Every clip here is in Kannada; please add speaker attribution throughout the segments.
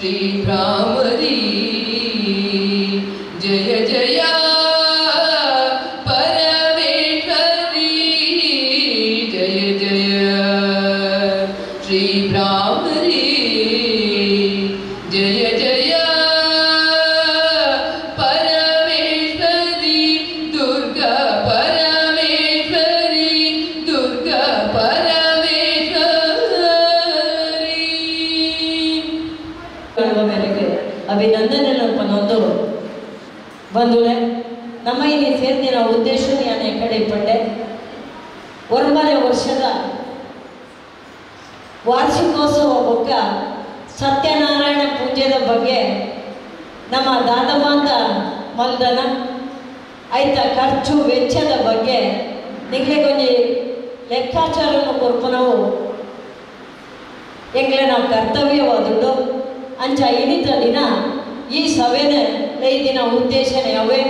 Speaker 1: श्रीभ्रामरी जय जय परमेश्वरी जय जय श्रीभ्रामरी जय जय परमेश्वरी दुर्गा परमेश्वरी दुर्गा परमेश्वरी
Speaker 2: ಮೇರೆಗೆ ಅಭಿನಂದನೆಯನ್ನು ಪನ್ನೊಂದು ಬಂಧುಗಳೇ ನಮ್ಮ ಇಲ್ಲಿ ಸೇರಿನ ಉದ್ದೇಶ ನಾನು ಕಡೆ ಪಟ್ಟೆ ಒಂಬನೇ ವರ್ಷದ ವಾರ್ಷಿಕೋತ್ಸವ ಬೊಕ್ಕ ಸತ್ಯನಾರಾಯಣ ಪೂಜೆದ ಬಗ್ಗೆ ನಮ್ಮ ದಾದಮಾಂತ ಮಲ್ದನ ಆಯ್ತ ಖರ್ಚು ವೆಚ್ಚದ ಬಗ್ಗೆ ನಿಮಗೆ ಕೊಂಚ ಲೆಕ್ಕಾಚಾರವನ್ನು ಕೊರ್ಪು ನಾವು ಎಂಗ್ಲೆ ನಾವು ಕರ್ತವ್ಯವಾದುಂಡು ಅಂಚ ಇನಿತ ದಿನ ಈ ಸಭೆನೇ ದಿನ ಉದ್ದೇಶನೇ ಅವೇ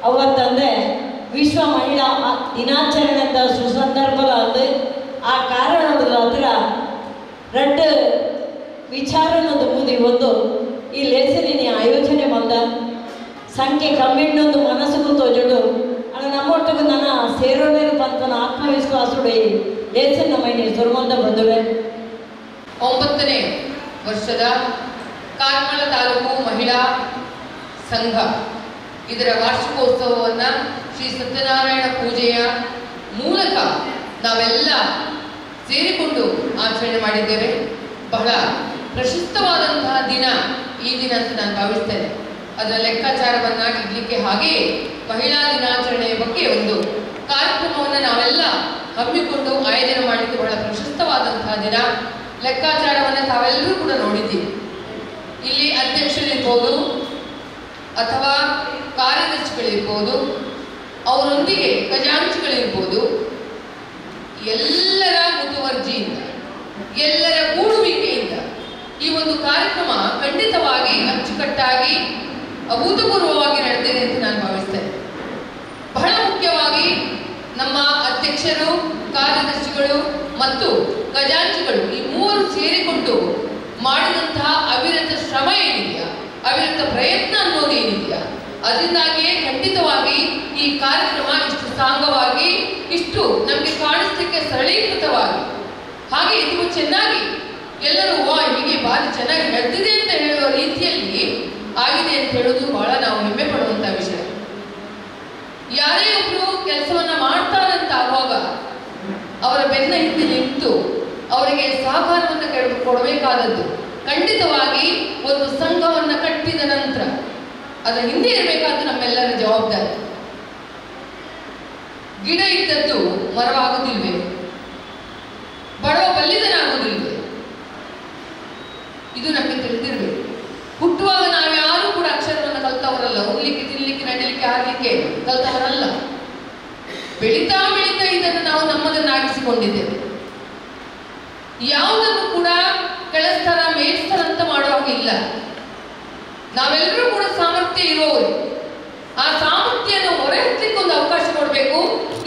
Speaker 2: ಅವತ್ತಂದರೆ ವಿಶ್ವ ಮಹಿಳಾ ದಿನಾಚರಣೆದ ಸುಸಂದರ್ಭದ ಅಂದು ಆ ಕಾರಣದ ಹತ್ರ ರೆಡ್ ವಿಚಾರನದು ಮುದಿ ಒಂದು ಈ ಲೇಸರಿನ ಆಯೋಜನೆ ಬಂದ ಸಂಖ್ಯೆ ಕಮ್ಮಿಣ್ಣೊಂದು ಮನಸ್ಸಿಗೂ ತೋಜುಡು ಅಲ್ಲ ನಮ್ಮೊಟ್ಟಿಗೆ ನನ್ನ ಸೇರೋದೇನು ಬಂತನ ಆತ್ಮವಿಶ್ವಾಸುಡು ಈ ಲೇಸರಿನ ಮೈನಿ ಸುರುಮಂದ ಬಂದುವೆ
Speaker 1: 9ನೇ ವರ್ಷದ ಕಾರ್ಕಳ ತಾಲೂಕು ಮಹಿಳಾ ಸಂಘ ಇದರ ವಾರ್ಷಿಕೋತ್ಸವವನ್ನು ಶ್ರೀ ಸತ್ಯನಾರಾಯಣ ಪೂಜೆಯ ಮೂಲಕ ನಾವೆಲ್ಲ ಸೇರಿಕೊಂಡು ಆಚರಣೆ ಮಾಡಿದ್ದೇವೆ. ಬಹಳ ಪ್ರಶಸ್ತವಾದಂತಹ ದಿನ ಈ ದಿನ ಅಂತ ನಾನು ಭಾವಿಸ್ತೇನೆ. ಅದರ ಲೆಕ್ಕಾಚಾರವನ್ನು ಇಡ್ಲಿಕ್ಕೆ ಹಾಗೆಯೇ ಮಹಿಳಾ ದಿನಾಚರಣೆಯ ಬಗ್ಗೆ ಒಂದು ಕಾರ್ಯಕ್ರಮವನ್ನು ನಾವೆಲ್ಲ ಹಮ್ಮಿಕೊಂಡು ಆಯೋಜನೆ ಮಾಡಲಿಕ್ಕೆ ಬಹಳ ಪ್ರಶಸ್ತವಾದಂತಹ ದಿನ. ಲೆಕ್ಕಾಚಾರವನ್ನು ತಾವೆಲ್ಲರೂ ಕೂಡ ನೋಡಿದ್ದೀವಿ. ಇಲ್ಲಿ ಅಧ್ಯಕ್ಷರಿರ್ಬೋದು ಅಥವಾ ಕಾರ್ಯದರ್ಶಿಗಳಿರ್ಬೋದು, ಅವರೊಂದಿಗೆ ಖಜಾಂಚಿಗಳಿರ್ಬೋದು, ಎಲ್ಲರ ಮುತುವರ್ಜಿಯಿಂದ ಎಲ್ಲರ ಕೂಡುವಿಕೆಯಿಂದ ಈ ಒಂದು ಕಾರ್ಯಕ್ರಮ ಖಂಡಿತವಾಗಿ ಅಚ್ಚುಕಟ್ಟಾಗಿ ಅಭೂತಪೂರ್ವವಾಗಿ ನಡೆದಿದೆ ಅಂತ ನಾನು ಭಾವಿಸ್ತೇನೆ. ಬಹಳ ಮುಖ್ಯವಾಗಿ ನಮ್ಮ ಅಧ್ಯಕ್ಷರು, ಕಾರ್ಯದರ್ಶಿಗಳು ಮತ್ತು ಖಜಾಂಚಿಗಳು ಈ ಮೂವರು ಸೇರಿಕೊಂಡು ಮಾಡಿದಂತಹ ಅವಿರತ ಶ್ರಮ ಏನಿದೆಯಾ, ಅವಿರತ ಪ್ರಯತ್ನ ಅನ್ನೋದು ಏನಿದೆಯಾ, ಅದರಿಂದಾಗಿಯೇ ಖಂಡಿತವಾಗಿ ಈ ಕಾರ್ಯಕ್ರಮ ಇಷ್ಟು ಸಾಂಗವಾಗಿ, ಇಷ್ಟು ನಮಗೆ ಕಾಣಿಸ್ಲಿಕ್ಕೆ ಸರಳೀಕೃತವಾಗಿ, ಹಾಗೆ ಇದು ಚೆನ್ನಾಗಿ ಎಲ್ಲರೂ ಹೀಗೆ ಭಾರಿ ಚೆನ್ನಾಗಿ ನಡೆದಿದೆ ಅಂತ ಹೇಳುವ ರೀತಿಯಲ್ಲಿ ಆಗಿದೆ ಅಂತ ಹೇಳೋದು ಬಹಳ ನಾವು ಹೆಮ್ಮೆ ಪಡುವಂತಹ ವಿಷಯ. ಯಾರೇ ಒಬ್ರು ಕೆಲಸವನ್ನ ಮಾಡ್ತಾರಂತ ಆಗುವಾಗ ಅವರ ಬೆನ್ನ ಹಿಂದೆ ನಿಂತು ಅವರಿಗೆ ಸಹಕಾರವನ್ನು ಕೊಡಬೇಕಾದದ್ದು ಖಂಡಿತವಾಗಿ ಒಂದು ಸಂಘವನ್ನ ಕಟ್ಟಿದ ನಂತರ ಅದರ ಹಿಂದೆ ಇರಬೇಕಾದ್ದು ನಮ್ಮೆಲ್ಲರ ಜವಾಬ್ದಾರಿ. ಗಿಡ ಇದ್ದದ್ದು ಮರವಾಗುವುದಿಲ್ವೇ? ಬಡವ ಬಲ್ಲಿದನಾಗುವುದಿಲ್ವೇ? ಇದು ನಮಗೆ ತಿಳಿದಿರ್ಬೇಕು. ಹುಟ್ಟುವಾಗ ನಾವ್ಯಾರೂ ಕೂಡ ಅಕ್ಷರವನ್ನು ಕಲ್ತವರಲ್ಲ, ಓದ್ಲಿಕ್ಕೆ, ತಿನ್ಲಿಕ್ಕೆ, ನಡಲಿಕ್ಕೆ, ಆಡ್ಲಿಕ್ಕೆ ಕಲ್ತವರಲ್ಲ. ಬೆಳೀತಾ ಬೆಳೀತಾ ಇದನ್ನು ನಾವು ನಮ್ಮದನ್ನಾಗಿಸಿಕೊಂಡಿದ್ದೇವೆ. ಯಾವುದನ್ನು ಕೂಡ ಕೆಳಸ್ತರ ಮೇಲ್ಸ್ತರ ಅಂತ ಮಾಡುವಾಗಿಲ್ಲ. ನಾವೆಲ್ಲರೂ ಕೂಡ ಸಾಮರ್ಥ್ಯ ಇರೋರು. ಆ ಸಾಮರ್ಥ್ಯವನ್ನು ಹೊರಹಚ್ಚಲಿಕ್ಕೆ ಒಂದು ಅವಕಾಶ ಕೊಡಬೇಕು.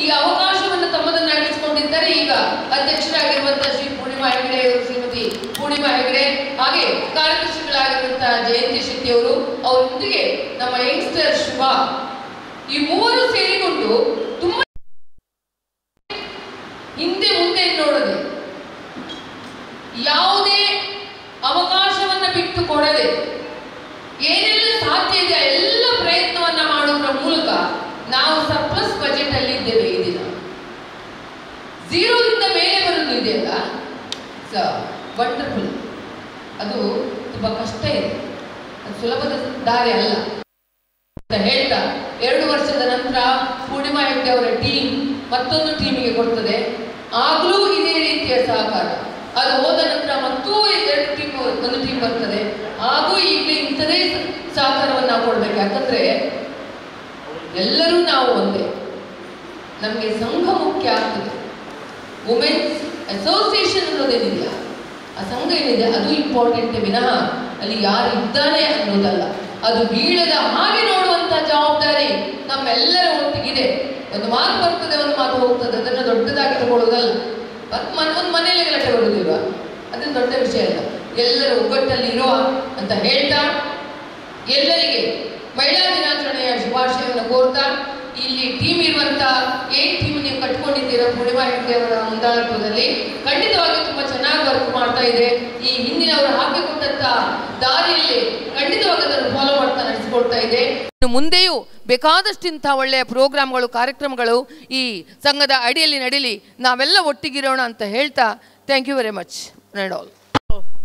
Speaker 1: ಈ ಅವಕಾಶವನ್ನು ತಮ್ಮದನ್ನಾಗಿಸಿಕೊಂಡಿದ್ದಾರೆ ಈಗ ಅಧ್ಯಕ್ಷರಾಗಿರುವಂತಹ ಶ್ರೀ ಪೂರ್ಣಿಮಾ ಹೆಗಡೆ ಅವರು, ಶ್ರೀಮತಿ ಪೂರ್ಣಿಮಾ ಹೆಗಡೆ, ಹಾಗೆ ಕಾರ್ಯದರ್ಶಿಗಳಾಗಿರುವಂತಹ ಜಯಂತಿ ಶೆಟ್ಟಿ ಅವರು, ಅವರೊಂದಿಗೆ ನಮ್ಮ ಯಂಗ್ಸ್ಟರ್ ಶುಭ, ಈ ಮೂವರು ಸೇರಿಕೊಂಡು ತುಂಬಾ ಹಿಂದೆ ಮುಂದೆ ನೋಡದೆ, ಯಾವುದೇ ಅವಕಾಶವನ್ನ ಬಿಟ್ಟು ಕೊಡದೆ, ಏನೆಲ್ಲ ಸಾಧ್ಯ ಇದೆ ಎಲ್ಲ ಪ್ರಯತ್ನವನ್ನ ಮಾಡುವುದರ ಮೂಲಕ ನಾವು ಸರ್ಪ್ಲಸ್ ಬಜೆಟ್ ಅಲ್ಲಿ ಇದ್ದೇವೆ. ಈ ದಿನ ಝೀರೋದಿಂದ ಮೇಲೆ ಬರುವುದು ಇದೆಯಲ್ಲ, ವಂಡರ್ಫುಲ್. ಅದು ತುಂಬಾ ಕಷ್ಟ ಇದೆ, ಅದು ಸುಲಭದ ದಾರಿ ಅಲ್ಲ ಅಂತ ಹೇಳ್ತಾ 2 ವರ್ಷದ ನಂತರ ಪೂರ್ಣಿಮಾ ಹೆಗ್ಡೆ ಅವರ ಟೀಮ್ ಮತ್ತೊಂದು ಟೀಮಿಗೆ ಕೊಡ್ತದೆ. ಆಗ್ಲೂ ಇದೇ ರೀತಿಯ ಸಹಕಾರ. ಅದು ಹೋದ ನಂತರ ಮತ್ತೂ 2 ಟೀಮ್, ಒಂದು ಟೀಮ್ ಬರ್ತದೆ. ಹಾಗೂ ಈಗಲೇ ಇಂಥದೇ ಸಹಕಾರವನ್ನು ನಾವು ಕೊಡ್ಬೇಕು. ಯಾಕಂದ್ರೆ ಎಲ್ಲರೂ ನಾವು ಒಂದೇ. ನಮಗೆ ಸಂಘ ಮುಖ್ಯ ಆಗ್ತದೆ. ವುಮೆನ್ಸ್ ಅಸೋಸಿಯೇಷನ್ ಅನ್ನೋದೇನಿದೆಯಾ, ಆ ಸಂಘ ಏನಿದೆ ಅದು ಇಂಪಾರ್ಟೆಂಟ್ ವಿನಃ ಅಲ್ಲಿ ಯಾರು ಇದ್ದಾನೆ ಅನ್ನೋದಲ್ಲ. ಅದು ಬೀಳದ ಹಾಗೆ ನೋಡುವಂತ ಜವಾಬ್ದಾರಿ ನಮ್ಮೆಲ್ಲರ ಒಟ್ಟಿಗಿದೆ. ಒಂದು ಮಾತು ಬರ್ತದೆ, ಒಂದು ಮಾತು ಹೋಗ್ತದೆ, ಅದನ್ನು ದೊಡ್ಡದಾಗಿ ತಗೊಳ್ಳೋದಲ್ಲ. ಒಂದು ಮನೆಯಲ್ಲಿ ಗಲಾಟೆ ಬರುವುದಿಲ್ವಾ, ಅದನ್ನು ದೊಡ್ಡ ವಿಷಯ ಅಲ್ಲ. ಎಲ್ಲರ ಒಗ್ಗಟ್ಟಲ್ಲಿ ಇರುವ ಅಂತ ಹೇಳ್ತಾ ಎಲ್ಲರಿಗೆ ಮಹಿಳಾ ದಿನಾಚರಣೆಯ ಶುಭಾಶಯವನ್ನು ಕೋರ್ತಾ ಇಲ್ಲಿ ಟೀಮ್ ಇರುವಂತ ಏನ್ ಟೀಮ್ ನೀವು ಕಟ್ಕೊಂಡಿದ್ದೀರಾ ಪೂರ್ಣಿಮಾ ಹೆಗ್ಡೆ ಅವರ ಮುಂದಾಳತ್ವದಲ್ಲಿ ಖಂಡಿತವಾಗಿ ತುಂಬಾ ಚೆನ್ನಾಗಿ ವರ್ಕ್ ಮಾಡ್ತಾ ಇದೆ. ಈ ಹಿಂದಿನವರು ಹಾಕಿಕೊಟ್ಟಂತ ದಾರಿಯಲ್ಲಿ ಖಂಡಿತವಾಗಿ ಅದನ್ನು ಫಾಲೋ ಮಾಡ್ತಾ ನಡೆಸಿಕೊಡ್ತಾ ಇದೆ. ಮುಂದೆಯೂ ಬೇಕಾದಷ್ಟಿಂಥ ಒಳ್ಳೆಯ ಪ್ರೋಗ್ರಾಮ್ಗಳು ಕಾರ್ಯಕ್ರಮಗಳು ಈ ಸಂಘದ ಅಡಿಯಲ್ಲಿ ನಡೀಲಿ, ನಾವೆಲ್ಲ ಒಟ್ಟಿಗಿರೋಣ ಅಂತ ಹೇಳ್ತಾ thank you very much.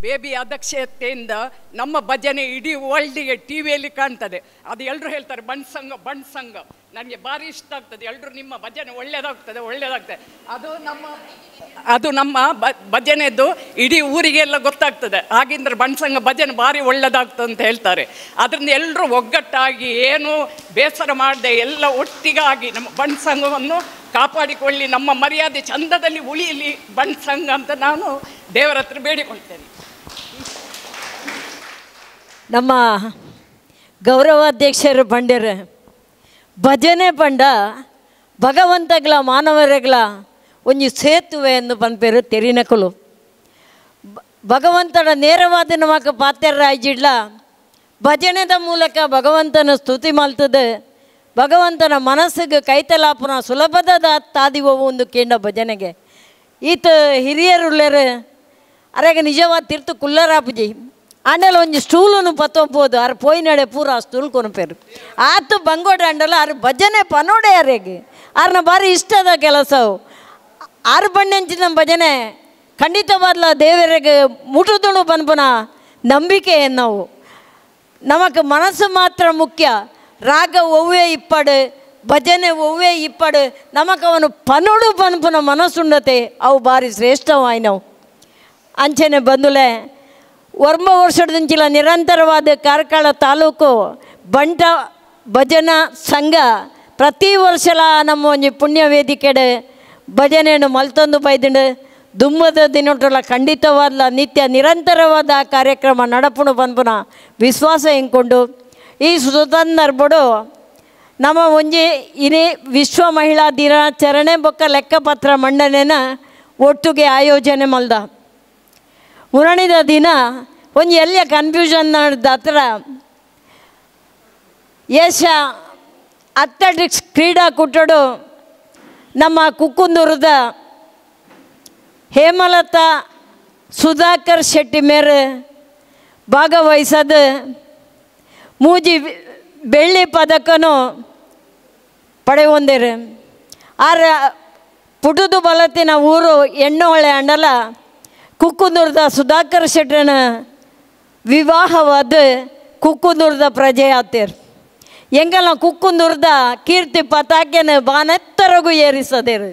Speaker 3: Baby ಅಧ್ಯಕ್ಷತೆಯಿಂದ ನಮ್ಮ ಭಜನೆ ಇಡೀ ವರ್ಲ್ಡಿಗೆ ಟಿ ವಿಯಲ್ಲಿ ಕಾಣ್ತದೆ. ಅದು ಎಲ್ಲರೂ ಹೇಳ್ತಾರೆ ಬಣ್ ಸಂಘ ನನಗೆ ಭಾರಿ ಇಷ್ಟ ಆಗ್ತದೆ. ಎಲ್ಲರೂ ನಿಮ್ಮ ಭಜನೆ ಒಳ್ಳೆಯದಾಗ್ತದೆ. ಅದು ನಮ್ಮ ಭಜನೆದ್ದು ಇಡೀ ಊರಿಗೆಲ್ಲ ಗೊತ್ತಾಗ್ತದೆ. ಹಾಗಿಂದ್ರೆ ಬಣ್ ಸಂಘ ಭಜನೆ ಭಾರಿ ಒಳ್ಳೆಯದಾಗ್ತದೆ ಅಂತ ಹೇಳ್ತಾರೆ. ಅದರಿಂದ ಎಲ್ಲರೂ ಒಗ್ಗಟ್ಟಾಗಿ ಏನು ಬೇಸರ ಮಾಡದೆ ಎಲ್ಲ ಒಟ್ಟಿಗಾಗಿ ನಮ್ಮ ಬಣ್ ಸಂಘವನ್ನು ಕಾಪಾಡಿಕೊಳ್ಳಿ, ನಮ್ಮ ಮರ್ಯಾದೆ ಚಂದದಲ್ಲಿ ಉಳಿಯಲಿ ಬಣ್ ಸಂಘ ಅಂತ ನಾನು ದೇವರ ಹತ್ರ ಬೇಡಿಕೊಳ್ತೇನೆ.
Speaker 2: ನಮ್ಮ ಗೌರವಾಧ್ಯಕ್ಷರು ಪಂಡ್ಯರು ಭಜನೆ ಪಂಡ ಭಗವಂತಗಳ ಮಾನವರಗಳ ಒಂದು ಸೇತುವೆ ಎಂದು ಪಂಪೇರು ತೆರಿನಕಲು ಭಗವಂತನ ನೇರವಾದ ನಮಕ ಪಾತ್ರರಾಯಿಜಿಡ್ಲ ಭಜನೆದ ಮೂಲಕ ಭಗವಂತನ ಸ್ತುತಿ ಮಾಡ್ತದೆ. ಭಗವಂತನ ಮನಸ್ಸಿಗೆ ಕೈತಲಾಪನ ಸುಲಭದ ತಾದಿವ ಒಂದು ಕೇಂದ್ರ ಭಜನೆಗೆ ಈತ ಹಿರಿಯರುಳ್ಳರು ಅರೆಗೆ ನಿಜವಾದ ತಿರ್ತು ಕುಲ್ಲರಾಪುಜಿ ಆಂಡಲ ಒಂದು ಸ್ಟೂಲನ್ನು ಪತ್ತೊಂಬೋದು ಅರ್ ಪೋಯಿನಡೆ ಪೂರ ಸ್ಟೂಲ್ ಕೊನಪೇರು ಆತು ಬಂಗೋಡ ಅಂಡಲ ಅರ್ ಭಜನೆ ಪನೋಡೆ ಅರೆಗೆ ಅರ್ನ ಭಾರಿ ಇಷ್ಟದ ಕೆಲಸವು ಆರು ಬಣ್ಣಂಚಿನ ಭಜನೆ ಖಂಡಿತವಾದ್ಲ ದೇವರಿಗೆ ಮುಟುದುಣು ಪನ್ಪನ ನಂಬಿಕೆ ನಾವು ನಮಕ್ ಮನಸ್ಸು ಮಾತ್ರ ಮುಖ್ಯ. ರಾಗ ಒವ್ವೇ ಇಪ್ಪಡು ಭಜನೆ ಒವ್ವೇ ಇಪ್ಪಡು ನಮಕ್ ಅವನು ಪನೋಡು ಪನ್ಪನ ಮನಸ್ಸುಂಡತೆ ಅವು ಭಾರಿ ಶ್ರೇಷ್ಠವಾಯಿನವು. ಅಂಚನೆ ಬಂದುಲೆ ವರ್ಮ ವರ್ಷದಿಂಚಿಲ ನಿರಂತರವಾದ ಕಾರ್ಕಳ ತಾಲೂಕು ಬಂಟ ಭಜನಾ ಸಂಘ ಪ್ರತಿ ವರ್ಷಲ ನಮ್ಮ ಒಂದು ಪುಣ್ಯ ವೇದಿಕೆಡೆ ಭಜನೆಯನ್ನು ಮಲ್ತೊಂದು ಬೈದಿಂಡು ದುಮ್ಮದ ದಿನೊಟ್ಟಲ ಖಂಡಿತವಾದ ನಿತ್ಯ ನಿರಂತರವಾದ ಕಾರ್ಯಕ್ರಮ ನಡಪುಣ ಪನ್ಪುನ ವಿಶ್ವಾಸ ಎಂಕೊಂಡು ಈ ಸಂದರ್ಭಡು ನಮ್ಮ ಒಂಜಿ ಇನಿ ವಿಶ್ವ ಮಹಿಳಾ ದಿನಾಚರಣೆ ಬೊಕ್ಕ ಲೆಕ್ಕಪತ್ರ ಮಂಡನೆನ ಒಟ್ಟಿಗೆ ಆಯೋಜನೆ ಮಲ್ದ ಮುರಣಿದ ದಿನ ಒಂದು ಎಲ್ಲಿಯ ಕನ್ಫ್ಯೂಷನ್ ನಡೆದ ಹತ್ರ ಯಶ ಅಥ್ಲೆಟಿಕ್ಸ್ ಕ್ರೀಡಾಕೂಟಡು ನಮ್ಮ ಕುಕ್ಕುಂದೂರದ ಹೇಮಲತಾ ಸುಧಾಕರ್ ಶೆಟ್ಟಿ ಮೇರೆ ಭಾಗವಹಿಸದ ಮೂಜಿ ಬೆಳ್ಳಿ ಪದಕನು ಪಡೆಯೊಂದಿರು ಆರ ಪುಟುದು ಬಲತಿನ ಊರು ಎಣ್ಣೊಳೆ ಅಂಡಲ ಕುಕ್ಕುಂದೂರದ ಸುಧಾಕರ್ ಶೆಟ್ಟನ ವಿವಾಹವಾದ ಕುಕ್ಕುಂದೂರದ ಪ್ರಜೆ ಆತೇರು ಎಂಗಲ್ಲ ಕುಕ್ಕುಂದೂರದ ಕೀರ್ತಿ ಪತಾಕೆನ ಬಾನೆತ್ತರಗೂ ಏರಿಸದೇರು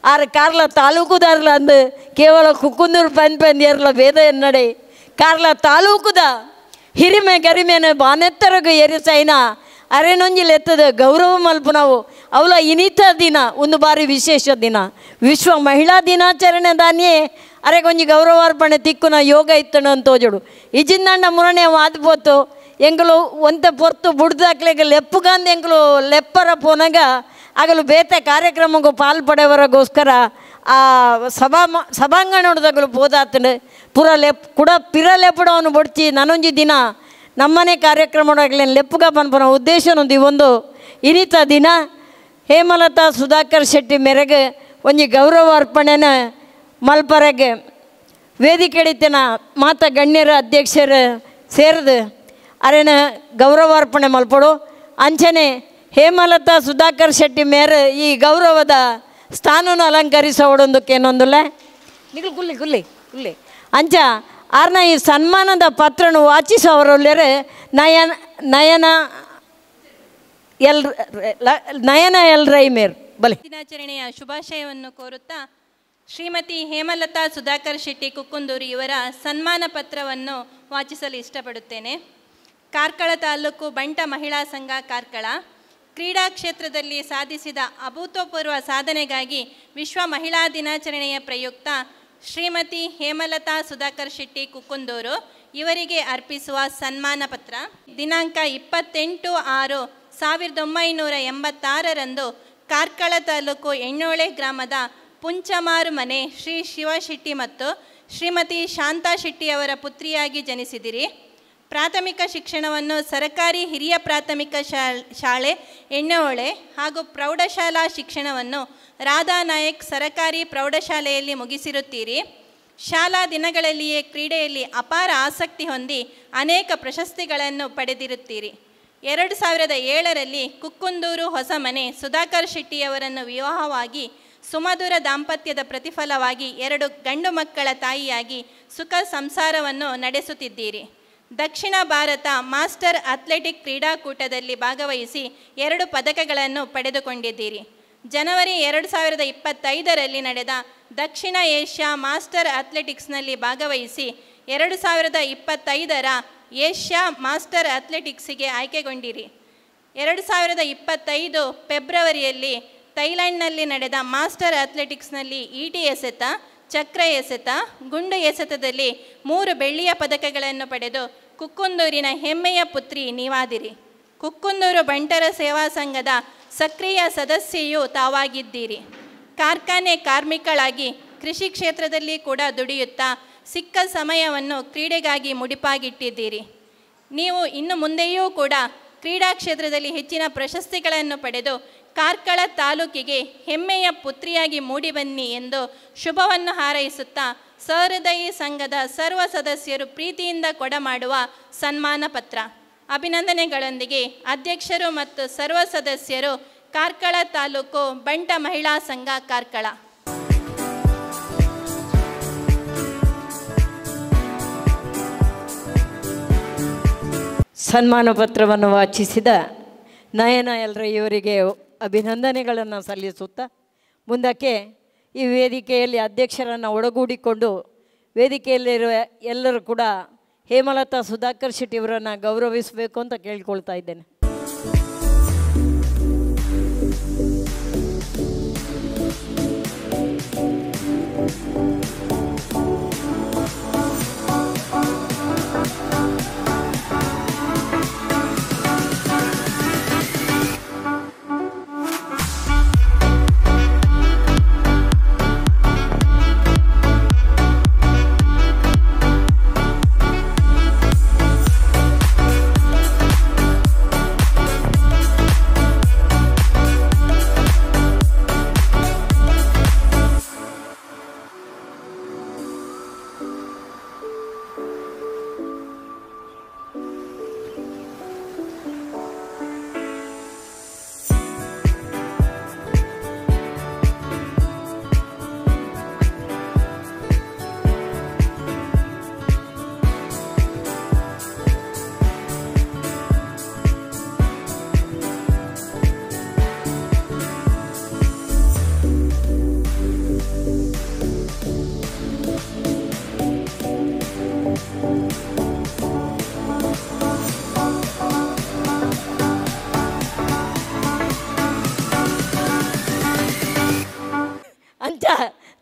Speaker 2: ಆರು ಕಾರ್ಲ ತಾಲೂಕುದಾರ್ಲ ಅಂದು ಕೇವಲ ಕುಕ್ಕುಂದೂರು ಪಂದ್ಯರ್ಲ ಭೇದ ಎನ್ನಡೆ ಕಾರ್ಲ ತಾಲೂಕುದ ಹಿರಿಮೆ ಗರಿಮೆನ ಬಾನೆತ್ತರಗೂ ಏರಿಸೈನ ಅರೆನೊಂಜಿಲ್ ಎತ್ತದ ಗೌರವ ಮಲ್ಪುನವು ಅವಳ ಇನಿತ ದಿನ ಒಂದು ಬಾರಿ ವಿಶೇಷ ದಿನ ವಿಶ್ವ ಮಹಿಳಾ ದಿನಾಚರಣೆ ದಾನಿಯೇ ಅರೆಗೊಂಜಿ ಗೌರವಾರ್ಪಣೆ ತಿಕ್ಕುನ ಯೋಗ ಇತ್ತಣ ಅಂತ ತೋಜಡು ಇಜಿಂದಂಡ ಮುರಣೆ ಆದ್ಬೋತು ಎಂಗಳು ಒಂತೆ ಪೊರ್ತು ಬುಡ್ದಾಕ್ಲೆಗೆ ಲೆಪ್ಪುಗಂದು ಎಂಗಳು ಲೆಪ್ಪರ ಪೋನಾಗ ಆಗಲು ಬೇತೆ ಕಾರ್ಯಕ್ರಮಕ್ಕೂ ಪಾಲ್ಪಡೆಯವರಿಗೋಸ್ಕರ ಆ ಸಭಾಂಗಣದಗಳು ಬೋದಾತಂಡು ಪುರ ಕೂಡ ಪಿರ ಲೆಪ್ಪಡವನ್ನು ಬಡ್ಚಿ ನಾನೊಂಜಿ ದಿನ ನಮ್ಮನೆ ಕಾರ್ಯಕ್ರಮದಾಗಲಿ ಲೆಪ್ಪುಗ ಪನ್ಪನ ಉದ್ದೇಶನೊಂದು ಒಂದು ಇನಿತ ದಿನ ಹೇಮಲತಾ ಸುಧಾಕರ್ ಶೆಟ್ಟಿ ಮೇರೆಗೆ ಒಂಜಿ ಗೌರವ ಅರ್ಪಣೆನ ಮಲ್ಪರೆಗೆ ವೇದಿಕೆಡಿತನ ಮಾತ ಗಣ್ಯರ ಅಧ್ಯಕ್ಷರು ಸೇರಿದು ಅರೇನ ಗೌರವಾರ್ಪಣೆ ಮಲ್ಪಡು ಅಂಚನೆ ಹೇಮಲತಾ ಸುಧಾಕರ್ ಶೆಟ್ಟಿ ಮೇರೆ ಈ ಗೌರವದ ಸ್ಥಾನವನ್ನು ಅಲಂಕರಿಸೋಡೊಂದಕ್ಕೇನೊಂದುಲ್ಲ ನಿಗಲು ಕುಲ್ಲಿ ಕುಲ್ಲಿ ಕುಲ್ಲಿ ಅಂಚ ಆರ್ನ ಈ ಸನ್ಮಾನದ ಪತ್ರನು ವಾಚಿಸೋರಲ್ಲರೆ ನಯನ ಎಲ್ ರೈ ಮೇರ್ ಬಲೆ
Speaker 4: ದಿನಾಚರಣೆಯ ಶುಭಾಶಯವನ್ನು ಕೋರುತ್ತಾ ಶ್ರೀಮತಿ ಹೇಮಲತಾ ಸುಧಾಕರ್ ಶೆಟ್ಟಿ ಕುಕ್ಕುಂದೂರು ಇವರ ಸನ್ಮಾನ ಪತ್ರವನ್ನು ವಾಚಿಸಲು ಇಷ್ಟಪಡುತ್ತೇನೆ. ಕಾರ್ಕಳ ತಾಲೂಕು ಬಂಟ ಮಹಿಳಾ ಸಂಘ ಕಾರ್ಕಳ ಕ್ರೀಡಾ ಕ್ಷೇತ್ರದಲ್ಲಿ ಸಾಧಿಸಿದ ಅಭೂತಪೂರ್ವ ಸಾಧನೆಗಾಗಿ ವಿಶ್ವ ಮಹಿಳಾ ದಿನಾಚರಣೆಯ ಪ್ರಯುಕ್ತ ಶ್ರೀಮತಿ ಹೇಮಲತಾ ಸುಧಾಕರ್ ಶೆಟ್ಟಿ ಕುಕ್ಕುಂದೂರು ಇವರಿಗೆ ಅರ್ಪಿಸುವ ಸನ್ಮಾನ ಪತ್ರ ದಿನಾಂಕ 28/6/1986 ಕಾರ್ಕಳ ತಾಲೂಕು ಎಣ್ಣೋಳೆ ಗ್ರಾಮದ ಪುಂಚಮಾರು ಮನೆ ಶ್ರೀ ಶಿವಶೆಟ್ಟಿ ಮತ್ತು ಶ್ರೀಮತಿ ಶಾಂತಾ ಶೆಟ್ಟಿಯವರ ಪುತ್ರಿಯಾಗಿ ಜನಿಸಿದಿರಿ. ಪ್ರಾಥಮಿಕ ಶಿಕ್ಷಣವನ್ನು ಸರ್ಕಾರಿ ಹಿರಿಯ ಪ್ರಾಥಮಿಕ ಶಾಲೆ ಎಣ್ಣೆಹೊಳೆ ಹಾಗೂ ಪ್ರೌಢಶಾಲಾ ಶಿಕ್ಷಣವನ್ನು ರಾಧಾನಾಯಕ್ ಸರಕಾರಿ ಪ್ರೌಢಶಾಲೆಯಲ್ಲಿ ಮುಗಿಸಿರುತ್ತೀರಿ. ಶಾಲಾ ದಿನಗಳಲ್ಲಿಯೇ ಕ್ರೀಡೆಯಲ್ಲಿ ಅಪಾರ ಆಸಕ್ತಿ ಹೊಂದಿ ಅನೇಕ ಪ್ರಶಸ್ತಿಗಳನ್ನು ಪಡೆದಿರುತ್ತೀರಿ. 2007ರಲ್ಲಿ ಕುಕ್ಕುಂದೂರು ಹೊಸಮನೆ ಸುಧಾಕರ್ ಶೆಟ್ಟಿಯವರನ್ನು ವಿವಾಹವಾಗಿ ಸುಮಧುರ ದಾಂಪತ್ಯದ ಪ್ರತಿಫಲವಾಗಿ 2 ಗಂಡು ಮಕ್ಕಳ ತಾಯಿಯಾಗಿ ಸುಖ ಸಂಸಾರವನ್ನು ನಡೆಸುತ್ತಿದ್ದೀರಿ. ದಕ್ಷಿಣ ಭಾರತ ಮಾಸ್ಟರ್ ಅಥ್ಲೆಟಿಕ್ ಕ್ರೀಡಾಕೂಟದಲ್ಲಿ ಭಾಗವಹಿಸಿ 2 ಪದಕಗಳನ್ನು ಪಡೆದುಕೊಂಡಿದ್ದೀರಿ. ಜನವರಿ 2025ರಲ್ಲಿ ನಡೆದ ದಕ್ಷಿಣ ಏಷ್ಯಾ ಮಾಸ್ಟರ್ ಅಥ್ಲೆಟಿಕ್ಸ್ನಲ್ಲಿ ಭಾಗವಹಿಸಿ 2025ರ ಏಷ್ಯಾ ಮಾಸ್ಟರ್ ಅಥ್ಲೆಟಿಕ್ಸಿಗೆ ಆಯ್ಕೆಗೊಂಡಿರಿ. 2025 ಫೆಬ್ರವರಿಯಲ್ಲಿ ಥೈಲ್ಯಾಂಡ್ನಲ್ಲಿ ನಡೆದ ಮಾಸ್ಟರ್ ಅಥ್ಲೆಟಿಕ್ಸ್ನಲ್ಲಿ ಈಟಿ ಎಸೆತ, ಚಕ್ರ ಎಸೆತ, ಗುಂಡು ಎಸೆತದಲ್ಲಿ 3 ಬೆಳ್ಳಿಯ ಪದಕಗಳನ್ನು ಪಡೆದು ಕುಕ್ಕುಂದೂರಿನ ಹೆಮ್ಮೆಯ ಪುತ್ರಿ ನೀವಾದಿರಿ. ಕುಕ್ಕುಂದೂರು ಬಂಟರ ಸೇವಾ ಸಂಘದ ಸಕ್ರಿಯ ಸದಸ್ಯೆಯೂ ತಾವಾಗಿದ್ದೀರಿ. ಕಾರ್ಖಾನೆ ಕಾರ್ಮಿಕಳಾಗಿ ಕೃಷಿ ಕ್ಷೇತ್ರದಲ್ಲಿ ಕೂಡ ದುಡಿಯುತ್ತಾ ಸಿಕ್ಕ ಸಮಯವನ್ನು ಕ್ರೀಡೆಗಾಗಿ ಮುಡಿಪಾಗಿಟ್ಟಿದ್ದೀರಿ. ನೀವು ಇನ್ನು ಮುಂದೆಯೂ ಕೂಡ ಕ್ರೀಡಾ ಕ್ಷೇತ್ರದಲ್ಲಿ ಹೆಚ್ಚಿನ ಪ್ರಶಸ್ತಿಗಳನ್ನು ಪಡೆದು ಕಾರ್ಕಳ ತಾಲೂಕಿಗೆ ಹೆಮ್ಮೆಯ ಪುತ್ರಿಯಾಗಿ ಮೂಡಿಬನ್ನಿ ಎಂದು ಶುಭವನ್ನು ಹಾರೈಸುತ್ತಾ ಸಹೃದಯಿ ಸಂಘದ ಸರ್ವ ಸದಸ್ಯರು ಪ್ರೀತಿಯಿಂದ ಕೊಡಮಾಡುವ ಸನ್ಮಾನ ಪತ್ರ. ಅಭಿನಂದನೆಗಳೊಂದಿಗೆ ಅಧ್ಯಕ್ಷರು ಮತ್ತು ಸರ್ವ ಸದಸ್ಯರು, ಕಾರ್ಕಳ ತಾಲೂಕು ಬಂಟ ಮಹಿಳಾ ಸಂಘ, ಕಾರ್ಕಳ.
Speaker 2: ಸನ್ಮಾನ ಪತ್ರವನ್ನು ವಾಚಿಸಿದ ನಯನ ಎಲ್ರ ಇವರಿಗೆ ಅಭಿನಂದನೆಗಳನ್ನು ಸಲ್ಲಿಸುತ್ತಾ ಮುಂದಕ್ಕೆ ಈ ವೇದಿಕೆಯಲ್ಲಿ ಅಧ್ಯಕ್ಷರನ್ನು ಒಳಗೂಡಿಕೊಂಡು ವೇದಿಕೆಯಲ್ಲಿರುವ ಎಲ್ಲರೂ ಕೂಡ ಹೇಮಲತಾ ಸುಧಾಕರ್ ಶೆಟ್ಟಿ ಅವರನ್ನು ಗೌರವಿಸಬೇಕು ಅಂತ ಕೇಳ್ಕೊಳ್ತಾ ಇದ್ದೇನೆ.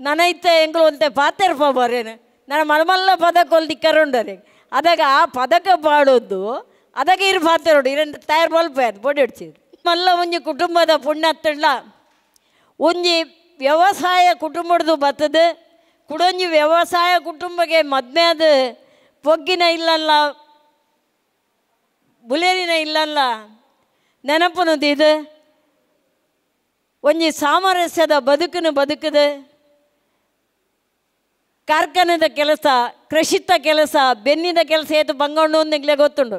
Speaker 2: ನನೈತೆ ಎಂಗ್ಲಂತೆ ಪಾತೆರ್ಪ ಬರೇನೆ ನಾನು ಮಲಮಲ್ಲ ಪದಕ ಹೊಲ್ದಿಕ್ಕರುಂಡರೆ ಅದಾಗ ಆ ಪದಕ ಬಾಡೋದು ಅದಾಗ ಇರು ಪಾತೆರೋಡು ಇರಂತ ತಯಾರು ಮಲ್ಪ ಪೊಡಿಡ್ಸಿದ್ರು ಮಲ್ಲ ಒಂಜಿ ಕುಟುಂಬದ ಪುಣ್ಯತ್ತಳ್ಳ ಒಂಜಿ ವ್ಯವಸಾಯ ಕುಟುಂಬದ್ದು ಬರ್ತದೆ ಕುಡೊಂಜಿ ವ್ಯವಸಾಯ ಕುಟುಂಬಕ್ಕೆ ಮದ್ಮೆ ಅದು ಪೊಗ್ಗಿನ ಇಲ್ಲಲ್ಲ ಬುಲೇರಿನ ಇಲ್ಲಲ್ಲ ನೆನಪುನದಿದು ಒಂಜಿ ಸಾಮರಸ್ಯದ ಬದುಕನ್ನು ಬದುಕದೆ ಕಾರ್ಖಾನೆದ ಕೆಲಸ ಕೃಷಿತ ಕೆಲಸ ಬೆನ್ನಿದ ಕೆಲಸ ಏತು ಬಂಗೊಂಡು ಒಂದಿಗ್ಲೇ ಗೊತ್ತುಂಡು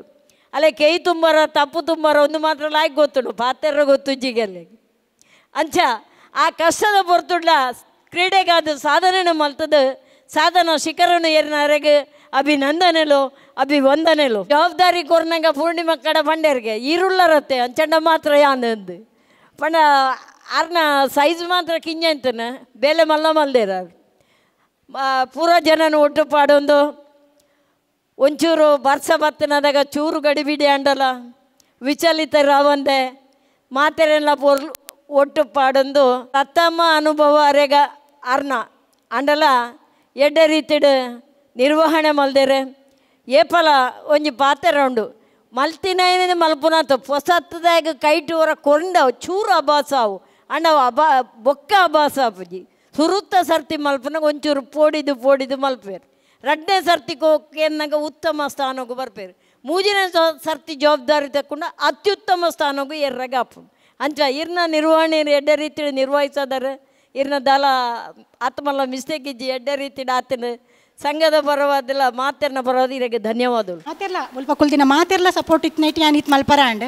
Speaker 2: ಅಲ್ಲೇ ಕೈ ತುಂಬಾರ ತಪ್ಪು ತುಂಬಾರ ಒಂದು ಮಾತ್ರ ಲಾಯ್ಕ್ ಗೊತ್ತುಂಡು ಪಾತೆರ ಗೊತ್ತುಜ್ಜಿಗೆಲ್ಲಿ ಅಂಚ ಆ ಕಷ್ಟದ ಹೊರ್ತುಡ್ಲ ಕ್ರೀಡೆಗಾದ ಸಾಧನೆ ಮಲ್ತದ ಸಾಧನ ಶಿಖರನ್ನು ಏರಿನವರೆಗೆ ಅಭಿನಂದನೆಲು ಅಭಿವಂದನೆಲು ಜವಾಬ್ದಾರಿ ಕೊರ್ನಂಗ ಪೂರ್ಣಿಮಾ ಕಡ ಪಂಡ್ಯರ್ಗೆ ಈರುಳ್ಳರತ್ತೆ ಅಂಚಂಡ ಮಾತ್ರ ಯಾಂದು ಪಂಡ ಆರ್ನ ಸೈಜ್ ಮಾತ್ರ ಕಿಂಜ ಅಂತನ ಬೇಲೆ ಮಲ್ಲ ಮಲ್ದೇರ ಪೂರ ಜನನು ಒಟ್ಟು ಪಾಡೊಂದು ಒಂಚೂರು ಬರ್ಸ ಬತ್ತನದಾಗ ಚೂರು ಗಡಿಬಿಡಿ ಅಂಡಲ್ಲ ವಿಚಲಿತ ರಾವಂದೆ ಮಾತೆರೆಲ್ಲ ಒಟ್ಟು ಪಾಡೊಂದು ಅತ್ತಮ್ಮ ಅನುಭವ ಅರೆಗ ಅರ್ನ ಅಂಡಲ ಎಡ್ಡ ರೀತಿಡು ನಿರ್ವಹಣೆ ಮಲ್ದೇರೆ ಏಪಲ ಒಂಜಿ ಪಾತೆರ ಉಂಡು ಮಲ್ತಿನ ಮಲ್ಪುನಾತು ಹೊಸತ್ತದಾಗ ಕೈಟು ಹೊರ ಕೊಂಡ ಚೂರು ಅಭಾಸ ಅವು ಅಂಡ ಬೊಕ್ಕ ಅಭಾಸ ಅಪ್ಪುಜಿ ಸುರುತ್ತ ಸರ್ತಿ ಮಲ್ಪನಾಗ ಒಂಚೂರು ಪೋಡಿದು ಮಲ್ಪೇರು. 2ನೇ ಸರ್ತಿಗೆ ಹೋಗ್ನಾಗ ಉತ್ತಮ ಸ್ಥಾನಕ್ಕೂ ಬರ್ಪೇರು. 3ನೇ ಸರ್ತಿ ಜವಾಬ್ದಾರಿ ತಗೊಂಡು ಅತ್ಯುತ್ತಮ ಸ್ಥಾನಕ್ಕೂ ಎರ್ರಾಗ ಹಾಪು ಅಂಚ ಇರ್ನ ನಿರ್ವಹಣೆ ಎಡ್ಡೆ ರೀತಿ ನಿರ್ವಹಿಸೋದಾರೆ ಇರ್ನ ದಾಲ ಆತ್ಮಲ್ಲ ಮಿಸ್ಟೇಕ್ ಇಜ್ಜಿ ಎಡ್ಡೆ ರೀತಿ ಆತನ ಸಂಘದ ಪರವಾದಿಲ್ಲ ಮಾತೆರ್ನ ಪರವಾದ ಇರಗೆ ಧನ್ಯವಾದಗಳು.
Speaker 5: ಮಾತೆರ್ಲ ಸ್ವಲ್ಪ ಕುಲ್ದಿನ ಮಾತೆರ್ಲ ಸಪೋರ್ಟ್ ಇತ್ತು ಯಾನ್ ಇತ್ತು ಮಲ್ಪರ ಅಂಡ್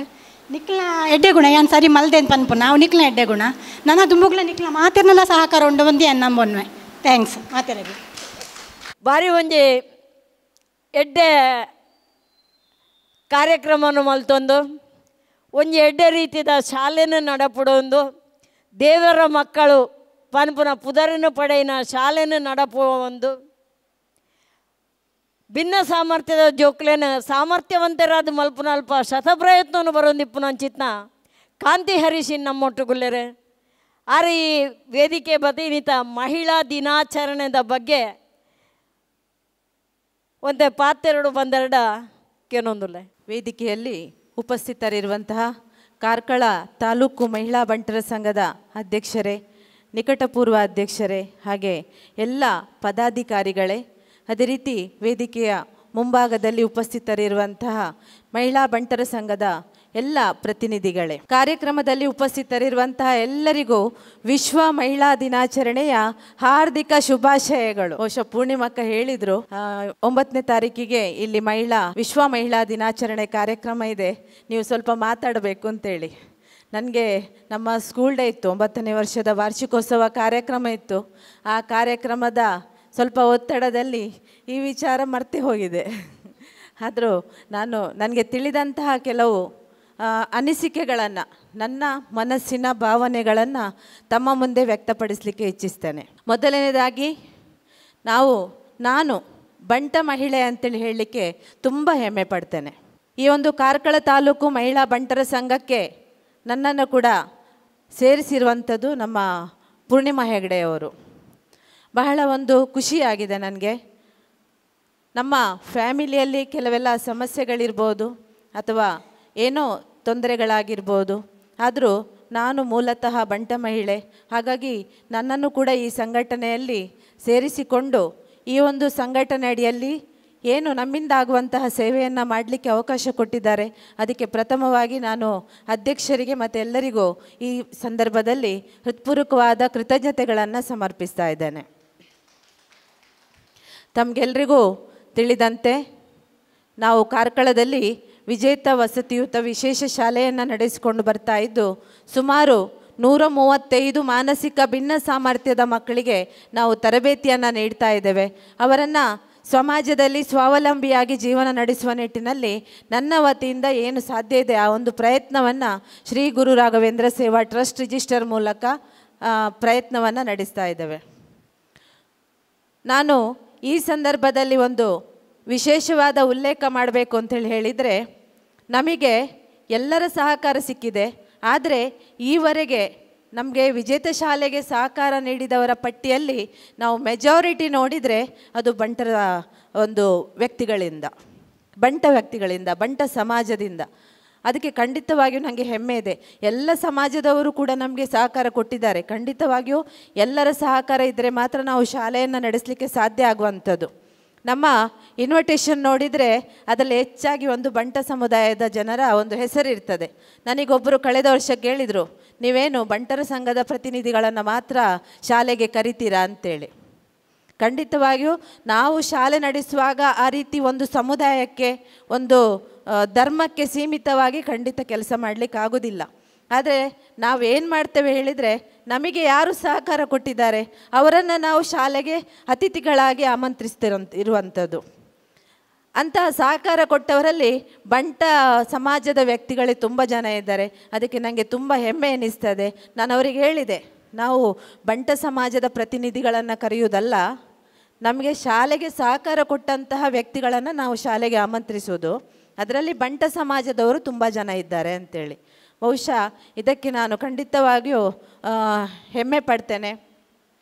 Speaker 5: ನಿಕ್ಲ ಎಡ್ಡೆ ಗುಣ ಯಾನ್ ಸರಿ ಮಲ್ದೆ ಅಂತ ಪನ್ಪು ನಾವು ನಿಕ್ಲ ಎಡ್ಡೆ ಗುಣ ನನ್ನ ದುಂಬುಗ್ಲ ನಿಕ್ಲ ಮಾತೆರ್ನೆಲ್ಲ ಸಹಕಾರ ಉಂಡು ಬಂದು ನಂಬೊನ್ವೆ. ಥ್ಯಾಂಕ್ಸ್ ಮಾತೆರಗೆ
Speaker 2: ಬಾರಿ ಒಂಜಿ ಎಡ್ಡೆ ಕಾರ್ಯಕ್ರಮವನ್ನು ಮಲ್ತೊಂದು ಒಂಜಿ ಎಡ್ಡೆ ರೀತಿಯ ಶಾಲೆನ ನಡಪಡೊಂದು ದೇವರ ಮಕ್ಕಳು ಪನ್ಪುನ ಪುದರಿನ ಪಡೆಯಿನ ಶಾಲೆನ ನಡಪುವ ಒಂದು ಭಿನ್ನ ಸಾಮರ್ಥ್ಯದ ಜೋಕ್ಲೇನ ಸಾಮರ್ಥ್ಯವಂತರಾದ ಮಲ್ಪುನ ಅಲ್ಪ ಶತಪ್ರಯತ್ನವನ್ನು ಬರೋಂದಿಪ್ಪುನ ಅಂಚಿತ್ನ ಕಾಂತಿ ಹರೀಶಿನ್ ನಮ್ಮೊಟ್ಟುಗುಲ್ಲೆರೆ ಆರೆ ಈ ವೇದಿಕೆ ಬದಿನಿತ ಮಹಿಳಾ ದಿನಾಚರಣೆದ ಬಗ್ಗೆ ಒಂದೇ ಪಾತೆರಡು ಬಂದೆರಡ ಕೇನೊಂದುಲ್ಲೆ.
Speaker 6: ವೇದಿಕೆಯಲ್ಲಿ ಉಪಸ್ಥಿತರಿರುವಂತಹ ಕಾರ್ಕಳ ತಾಲೂಕು ಮಹಿಳಾ ಬಂಟರ ಸಂಘದ ಅಧ್ಯಕ್ಷರೇ, ನಿಕಟಪೂರ್ವ ಅಧ್ಯಕ್ಷರೇ, ಹಾಗೆ ಎಲ್ಲ ಪದಾಧಿಕಾರಿಗಳೇ, ಅದೇ ರೀತಿ ವೇದಿಕೆಯ ಮುಂಭಾಗದಲ್ಲಿ ಉಪಸ್ಥಿತರಿರುವಂತಹ ಮಹಿಳಾ ಬಂಟರ ಸಂಘದ ಎಲ್ಲ ಪ್ರತಿನಿಧಿಗಳೇ, ಕಾರ್ಯಕ್ರಮದಲ್ಲಿ ಉಪಸ್ಥಿತರಿರುವಂತಹ ಎಲ್ಲರಿಗೂ ವಿಶ್ವ ಮಹಿಳಾ ದಿನಾಚರಣೆಯ ಹಾರ್ದಿಕ ಶುಭಾಶಯಗಳು. ಬಹುಶಃ ಪೂರ್ಣಿಮಕ್ಕ ಹೇಳಿದ್ರು 9ನೇ ತಾರೀಕಿಗೆ ಇಲ್ಲಿ ವಿಶ್ವ ಮಹಿಳಾ ದಿನಾಚರಣೆ ಕಾರ್ಯಕ್ರಮ ಇದೆ, ನೀವು ಸ್ವಲ್ಪ ಮಾತಾಡಬೇಕು ಅಂತೇಳಿ. ನನಗೆ ನಮ್ಮ ಸ್ಕೂಲ್ ಡೇ ಇತ್ತು, 9ನೇ ವರ್ಷದ ವಾರ್ಷಿಕೋತ್ಸವ ಕಾರ್ಯಕ್ರಮ ಇತ್ತು. ಆ ಕಾರ್ಯಕ್ರಮದ ಸ್ವಲ್ಪ ಒತ್ತಡದಲ್ಲಿ ಈ ವಿಚಾರ ಮರ್ತೆ ಹೋಗಿದೆ. ಆದರೂ ನನಗೆ ತಿಳಿದಂತಹ ಕೆಲವು ಅನಿಸಿಕೆಗಳನ್ನು, ನನ್ನ ಮನಸ್ಸಿನ ಭಾವನೆಗಳನ್ನು ತಮ್ಮ ಮುಂದೆ ವ್ಯಕ್ತಪಡಿಸಲಿಕ್ಕೆ ಇಚ್ಛಿಸ್ತೇನೆ. ಮೊದಲನೇದಾಗಿ ನಾನು ಬಂಟ ಮಹಿಳೆ ಅಂತೇಳಿ ಹೇಳಲಿಕ್ಕೆ ತುಂಬ ಹೆಮ್ಮೆ ಪಡ್ತೇನೆ. ಈ ಒಂದು ಕಾರ್ಕಳ ತಾಲೂಕು ಮಹಿಳಾ ಬಂಟರ ಸಂಘಕ್ಕೆ ನನ್ನನ್ನು ಕೂಡ ಸೇರಿಸಿರುವಂಥದ್ದು ನಮ್ಮ ಪೂರ್ಣಿಮಾ ಹೆಗಡೆಯವರು. ಬಹಳ ಒಂದು ಖುಷಿಯಾಗಿದೆ ನನಗೆ. ನಮ್ಮ ಫ್ಯಾಮಿಲಿಯಲ್ಲಿ ಕೆಲವೆಲ್ಲ ಸಮಸ್ಯೆಗಳಿರ್ಬೋದು ಅಥವಾ ಏನೋ ತೊಂದರೆಗಳಾಗಿರ್ಬೋದು, ಆದರೂ ನಾನು ಮೂಲತಃ ಬಂಟ ಮಹಿಳೆ. ಹಾಗಾಗಿ ನನ್ನನ್ನು ಕೂಡ ಈ ಸಂಘಟನೆಯಲ್ಲಿ ಸೇರಿಸಿಕೊಂಡು ಈ ಒಂದು ಸಂಘಟನೆ ಅಡಿಯಲ್ಲಿ ಏನು ನಮ್ಮಿಂದ ಆಗುವಂತಹ ಸೇವೆಯನ್ನು ಮಾಡಲಿಕ್ಕೆ ಅವಕಾಶ ಕೊಟ್ಟಿದ್ದಾರೆ. ಅದಕ್ಕೆ ಪ್ರಥಮವಾಗಿ ನಾನು ಅಧ್ಯಕ್ಷರಿಗೆ ಮತ್ತು ಎಲ್ಲರಿಗೂ ಈ ಸಂದರ್ಭದಲ್ಲಿ ಹೃತ್ಪೂರ್ವಕವಾದ ಕೃತಜ್ಞತೆಗಳನ್ನು ಸಮರ್ಪಿಸ್ತಾ ಇದ್ದೇನೆ. ತಮಗೆಲ್ಲರಿಗೂ ತಿಳಿದಂತೆ ನಾವು ಕಾರ್ಕಳದಲ್ಲಿ ವಿಜೇತ ವಸತಿಯುತ ವಿಶೇಷ ಶಾಲೆಯನ್ನು ನಡೆಸಿಕೊಂಡು ಬರ್ತಾ ಇದ್ದು, ಸುಮಾರು 135 ಮಾನಸಿಕ ಭಿನ್ನ ಸಾಮರ್ಥ್ಯದ ಮಕ್ಕಳಿಗೆ ನಾವು ತರಬೇತಿಯನ್ನು ನೀಡ್ತಾ ಇದ್ದೇವೆ. ಅವರನ್ನು ಸಮಾಜದಲ್ಲಿ ಸ್ವಾವಲಂಬಿಯಾಗಿ ಜೀವನ ನಡೆಸುವ ನಿಟ್ಟಿನಲ್ಲಿ ನನ್ನ ವತಿಯಿಂದ ಏನು ಸಾಧ್ಯ ಇದೆ ಆ ಒಂದು ಪ್ರಯತ್ನವನ್ನು ಶ್ರೀ ಗುರು ರಾಘವೇಂದ್ರ ಸೇವಾ ಟ್ರಸ್ಟ್ ರಿಜಿಸ್ಟರ್ ಮೂಲಕ ಪ್ರಯತ್ನವನ್ನು ನಡೆಸ್ತಾ ಇದ್ದೇವೆ. ನಾನು ಈ ಸಂದರ್ಭದಲ್ಲಿ ಒಂದು ವಿಶೇಷವಾದ ಉಲ್ಲೇಖ ಮಾಡಬೇಕು ಅಂತೇಳಿ ಹೇಳಿದರೆ, ನಮಗೆ ಎಲ್ಲರ ಸಹಕಾರ ಸಿಕ್ಕಿದೆ. ಆದರೆ ಈವರೆಗೆ ನಮಗೆ ವಿಜೇತ ಶಾಲೆಗೆ ಸಹಕಾರ ನೀಡಿದವರ ಪಟ್ಟಿಯಲ್ಲಿ ನಾವು ಮೆಜಾರಿಟಿ ನೋಡಿದರೆ ಅದು ಬಂಟರ ಒಂದು ವ್ಯಕ್ತಿಗಳಿಂದ, ಬಂಟ ಸಮಾಜದಿಂದ. ಅದಕ್ಕೆ ಖಂಡಿತವಾಗಿಯೂ ನನಗೆ ಹೆಮ್ಮೆ ಇದೆ. ಎಲ್ಲ ಸಮಾಜದವರು ಕೂಡ ನಮಗೆ ಸಹಕಾರ ಕೊಟ್ಟಿದ್ದಾರೆ. ಖಂಡಿತವಾಗಿಯೂ ಎಲ್ಲರ ಸಹಕಾರ ಇದ್ದರೆ ಮಾತ್ರ ನಾವು ಶಾಲೆಯನ್ನು ನಡೆಸಲಿಕ್ಕೆ ಸಾಧ್ಯ ಆಗುವಂಥದ್ದು. ನಮ್ಮ ಇನ್ವಿಟೇಷನ್ ನೋಡಿದರೆ ಅದರಲ್ಲಿ ಹೆಚ್ಚಾಗಿ ಒಂದು ಬಂಟ ಸಮುದಾಯದ ಜನರ ಒಂದು ಹೆಸರಿರ್ತದೆ. ನನಗೊಬ್ಬರು ಕಳೆದ ವರ್ಷ ಕೇಳಿದರು, ನೀವೇನು ಬಂಟರ ಸಂಘದ ಪ್ರತಿನಿಧಿಗಳನ್ನು ಮಾತ್ರ ಶಾಲೆಗೆ ಕರಿತೀರಾ ಅಂತೇಳಿ. ಖಂಡಿತವಾಗಿಯೂ ನಾವು ಶಾಲೆ ನಡೆಸುವಾಗ ಆ ರೀತಿ ಒಂದು ಸಮುದಾಯಕ್ಕೆ, ಒಂದು ಧರ್ಮಕ್ಕೆ ಸೀಮಿತವಾಗಿ ಖಂಡಿತ ಕೆಲಸ ಮಾಡಲಿಕ್ಕೆ ಆಗೋದಿಲ್ಲ. ಆದರೆ ನಾವೇನು ಮಾಡ್ತೇವೆ ಹೇಳಿದರೆ, ನಮಗೆ ಯಾರು ಸಹಕಾರ ಕೊಟ್ಟಿದ್ದಾರೆ ಅವರನ್ನು ನಾವು ಶಾಲೆಗೆ ಅತಿಥಿಗಳಾಗಿ ಇರುವಂಥದ್ದು. ಅಂತಹ ಸಹಕಾರ ಕೊಟ್ಟವರಲ್ಲಿ ಬಂಟ ಸಮಾಜದ ವ್ಯಕ್ತಿಗಳೇ ತುಂಬ ಜನ ಇದ್ದಾರೆ. ಅದಕ್ಕೆ ನನಗೆ ತುಂಬ ಹೆಮ್ಮೆ ಎನಿಸ್ತದೆ. ನಾನು ಅವರಿಗೆ ಹೇಳಿದೆ, ನಾವು ಬಂಟ ಸಮಾಜದ ಪ್ರತಿನಿಧಿಗಳನ್ನು ಕರೆಯುವುದಲ್ಲ, ನಮಗೆ ಶಾಲೆಗೆ ಸಹಕಾರ ಕೊಟ್ಟಂತಹ ವ್ಯಕ್ತಿಗಳನ್ನು ನಾವು ಶಾಲೆಗೆ ಆಮಂತ್ರಿಸೋದು. ಅದರಲ್ಲಿ ಬಂಟ ಸಮಾಜದವರು ತುಂಬ ಜನ ಇದ್ದಾರೆ ಅಂಥೇಳಿ. ಬಹುಶಃ ಇದಕ್ಕೆ ನಾನು ಖಂಡಿತವಾಗಿಯೂ ಹೆಮ್ಮೆ ಪಡ್ತೇನೆ.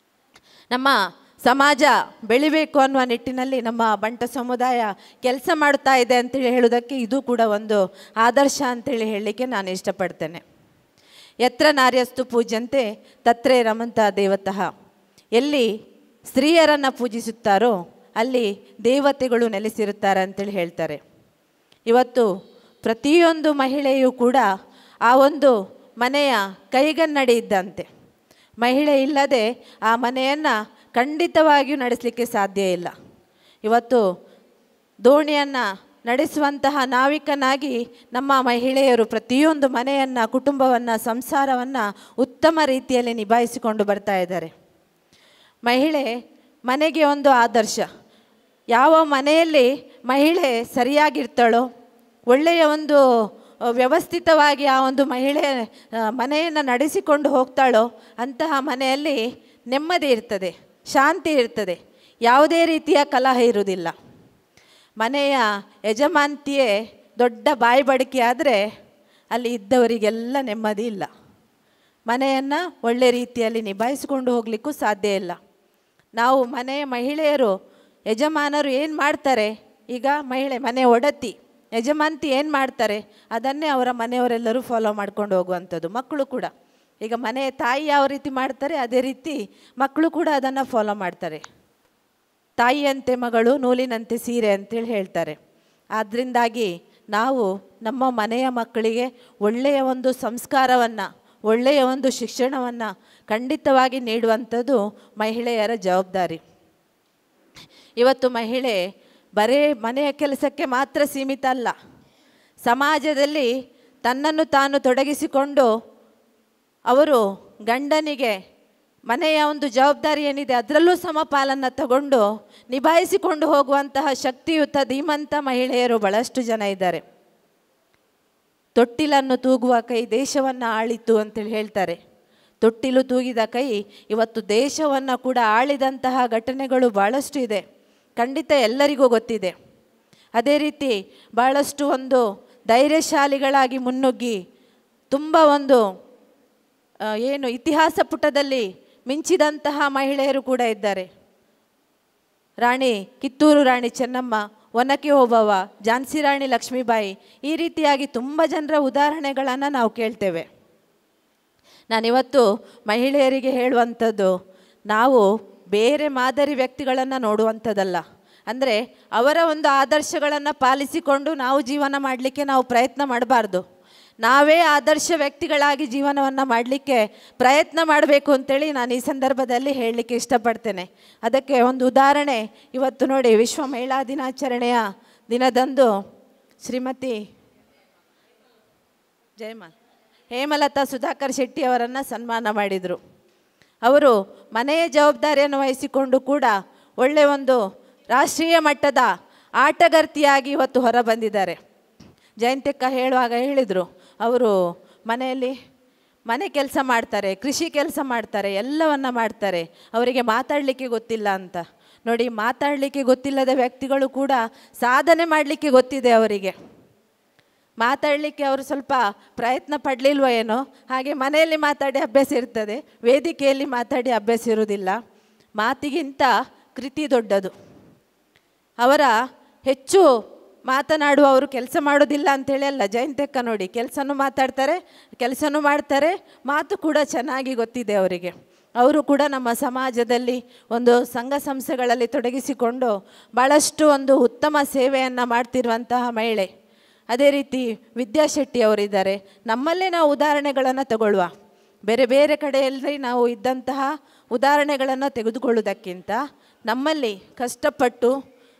Speaker 6: ನಮ್ಮ ಸಮಾಜ ಬೆಳಿಬೇಕು ಅನ್ನುವ ನಿಟ್ಟಿನಲ್ಲಿ ನಮ್ಮ ಬಂಟ ಸಮುದಾಯ ಕೆಲಸ ಮಾಡ್ತಾ ಇದೆ ಅಂತೇಳಿ ಹೇಳೋದಕ್ಕೆ ಇದು ಕೂಡ ಒಂದು ಆದರ್ಶ ಅಂತೇಳಿ ಹೇಳಲಿಕ್ಕೆ ನಾನು ಇಷ್ಟಪಡ್ತೇನೆ. ಯತ್ರ ನಾರ್ಯಸ್ತು ಪೂಜ್ಯಂತೆ ತತ್ರೇ ರಮಂತ ದೇವತಃ. ಎಲ್ಲಿ ಸ್ತ್ರೀಯರನ್ನು ಪೂಜಿಸುತ್ತಾರೋ ಅಲ್ಲಿ ದೇವತೆಗಳು ನೆಲೆಸಿರುತ್ತಾರೆ ಅಂತೇಳಿ ಹೇಳ್ತಾರೆ. ಇವತ್ತು ಪ್ರತಿಯೊಂದು ಮಹಿಳೆಯೂ ಕೂಡ ಆ ಒಂದು ಮನೆಯ ಕೈಗನ್ನಡಿ ಇದ್ದಂತೆ. ಮಹಿಳೆ ಇಲ್ಲದೆ ಆ ಮನೆಯನ್ನು ಖಂಡಿತವಾಗಿಯೂ ನಡೆಸಲಿಕ್ಕೆ ಸಾಧ್ಯ ಇಲ್ಲ. ಇವತ್ತು ದೋಣಿಯನ್ನು ನಡೆಸುವಂತಹ ನಾವಿಕನಾಗಿ ನಮ್ಮ ಮಹಿಳೆಯರು ಪ್ರತಿಯೊಂದು ಮನೆಯನ್ನು, ಕುಟುಂಬವನ್ನು, ಸಂಸಾರವನ್ನು ಉತ್ತಮ ರೀತಿಯಲ್ಲಿ ನಿಭಾಯಿಸಿಕೊಂಡು ಬರ್ತಾ ಇದ್ದಾರೆ. ಮಹಿಳೆ ಮನೆಗೆ ಒಂದು ಆದರ್ಶ. ಯಾವ ಮನೆಯಲ್ಲಿ ಮಹಿಳೆ ಸರಿಯಾಗಿರ್ತಾಳೋ, ಒಳ್ಳೆಯ ಒಂದು ವ್ಯವಸ್ಥಿತವಾಗಿ ಆ ಒಂದು ಮಹಿಳೆ ಮನೆಯನ್ನು ನಡೆಸಿಕೊಂಡು ಹೋಗ್ತಾಳೋ ಅಂತಹ ಮನೆಯಲ್ಲಿ ನೆಮ್ಮದಿ ಇರ್ತದೆ, ಶಾಂತಿ ಇರ್ತದೆ, ಯಾವುದೇ ರೀತಿಯ ಕಲಹ ಇರುವುದಿಲ್ಲ. ಮನೆಯ ಯಜಮಾಂತಿಯೇ ದೊಡ್ಡ ಬಾಯಿ ಬಡಿಕೆ ಆದರೆ ಅಲ್ಲಿ ಇದ್ದವರಿಗೆಲ್ಲ ನೆಮ್ಮದಿ ಇಲ್ಲ. ಮನೆಯನ್ನು ಒಳ್ಳೆ ರೀತಿಯಲ್ಲಿ ನಿಭಾಯಿಸಿಕೊಂಡು ಹೋಗಲಿಕ್ಕೂ ಸಾಧ್ಯ ಇಲ್ಲ. ನಾವು ಮನೆಯ ಮಹಿಳೆಯರು, ಯಜಮಾನರು ಏನು ಮಾಡ್ತಾರೆ, ಈಗ ಮನೆ ಒಡತಿ ಯಜಮಾಂತಿ ಏನು ಮಾಡ್ತಾರೆ ಅದನ್ನೇ ಅವರ ಮನೆಯವರೆಲ್ಲರೂ ಫಾಲೋ ಮಾಡ್ಕೊಂಡು ಹೋಗುವಂಥದ್ದು. ಮಕ್ಕಳು ಕೂಡ ಈಗ ಮನೆಯ ತಾಯಿ ಯಾವ ರೀತಿ ಮಾಡ್ತಾರೆ ಅದೇ ರೀತಿ ಮಕ್ಕಳು ಕೂಡ ಅದನ್ನು ಫಾಲೋ ಮಾಡ್ತಾರೆ. ತಾಯಿಯಂತೆ ಮಗಳು, ನೂಲಿನಂತೆ ಸೀರೆ ಅಂತೇಳಿ ಹೇಳ್ತಾರೆ. ಆದ್ದರಿಂದಾಗಿ ನಾವು ನಮ್ಮ ಮನೆಯ ಮಕ್ಕಳಿಗೆ ಒಳ್ಳೆಯ ಒಂದು ಸಂಸ್ಕಾರವನ್ನು, ಒಳ್ಳೆಯ ಒಂದು ಶಿಕ್ಷಣವನ್ನು ಖಂಡಿತವಾಗಿ ನೀಡುವಂಥದ್ದು ಮಹಿಳೆಯರ ಜವಾಬ್ದಾರಿ. ಇವತ್ತು ಮಹಿಳೆ ಬರೀ ಮನೆಯ ಕೆಲಸಕ್ಕೆ ಮಾತ್ರ ಸೀಮಿತ ಅಲ್ಲ, ಸಮಾಜದಲ್ಲಿ ತನ್ನನ್ನು ತಾನು ತೊಡಗಿಸಿಕೊಂಡು ಅವರು ಗಂಡನಿಗೆ ಮನೆಯ ಒಂದು ಜವಾಬ್ದಾರಿ ಏನಿದೆ ಅದರಲ್ಲೂ ಸಮಪಾಲನ್ನು ತಗೊಂಡು ನಿಭಾಯಿಸಿಕೊಂಡು ಹೋಗುವಂತಹ ಶಕ್ತಿಯುತ ಧೀಮಂತ ಮಹಿಳೆಯರು ಬಹಳಷ್ಟು ಜನ ಇದ್ದಾರೆ. ತೊಟ್ಟಿಲನ್ನು ತೂಗುವ ಕೈ ದೇಶವನ್ನು ಆಳಿತು ಅಂತೇಳಿ ಹೇಳ್ತಾರೆ. ತೊಟ್ಟಿಲು ತೂಗಿದ ಕೈ ಇವತ್ತು ದೇಶವನ್ನು ಕೂಡ ಆಳಿದಂತಹ ಘಟನೆಗಳು ಭಾಳಷ್ಟು ಇದೆ, ಖಂಡಿತ ಎಲ್ಲರಿಗೂ ಗೊತ್ತಿದೆ. ಅದೇ ರೀತಿ ಭಾಳಷ್ಟು ಒಂದು ಧೈರ್ಯಶಾಲಿಗಳಾಗಿ ಮುನ್ನುಗ್ಗಿ ತುಂಬ ಒಂದು ಇತಿಹಾಸ ಪುಟದಲ್ಲಿ ಮಿಂಚಿದಂತಹ ಮಹಿಳೆಯರು ಕೂಡ ಇದ್ದಾರೆ. ಕಿತ್ತೂರು ರಾಣಿ ಚೆನ್ನಮ್ಮ, ಒನಕೆ ಓಬವ್ವ, ಝಾನ್ಸಿ ರಾಣಿ ಲಕ್ಷ್ಮೀಬಾಯಿ, ಈ ರೀತಿಯಾಗಿ ತುಂಬ ಜನರ ಉದಾಹರಣೆಗಳನ್ನು ನಾವು ಕೇಳ್ತೇವೆ. ನಾನಿವತ್ತು ಮಹಿಳೆಯರಿಗೆ ಹೇಳುವಂಥದ್ದು, ನಾವು ಬೇರೆ ಮಾದರಿ ವ್ಯಕ್ತಿಗಳನ್ನು ನೋಡುವಂಥದ್ದಲ್ಲ. ಅಂದರೆ ಅವರ ಒಂದು ಆದರ್ಶಗಳನ್ನು ಪಾಲಿಸಿಕೊಂಡು ನಾವು ಜೀವನ ಮಾಡಲಿಕ್ಕೆ ನಾವು ಪ್ರಯತ್ನ ಮಾಡಬಾರ್ದು. ನಾವೇ ಆದರ್ಶ ವ್ಯಕ್ತಿಗಳಾಗಿ ಜೀವನವನ್ನು ಮಾಡಲಿಕ್ಕೆ ಪ್ರಯತ್ನ ಮಾಡಬೇಕು ಅಂತೇಳಿ ನಾನು ಈ ಸಂದರ್ಭದಲ್ಲಿ ಹೇಳಲಿಕ್ಕೆ ಇಷ್ಟಪಡ್ತೇನೆ. ಅದಕ್ಕೆ ಒಂದು ಉದಾಹರಣೆ, ಇವತ್ತು ನೋಡಿ ವಿಶ್ವ ಮಹಿಳಾ ದಿನಾಚರಣೆಯ ದಿನದಂದು ಶ್ರೀಮತಿ ಹೇಮಲತಾ ಸುಧಾಕರ್ ಶೆಟ್ಟಿ ಅವರನ್ನು ಸನ್ಮಾನ ಮಾಡಿದರು. ಅವರು ಮನೆಯ ಜವಾಬ್ದಾರಿಯನ್ನು ವಹಿಸಿಕೊಂಡು ಕೂಡ ಒಳ್ಳೆಯ ಒಂದು ರಾಷ್ಟ್ರೀಯ ಮಟ್ಟದ ಆಟಗಾರ್ತಿಯಾಗಿ ಇವತ್ತು ಹೊರ ಬಂದಿದ್ದಾರೆ. ಜಯಂತಕ್ಕ ಹೇಳುವಾಗ ಹೇಳಿದರು, ಅವರು ಮನೆಯಲ್ಲಿ ಮನೆ ಕೆಲಸ ಮಾಡ್ತಾರೆ, ಕೃಷಿ ಕೆಲಸ ಮಾಡ್ತಾರೆ, ಎಲ್ಲವನ್ನ ಮಾಡ್ತಾರೆ, ಅವರಿಗೆ ಮಾತಾಡಲಿಕ್ಕೆ ಗೊತ್ತಿಲ್ಲ ಅಂತ. ನೋಡಿ, ಮಾತಾಡಲಿಕ್ಕೆ ಗೊತ್ತಿಲ್ಲದ ವ್ಯಕ್ತಿಗಳು ಕೂಡ ಸಾಧನೆ ಮಾಡಲಿಕ್ಕೆ ಗೊತ್ತಿದೆ ಅವರಿಗೆ. ಮಾತಾಡಲಿಕ್ಕೆ ಅವರು ಸ್ವಲ್ಪ ಪ್ರಯತ್ನ ಪಡಲಿಲ್ವ ಏನೋ, ಹಾಗೆ ಮನೆಯಲ್ಲಿ ಮಾತಾಡಿ ಅಭ್ಯಾಸ ಇರ್ತದೆ, ವೇದಿಕೆಯಲ್ಲಿ ಮಾತಾಡಿ ಅಭ್ಯಾಸ ಇರುವುದಿಲ್ಲ. ಮಾತಿಗಿಂತ ಕೃತಿ ದೊಡ್ಡದು. ಅವರ ಹೆಚ್ಚು ಮಾತನಾಡುವವರು ಕೆಲಸ ಮಾಡೋದಿಲ್ಲ ಅಂಥೇಳಿ ಅಲ್ಲ. ಜಯಂತಕ್ಕ ನೋಡಿ, ಕೆಲಸನೂ ಮಾತಾಡ್ತಾರೆ, ಕೆಲಸನೂ ಮಾಡ್ತಾರೆ, ಮಾತು ಕೂಡ ಚೆನ್ನಾಗಿ ಗೊತ್ತಿದೆ ಅವರಿಗೆ. ಅವರು ಕೂಡ ನಮ್ಮ ಸಮಾಜದಲ್ಲಿ ಒಂದು ಸಂಘ ಸಂಸ್ಥೆಗಳಲ್ಲಿ ತೊಡಗಿಸಿಕೊಂಡು ಭಾಳಷ್ಟು ಒಂದು ಉತ್ತಮ ಸೇವೆಯನ್ನು ಮಾಡ್ತಿರುವಂತಹ ಮಹಿಳೆ. ಅದೇ ರೀತಿ ವಿದ್ಯಾಶೆಟ್ಟಿ ಅವರಿದ್ದಾರೆ. ನಮ್ಮಲ್ಲೇ ನಾವು ಉದಾಹರಣೆಗಳನ್ನು ತಗೊಳ್ಳುವ, ಬೇರೆ ಬೇರೆ ಕಡೆಯಲ್ಲಿ ನಾವು ಇದ್ದಂತಹ ಉದಾಹರಣೆಗಳನ್ನು ತೆಗೆದುಕೊಳ್ಳುವುದಕ್ಕಿಂತ ನಮ್ಮಲ್ಲಿ ಕಷ್ಟಪಟ್ಟು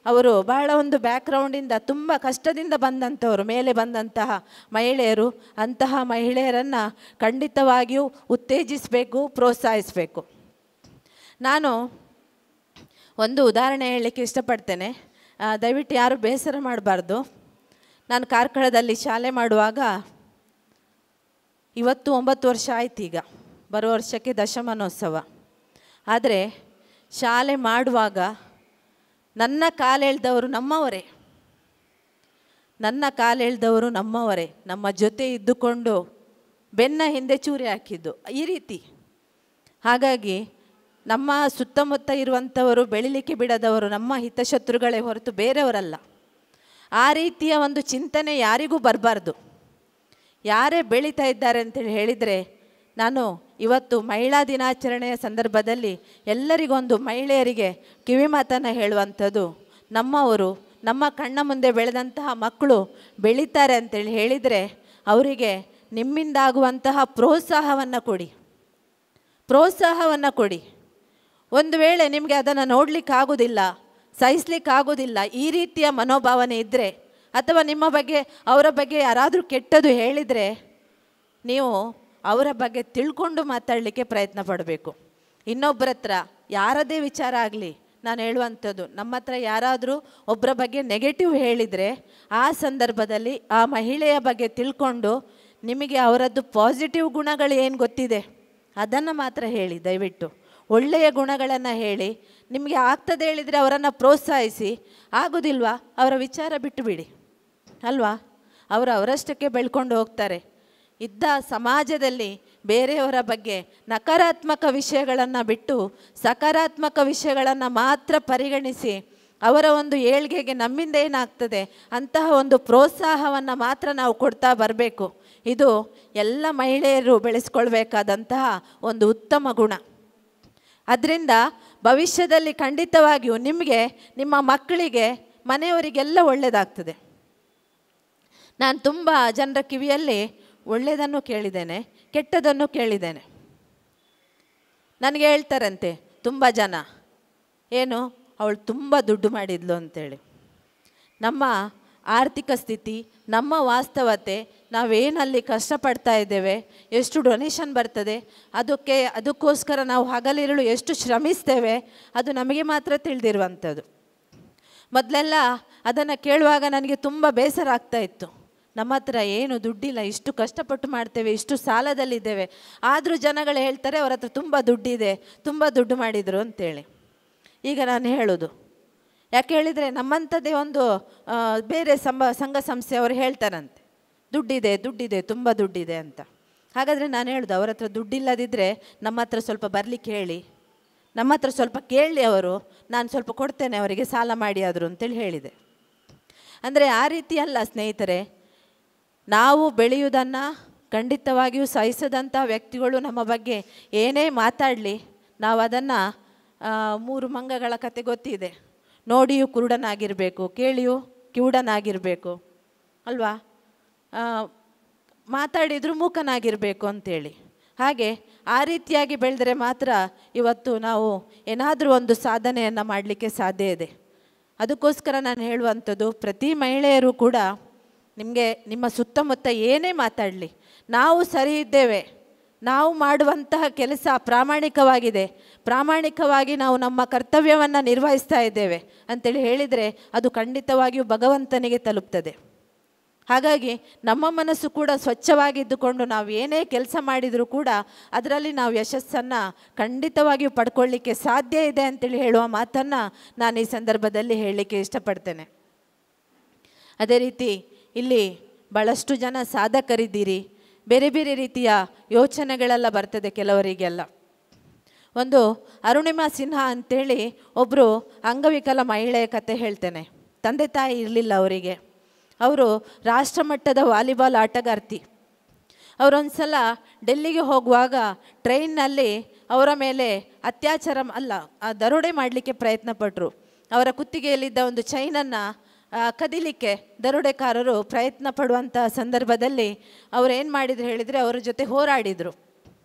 Speaker 6: ಅವರು ಬಹಳ ಒಂದು ಬ್ಯಾಕ್ಗ್ರೌಂಡಿಂದ ತುಂಬ ಕಷ್ಟದಿಂದ ಬಂದಂಥವರು, ಮೇಲೆ ಬಂದಂತಹ ಮಹಿಳೆಯರು, ಅಂತಹ ಮಹಿಳೆಯರನ್ನು ಖಂಡಿತವಾಗಿಯೂ ಉತ್ತೇಜಿಸಬೇಕು, ಪ್ರೋತ್ಸಾಹಿಸಬೇಕು. ನಾನು ಒಂದು ಉದಾಹರಣೆ ಹೇಳಲಿಕ್ಕೆ ಇಷ್ಟಪಡ್ತೇನೆ, ದಯವಿಟ್ಟು ಯಾರು ಬೇಸರ ಮಾಡಬಾರ್ದು. ನಾನು ಕಾರ್ಕಳದಲ್ಲಿ ಶಾಲೆ ಮಾಡುವಾಗ, ಇವತ್ತು 9 ವರ್ಷ ಆಯ್ತು, ಈಗ ಬರೋ ವರ್ಷಕ್ಕೆ ದಶಮಾನೋತ್ಸವ. ಆದರೆ ಶಾಲೆ ಮಾಡುವಾಗ ನನ್ನ ಕಾಲೆಳೆದವರು ನಮ್ಮವರೇ, ನನ್ನ ಕಾಲೆಳೆದವರು ನಮ್ಮವರೇ, ನಮ್ಮ ಜೊತೆ ಇದ್ದುಕೊಂಡು ಬೆನ್ನ ಹಿಂದೆ ಚೂರಿ ಹಾಕಿದ್ದು ಈ ರೀತಿ. ಹಾಗಾಗಿ ನಮ್ಮ ಸುತ್ತಮುತ್ತ ಇರುವಂಥವರು ಬೆಳಿಲಿಕ್ಕೆ ಬಿಡದವರು ನಮ್ಮ ಹಿತಶತ್ರುಗಳೇ ಹೊರತು ಬೇರೆಯವರಲ್ಲ. ಆ ರೀತಿಯ ಒಂದು ಚಿಂತನೆ ಯಾರಿಗೂ ಬರಬಾರ್ದು. ಯಾರೇ ಬೆಳೀತಾ ಇದ್ದಾರೆ ಅಂತೇಳಿ ಹೇಳಿದರೆ ನಾನು ಇವತ್ತು ಮಹಿಳಾ ದಿನಾಚರಣೆಯ ಸಂದರ್ಭದಲ್ಲಿ ಎಲ್ಲರಿಗೊಂದು ಮಹಿಳೆಯರಿಗೆ ಕಿವಿಮಾತನ್ನು ಹೇಳುವಂಥದ್ದು, ನಮ್ಮವರು ನಮ್ಮ ಕಣ್ಣ ಮುಂದೆ ಬೆಳೆದಂತಹ ಮಕ್ಕಳು ಬೆಳೀತಾರೆ ಅಂತೇಳಿ ಹೇಳಿದರೆ ಅವರಿಗೆ ನಿಮ್ಮಿಂದಾಗುವಂತಹ ಪ್ರೋತ್ಸಾಹವನ್ನು ಕೊಡಿ. ಒಂದು ವೇಳೆ ನಿಮಗೆ ಅದನ್ನು ನೋಡಲಿಕ್ಕಾಗೋದಿಲ್ಲ, ಸಹಿಸ್ಲಿಕ್ಕಾಗೋದಿಲ್ಲ, ಈ ರೀತಿಯ ಮನೋಭಾವನೆ ಇದ್ದರೆ, ಅಥವಾ ನಿಮ್ಮ ಬಗ್ಗೆ ಅವರ ಬಗ್ಗೆ ಯಾರಾದರೂ ಕೆಟ್ಟದ್ದು ಹೇಳಿದರೆ ನೀವು ಅವರ ಬಗ್ಗೆ ತಿಳ್ಕೊಂಡು ಮಾತಾಡಲಿಕ್ಕೆ ಪ್ರಯತ್ನ ಪಡಬೇಕು. ಇನ್ನೊಬ್ಬರ ಹತ್ರ ಯಾರದೇ ವಿಚಾರ ಆಗಲಿ, ನಾನು ಹೇಳುವಂಥದ್ದು, ನಮ್ಮ ಹತ್ರ ಯಾರಾದರೂ ಒಬ್ಬರ ಬಗ್ಗೆ ನೆಗೆಟಿವ್ ಹೇಳಿದರೆ ಆ ಸಂದರ್ಭದಲ್ಲಿ ಆ ಮಹಿಳೆಯ ಬಗ್ಗೆ ತಿಳ್ಕೊಂಡು ನಿಮಗೆ ಅವರದ್ದು ಪಾಸಿಟಿವ್ ಗುಣಗಳು ಏನು ಗೊತ್ತಿದೆ ಅದನ್ನು ಮಾತ್ರ ಹೇಳಿ. ದಯವಿಟ್ಟು ಒಳ್ಳೆಯ ಗುಣಗಳನ್ನು ಹೇಳಿ. ನಿಮಗೆ ಆಗ್ತದೆ ಹೇಳಿದರೆ ಅವರನ್ನು ಪ್ರೋತ್ಸಾಹಿಸಿ. ಆಗೋದಿಲ್ವಾ ಅವರ ವಿಚಾರ ಬಿಟ್ಟು ಬಿಡಿ ಅಲ್ವಾ. ಅವರಷ್ಟಕ್ಕೆ ಬೆಳ್ಕೊಂಡು ಹೋಗ್ತಾರೆ. ಇದ್ದ ಸಮಾಜದಲ್ಲಿ ಬೇರೆಯವರ ಬಗ್ಗೆ ನಕಾರಾತ್ಮಕ ವಿಷಯಗಳನ್ನು ಬಿಟ್ಟು ಸಕಾರಾತ್ಮಕ ವಿಷಯಗಳನ್ನು ಮಾತ್ರ ಪರಿಗಣಿಸಿ ಅವರ ಒಂದು ಏಳ್ಗೆಗೆ ನಮ್ಮಿಂದ ಏನಾಗ್ತದೆ ಅಂತಹ ಒಂದು ಪ್ರೋತ್ಸಾಹವನ್ನು ಮಾತ್ರ ನಾವು ಕೊಡ್ತಾ ಬರಬೇಕು. ಇದು ಎಲ್ಲ ಮಹಿಳೆಯರು ಬೆಳೆಸ್ಕೊಳ್ಬೇಕಾದಂತಹ ಒಂದು ಉತ್ತಮ ಗುಣ. ಅದರಿಂದ ಭವಿಷ್ಯದಲ್ಲಿ ಖಂಡಿತವಾಗಿಯೂ ನಿಮಗೆ, ನಿಮ್ಮ ಮಕ್ಕಳಿಗೆ, ಮನೆಯವರಿಗೆಲ್ಲ ಒಳ್ಳೆಯದಾಗ್ತದೆ. ನಾನು ತುಂಬ ಜನರ ಕಿವಿಯಲ್ಲಿ ಒಳ್ಳೆಯದನ್ನು ಕೇಳಿದ್ದೇನೆ, ಕೆಟ್ಟದನ್ನು ಕೇಳಿದ್ದೇನೆ. ನನಗೆ ಹೇಳ್ತಾರಂತೆ ತುಂಬ ಜನ, ಏನು ಅವಳು ತುಂಬ ದುಡ್ಡು ಮಾಡಿದ್ಲು ಅಂತೇಳಿ. ನಮ್ಮ ಆರ್ಥಿಕ ಸ್ಥಿತಿ, ನಮ್ಮ ವಾಸ್ತವತೆ, ನಾವೇನಲ್ಲಿ ಕಷ್ಟಪಡ್ತಾ ಇದ್ದೇವೆ, ಎಷ್ಟು ಡೊನೇಷನ್ ಬರ್ತದೆ, ಅದಕ್ಕೋಸ್ಕರ ನಾವು ಹಗಲಿರುಳು ಎಷ್ಟು ಶ್ರಮಿಸ್ತೇವೆ, ಅದು ನಮಗೆ ಮಾತ್ರ ತಿಳಿದಿರುವಂಥದ್ದು. ಮೊದಲೆಲ್ಲ ಅದನ್ನು ಕೇಳುವಾಗ ನನಗೆ ತುಂಬ ಬೇಸರ ಆಗ್ತಾ ಇತ್ತು. ನಮ್ಮ ಹತ್ರ ಏನು ದುಡ್ಡಿಲ್ಲ, ಇಷ್ಟು ಕಷ್ಟಪಟ್ಟು ಮಾಡ್ತೇವೆ, ಇಷ್ಟು ಸಾಲದಲ್ಲಿದ್ದೇವೆ, ಆದರೂ ಜನಗಳು ಹೇಳ್ತಾರೆ ಅವರ ಹತ್ರ ತುಂಬ ದುಡ್ಡಿದೆ, ತುಂಬ ದುಡ್ಡು ಮಾಡಿದರು ಅಂತೇಳಿ. ಈಗ ನಾನು ಹೇಳೋದು ಯಾಕೆ ಹೇಳಿದರೆ, ನಮ್ಮಂಥದ್ದೇ ಒಂದು ಬೇರೆ ಸಂಘ ಸಂಸ್ಥೆ ಅವರು ಹೇಳ್ತಾರಂತೆ ದುಡ್ಡಿದೆ ತುಂಬ ದುಡ್ಡಿದೆ ಅಂತ. ಹಾಗಾದರೆ ನಾನು ಹೇಳೋದು, ಅವರ ಹತ್ರ ದುಡ್ಡಿಲ್ಲದಿದ್ದರೆ ನಮ್ಮ ಹತ್ರ ಸ್ವಲ್ಪ ಬರಲಿಕ್ಕೆ ಹೇಳಿ, ನಮ್ಮ ಹತ್ರ ಸ್ವಲ್ಪ ಕೇಳಲಿ ಅವರು, ನಾನು ಸ್ವಲ್ಪ ಕೊಡ್ತೇನೆ ಅವರಿಗೆ ಸಾಲ ಮಾಡಿ ಆದರು ಅಂತೇಳಿ ಹೇಳಿದೆ. ಅಂದರೆ ಆ ರೀತಿ ಅಲ್ಲ ಸ್ನೇಹಿತರೆ. ನಾವು ಬೆಳೆಯುವುದನ್ನು ಖಂಡಿತವಾಗಿಯೂ ಸಹಿಸದಂಥ ವ್ಯಕ್ತಿಗಳು ನಮ್ಮ ಬಗ್ಗೆ ಏನೇ ಮಾತಾಡಲಿ, ನಾವು ಅದನ್ನು 3 ಮಂಗಗಳ ಕತೆ ಗೊತ್ತಿದೆ, ನೋಡಿಯೂ ಕುರುಡನಾಗಿರಬೇಕು, ಕೇಳಿಯೂ ಕಿವುಡನಾಗಿರಬೇಕು ಅಲ್ವಾ, ಮಾತಾಡಿದರೂ ಮೂಕನಾಗಿರಬೇಕು ಅಂತೇಳಿ. ಹಾಗೆ ಆ ರೀತಿಯಾಗಿ ಬೆಳೆದರೆ ಮಾತ್ರ ಇವತ್ತು ನಾವು ಏನಾದರೂ ಒಂದು ಸಾಧನೆಯನ್ನು ಮಾಡಲಿಕ್ಕೆ ಸಾಧ್ಯ ಇದೆ. ಅದಕ್ಕೋಸ್ಕರ ನಾನು ಹೇಳುವಂಥದ್ದು, ಪ್ರತಿ ಮಹಿಳೆಯರು ಕೂಡ ನಿಮಗೆ ನಿಮ್ಮ ಸುತ್ತಮುತ್ತ ಏನೇ ಮಾತಾಡಲಿ, ನಾವು ಸರಿ ಇದ್ದೇವೆ, ನಾವು ಮಾಡುವಂತಹ ಕೆಲಸ ಪ್ರಾಮಾಣಿಕವಾಗಿ ನಾವು ನಮ್ಮ ಕರ್ತವ್ಯವನ್ನು ನಿರ್ವಹಿಸ್ತಾ ಇದ್ದೇವೆ ಅಂತೇಳಿ ಹೇಳಿದರೆ ಅದು ಖಂಡಿತವಾಗಿಯೂ ಭಗವಂತನಿಗೆ ತಲುಪ್ತದೆ. ಹಾಗಾಗಿ ನಮ್ಮ ಮನಸ್ಸು ಕೂಡ ಸ್ವಚ್ಛವಾಗಿದ್ದುಕೊಂಡು ನಾವು ಏನೇ ಕೆಲಸ ಮಾಡಿದರೂ ಕೂಡ ಅದರಲ್ಲಿ ನಾವು ಯಶಸ್ಸನ್ನು ಖಂಡಿತವಾಗಿಯೂ ಪಡ್ಕೊಳ್ಳಿಕ್ಕೆ ಸಾಧ್ಯ ಇದೆ ಅಂತೇಳಿ ಹೇಳುವ ಮಾತನ್ನು ನಾನು ಈ ಸಂದರ್ಭದಲ್ಲಿ ಹೇಳಲಿಕ್ಕೆ ಇಷ್ಟಪಡ್ತೇನೆ. ಅದೇ ರೀತಿ ಇಲ್ಲಿ ಭಾಳಷ್ಟು ಜನ ಸಾಧಕರಿದ್ದೀರಿ, ಬೇರೆ ಬೇರೆ ರೀತಿಯ ಯೋಚನೆಗಳೆಲ್ಲ ಬರ್ತದೆ ಕೆಲವರಿಗೆಲ್ಲ. ಒಂದು ಅರುಣಿಮಾ ಸಿನ್ಹಾ ಅಂಥೇಳಿ ಒಬ್ಬರು ಅಂಗವಿಕಲ ಮಹಿಳೆಯ ಕತೆ ಹೇಳ್ತೇನೆ. ತಂದೆ ತಾಯಿ ಇರಲಿಲ್ಲ ಅವರಿಗೆ. ಅವರು ರಾಷ್ಟ್ರಮಟ್ಟದ ವಾಲಿಬಾಲ್ ಆಟಗಾರ್ತಿ. ಅವರೊಂದು ಸಲ ಡೆಲ್ಲಿಗೆ ಹೋಗುವಾಗ ಟ್ರೈನ್ನಲ್ಲಿ ಅವರ ಮೇಲೆ ದರೋಡೆ ಮಾಡಲಿಕ್ಕೆ ಪ್ರಯತ್ನ ಪಟ್ಟರು. ಅವರ ಕುತ್ತಿಗೆಯಲ್ಲಿದ್ದ ಒಂದು ಚೈನನ್ನು ಕದಿಲಿಕ್ಕೆ ದರೋಡೆಕಾರರು ಪ್ರಯತ್ನ ಪಡುವಂಥ ಸಂದರ್ಭದಲ್ಲಿ ಅವರು ಏನು ಮಾಡಿದ್ರು ಹೇಳಿದರೆ, ಅವರ ಜೊತೆ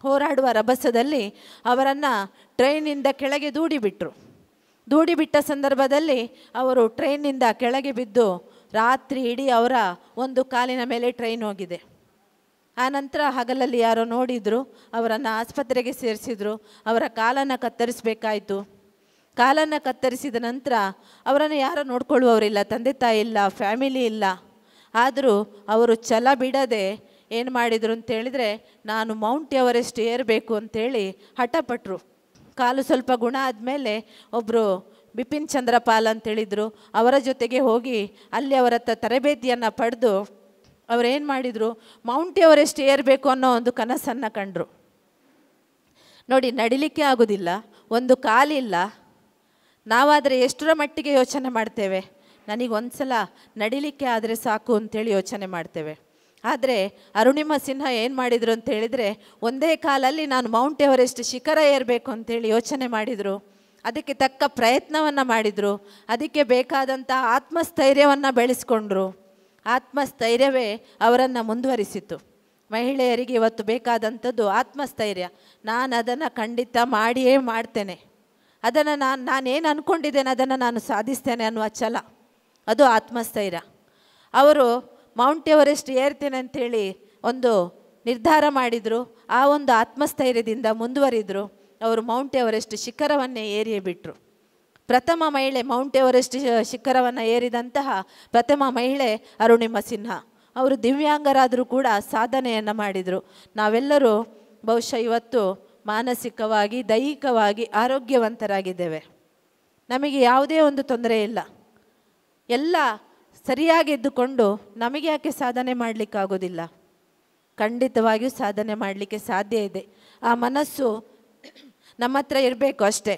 Speaker 6: ಹೋರಾಡುವ ರಭಸದಲ್ಲಿ ಅವರನ್ನು ಟ್ರೈನಿಂದ ಕೆಳಗೆ ದೂಡಿಬಿಟ್ಟ ಸಂದರ್ಭದಲ್ಲಿ ಅವರು ಟ್ರೈನಿಂದ ಕೆಳಗೆ ಬಿದ್ದು ರಾತ್ರಿ ಇಡೀ ಅವರ ಒಂದು ಕಾಲಿನ ಮೇಲೆ ಟ್ರೈನ್ ಹೋಗಿದೆ. ಆನಂತರ ಹಗಲಲ್ಲಿ ಯಾರೋ ನೋಡಿದರು, ಅವರನ್ನು ಆಸ್ಪತ್ರೆಗೆ ಸೇರಿಸಿದ್ರು. ಅವರ ಕಾಲನ್ನು ಕತ್ತರಿಸಬೇಕಾಯಿತು. ಕಾಲನ್ನು ಕತ್ತರಿಸಿದ ನಂತರ ಅವರನ್ನು ಯಾರೋ ನೋಡ್ಕೊಳ್ಳುವವರಿಲ್ಲ, ತಂದೆ ತಾಯಿ ಇಲ್ಲ, ಫ್ಯಾಮಿಲಿ ಇಲ್ಲ. ಆದರೂ ಅವರು ಛಲ ಬಿಡದೆ ಏನು ಮಾಡಿದರು ಅಂತೇಳಿದರೆ, ನಾನು ಮೌಂಟ್ ಎವರೆಸ್ಟ್ ಏರಬೇಕು ಅಂತೇಳಿ ಹಠಪಟ್ಟರು. ಕಾಲು ಸ್ವಲ್ಪ ಗುಣ ಆದಮೇಲೆ ಒಬ್ಬರು ಬಿಪಿನ್ ಚಂದ್ರಪಾಲ್ ಅಂತೇಳಿದರು, ಅವರ ಜೊತೆಗೆ ಹೋಗಿ ಅಲ್ಲಿ ಅವರ ತರಬೇತಿಯನ್ನು ಪಡೆದು ಅವರೇನು ಮಾಡಿದರು, ಮೌಂಟ್ ಎವರೆಸ್ಟ್ ಏರಬೇಕು ಅನ್ನೋ ಒಂದು ಕನಸನ್ನು ಕಂಡರು. ನೋಡಿ, ನಡಿಲಿಕ್ಕೆ ಆಗೋದಿಲ್ಲ, ಒಂದು ಕಾಲಿಲ್ಲ. ನಾವಾದರೆ ಎಷ್ಟರ ಮಟ್ಟಿಗೆ ಯೋಚನೆ ಮಾಡ್ತೇವೆ, ನನಗೊಂದು ಸಲ ನಡಿಲಿಕ್ಕೆ ಆದರೆ ಸಾಕು ಅಂತೇಳಿ ಯೋಚನೆ ಮಾಡ್ತೇವೆ. ಆದರೆ ಅರುಣಿಮಾ ಸಿನ್ಹಾ ಏನು ಮಾಡಿದರು ಅಂತ ಹೇಳಿದರೆ, ಒಂದೇ ಕಾಲಲ್ಲಿ ನಾನು ಮೌಂಟ್ ಎವರೆಸ್ಟ್ ಶಿಖರ ಏರಬೇಕು ಅಂತೇಳಿ ಯೋಚನೆ ಮಾಡಿದರು. ಅದಕ್ಕೆ ತಕ್ಕ ಪ್ರಯತ್ನವನ್ನು ಮಾಡಿದರು. ಅದಕ್ಕೆ ಬೇಕಾದಂಥ ಆತ್ಮಸ್ಥೈರ್ಯವನ್ನು ಬೆಳೆಸ್ಕೊಂಡ್ರು. ಆತ್ಮಸ್ಥೈರ್ಯವೇ ಅವರನ್ನು ಮುಂದುವರಿಸಿತು. ಮಹಿಳೆಯರಿಗೆ ಇವತ್ತು ಬೇಕಾದಂಥದ್ದು ಆತ್ಮಸ್ಥೈರ್ಯ. ನಾನು ಅದನ್ನು ಖಂಡಿತ ಮಾಡಿಯೇ ಮಾಡ್ತೇನೆ, ಅದನ್ನು ನಾನೇನು ಅಂದ್ಕೊಂಡಿದ್ದೇನೆ ಅದನ್ನು ನಾನು ಸಾಧಿಸ್ತೇನೆ ಅನ್ನುವ ಛಲ, ಅದು ಆತ್ಮಸ್ಥೈರ್ಯ. ಅವರು ಮೌಂಟ್ ಎವರೆಸ್ಟ್ ಏರ್ತೇನೆ ಅಂಥೇಳಿ ಒಂದು ನಿರ್ಧಾರ ಮಾಡಿದರು. ಆ ಒಂದು ಆತ್ಮಸ್ಥೈರ್ಯದಿಂದ ಮುಂದುವರಿದರು. ಅವರು ಮೌಂಟ್ ಎವರೆಸ್ಟ್ ಶಿಖರವನ್ನೇ ಏರಿಯೇ ಬಿಟ್ಟರು. ಪ್ರಥಮ ಮಹಿಳೆ, ಮೌಂಟ್ ಎವರೆಸ್ಟ್ ಶಿಖರವನ್ನು ಏರಿದಂತಹ ಪ್ರಥಮ ಮಹಿಳೆ ಅರುಣಿಮಾ ಸಿನ್ಹಾ. ಅವರು ದಿವ್ಯಾಂಗರಾದರೂ ಕೂಡ ಸಾಧನೆಯನ್ನು ಮಾಡಿದರು. ನಾವೆಲ್ಲರೂ ಬಹುಶಃ ಇವತ್ತು ಮಾನಸಿಕವಾಗಿ ದೈಹಿಕವಾಗಿ ಆರೋಗ್ಯವಂತರಾಗಿದ್ದೇವೆ. ನಮಗೆ ಯಾವುದೇ ಒಂದು ತೊಂದರೆ ಇಲ್ಲ. ಎಲ್ಲ ಸರಿಯಾಗಿ ಇದ್ದುಕೊಂಡು ನಮಗೆ ಯಾಕೆ ಸಾಧನೆ ಮಾಡಲಿಕ್ಕಾಗೋದಿಲ್ಲ? ಖಂಡಿತವಾಗಿಯೂ ಸಾಧನೆ ಮಾಡಲಿಕ್ಕೆ ಸಾಧ್ಯ ಇದೆ. ಆ ಮನಸ್ಸು ನಮ್ಮ ಹತ್ರ ಇರಬೇಕು ಅಷ್ಟೇ.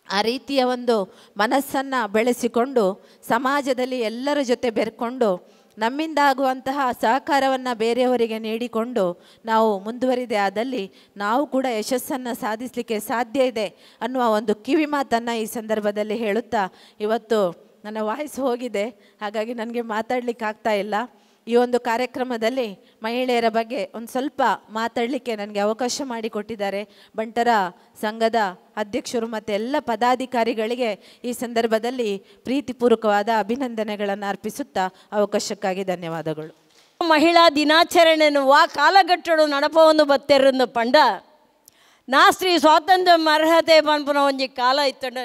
Speaker 6: ಆ ರೀತಿಯ ಒಂದು ಮನಸ್ಸನ್ನು ಬೆಳೆಸಿಕೊಂಡು ಸಮಾಜದಲ್ಲಿ ಎಲ್ಲರ ಜೊತೆ ಬೆರ್ಕೊಂಡು ನಮ್ಮಿಂದ ಆಗುವಂತಹ ಸಹಕಾರವನ್ನು ಬೇರೆಯವರಿಗೆ ನೀಡಿಕೊಂಡು ನಾವು ಮುಂದುವರಿದೆ ಆದಲ್ಲಿ ನಾವು ಕೂಡ ಯಶಸ್ಸನ್ನು ಸಾಧಿಸಲಿಕ್ಕೆ ಸಾಧ್ಯ ಇದೆ ಅನ್ನುವ ಒಂದು ಕಿವಿ ಮಾತನ್ನು ಈ ಸಂದರ್ಭದಲ್ಲಿ ಹೇಳುತ್ತಾ, ಇವತ್ತು ನನ್ನ ವಾಯ್ಸ್ ಹೋಗಿದೆ, ಹಾಗಾಗಿ ನನಗೆ ಮಾತಾಡಲಿಕ್ಕೆ ಆಗ್ತಾ ಇಲ್ಲ. ಈ ಒಂದು ಕಾರ್ಯಕ್ರಮದಲ್ಲಿ ಮಹಿಳೆಯರ ಬಗ್ಗೆ ಒಂದು ಸ್ವಲ್ಪ ಮಾತಾಡಲಿಕ್ಕೆ ನನಗೆ ಅವಕಾಶ ಮಾಡಿಕೊಟ್ಟಿದ್ದಾರೆ ಬಂಟರ ಸಂಘದ ಅಧ್ಯಕ್ಷರು ಮತ್ತು ಎಲ್ಲ ಪದಾಧಿಕಾರಿಗಳಿಗೆ ಈ ಸಂದರ್ಭದಲ್ಲಿ ಪ್ರೀತಿಪೂರ್ವಕವಾದ ಅಭಿನಂದನೆಗಳನ್ನು ಅರ್ಪಿಸುತ್ತಾ ಅವಕಾಶಕ್ಕಾಗಿ ಧನ್ಯವಾದಗಳು.
Speaker 2: ಮಹಿಳಾ ದಿನಾಚರಣೆಯನ್ನು ಆ ಕಾಲಘಟ್ಟಡು ನಡಪೊಂದು ಬತ್ತೆರಂದು ಪಂಡ ನಾಸ್ತ್ರೀ ಸ್ವಾತಂತ್ರ್ಯ ಅರ್ಹತೆ ಪನ್ಪುನ ಒಂಜಿ ಕಾಲ ಇತ್ತಂಡು,